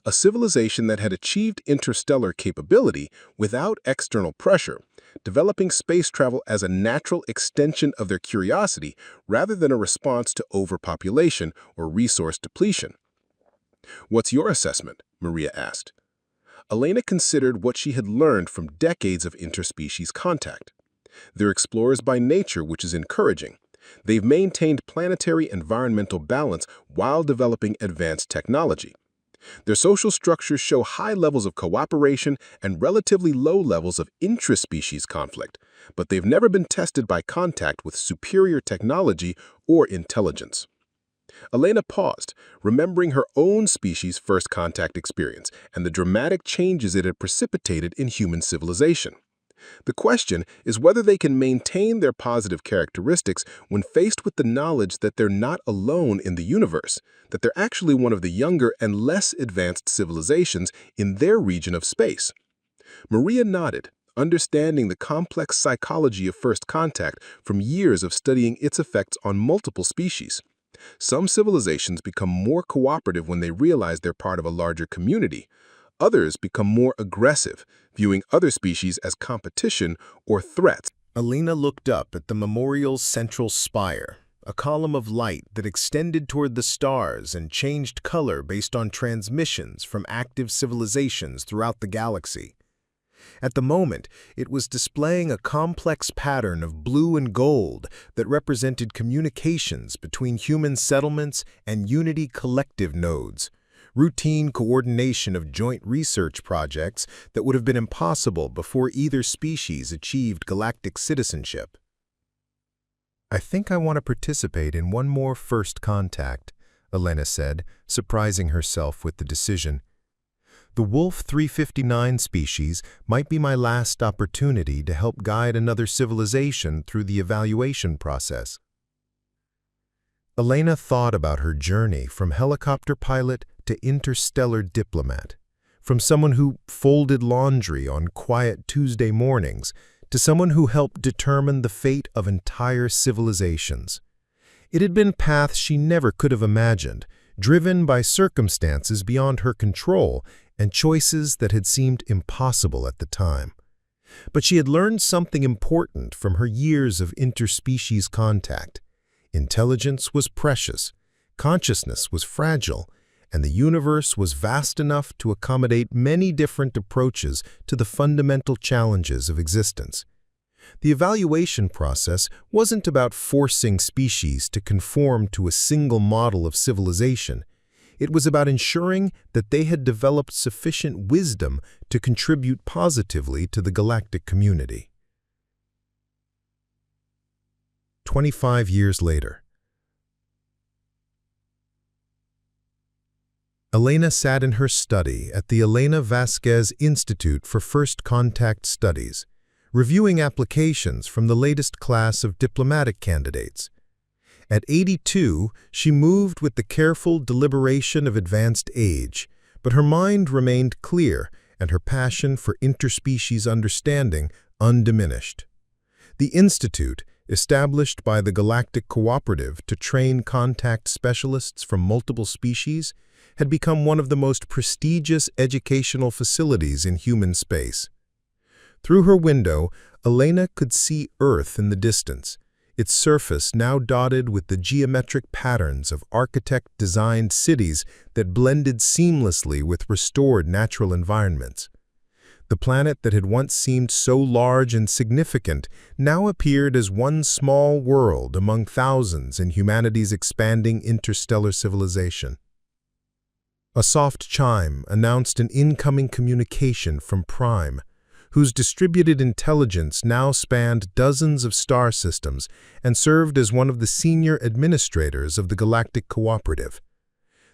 a civilization that had achieved interstellar capability without external pressure, developing space travel as a natural extension of their curiosity rather than a response to overpopulation or resource depletion. "What's your assessment?" Maria asked. Elena considered what she had learned from decades of interspecies contact. "They're explorers by nature, which is encouraging. They've maintained planetary environmental balance while developing advanced technology. Their social structures show high levels of cooperation and relatively low levels of intraspecies conflict, but they've never been tested by contact with superior technology or intelligence." Elena paused, remembering her own species' first contact experience and the dramatic changes it had precipitated in human civilization. The question is whether they can maintain their positive characteristics when faced with the knowledge that they're not alone in the universe, that they're actually one of the younger and less advanced civilizations in their region of space. Maria nodded, understanding the complex psychology of first contact from years of studying its effects on multiple species. Some civilizations become more cooperative when they realize they're part of a larger community. Others become more aggressive, viewing other species as competition or threats. Elena looked up at the memorial's central spire, a column of light that extended toward the stars and changed color based on transmissions from active civilizations throughout the galaxy. At the moment, it was displaying a complex pattern of blue and gold that represented communications between human settlements and Unity collective nodes, routine coordination of joint research projects that would have been impossible before either species achieved galactic citizenship. "I think I want to participate in one more first contact," Elena said, surprising herself with the decision. "The Wolf 359 species might be my last opportunity to help guide another civilization through the evaluation process." Elena thought about her journey from helicopter pilot to interstellar diplomat, from someone who folded laundry on quiet Tuesday mornings to someone who helped determine the fate of entire civilizations. It had been paths she never could have imagined, driven by circumstances beyond her control and choices that had seemed impossible at the time. But she had learned something important from her years of interspecies contact. Intelligence was precious, consciousness was fragile, and the universe was vast enough to accommodate many different approaches to the fundamental challenges of existence. The evaluation process wasn't about forcing species to conform to a single model of civilization. It was about ensuring that they had developed sufficient wisdom to contribute positively to the galactic community. 25 years later. Elena sat in her study at the Elena Vasquez Institute for First Contact Studies, reviewing applications from the latest class of diplomatic candidates. At 82, she moved with the careful deliberation of advanced age, but her mind remained clear and her passion for interspecies understanding undiminished. The Institute, established by the Galactic Cooperative to train contact specialists from multiple species, had become one of the most prestigious educational facilities in human space. Through her window, Elena could see Earth in the distance, its surface now dotted with the geometric patterns of architect-designed cities that blended seamlessly with restored natural environments. The planet that had once seemed so large and significant now appeared as one small world among thousands in humanity's expanding interstellar civilization. A soft chime announced an incoming communication from Prime, whose distributed intelligence now spanned dozens of star systems and served as one of the senior administrators of the Galactic Cooperative.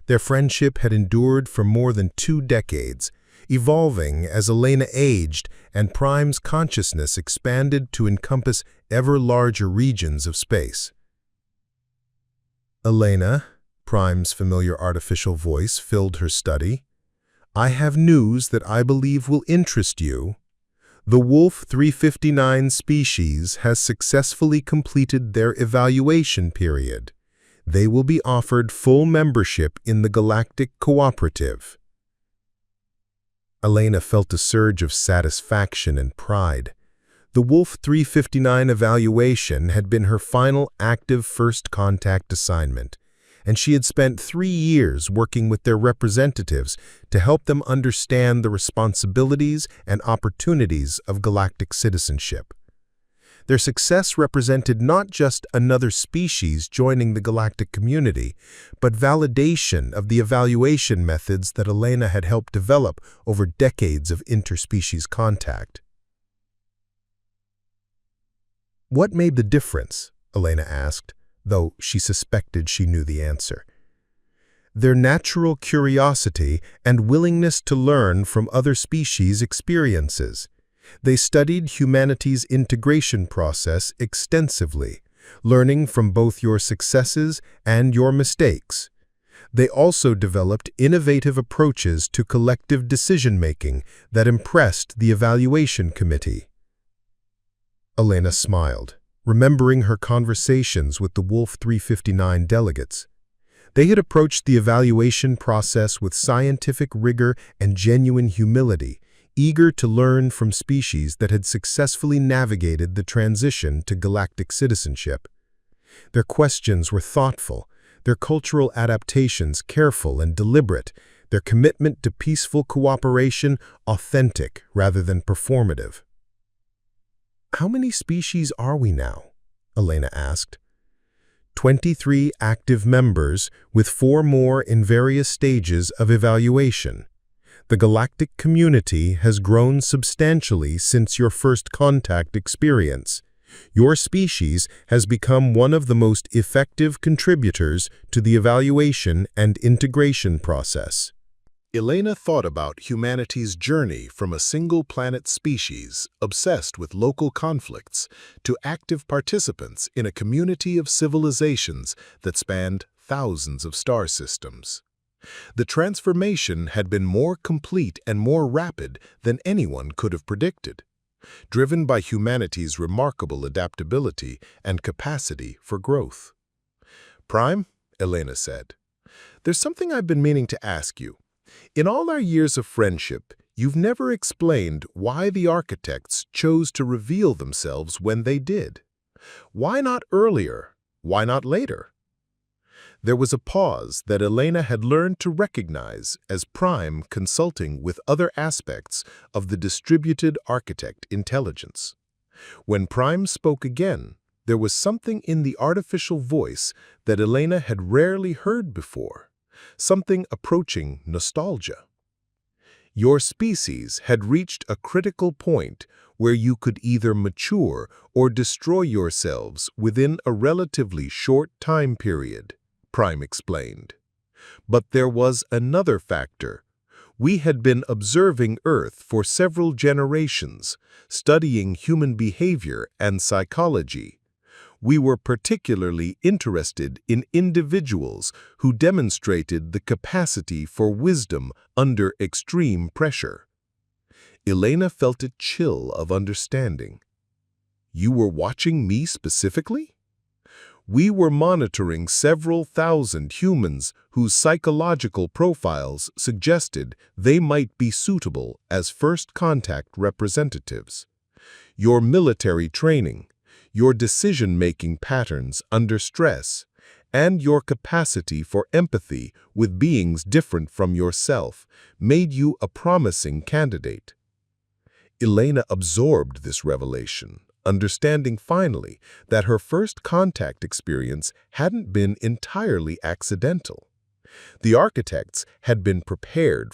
Their friendship had endured for more than 2 decades, evolving as Elena aged and Prime's consciousness expanded to encompass ever larger regions of space. "Elena," Prime's familiar artificial voice filled her study, "I have news that I believe will interest you. The Wolf 359 species has successfully completed their evaluation period. They will be offered full membership in the Galactic Cooperative." Elena felt a surge of satisfaction and pride. The Wolf 359 evaluation had been her final active first contact assignment, and she had spent 3 years working with their representatives to help them understand the responsibilities and opportunities of galactic citizenship. Their success represented not just another species joining the galactic community, but validation of the evaluation methods that Elena had helped develop over decades of interspecies contact. "What made the difference?" Elena asked, though she suspected she knew the answer. Their natural curiosity and willingness to learn from other species' experiences. They studied humanity's integration process extensively, learning from both your successes and your mistakes. They also developed innovative approaches to collective decision-making that impressed the evaluation committee. Elena smiled, remembering her conversations with the Wolf 359 delegates. They had approached the evaluation process with scientific rigor and genuine humility, eager to learn from species that had successfully navigated the transition to galactic citizenship. Their questions were thoughtful, their cultural adaptations careful and deliberate, their commitment to peaceful cooperation authentic rather than performative. "How many species are we now?" Elena asked. 23 active members, with 4 more in various stages of evaluation. The galactic community has grown substantially since your first contact experience. Your species has become one of the most effective contributors to the evaluation and integration process. Elena thought about humanity's journey from a single-planet species obsessed with local conflicts to active participants in a community of civilizations that spanned thousands of star systems. The transformation had been more complete and more rapid than anyone could have predicted, driven by humanity's remarkable adaptability and capacity for growth. "Prime," Elena said, "there's something I've been meaning to ask you. In all our years of friendship, you've never explained why the architects chose to reveal themselves when they did. Why not earlier? Why not later?" There was a pause that Elena had learned to recognize as Prime consulting with other aspects of the distributed architect intelligence. When Prime spoke again, there was something in the artificial voice that Elena had rarely heard before, something approaching nostalgia. Your species had reached a critical point where you could either mature or destroy yourselves within a relatively short time period, Prime explained. But there was another factor. We had been observing Earth for several generations, studying human behavior and psychology. We were particularly interested in individuals who demonstrated the capacity for wisdom under extreme pressure. Elena felt a chill of understanding. "You were watching me specifically?" "We were monitoring several thousand humans whose psychological profiles suggested they might be suitable as first contact representatives. Your military training, your decision-making patterns under stress, and your capacity for empathy with beings different from yourself made you a promising candidate." Elena absorbed this revelation, understanding finally that her first contact experience hadn't been entirely accidental. The architects had been prepared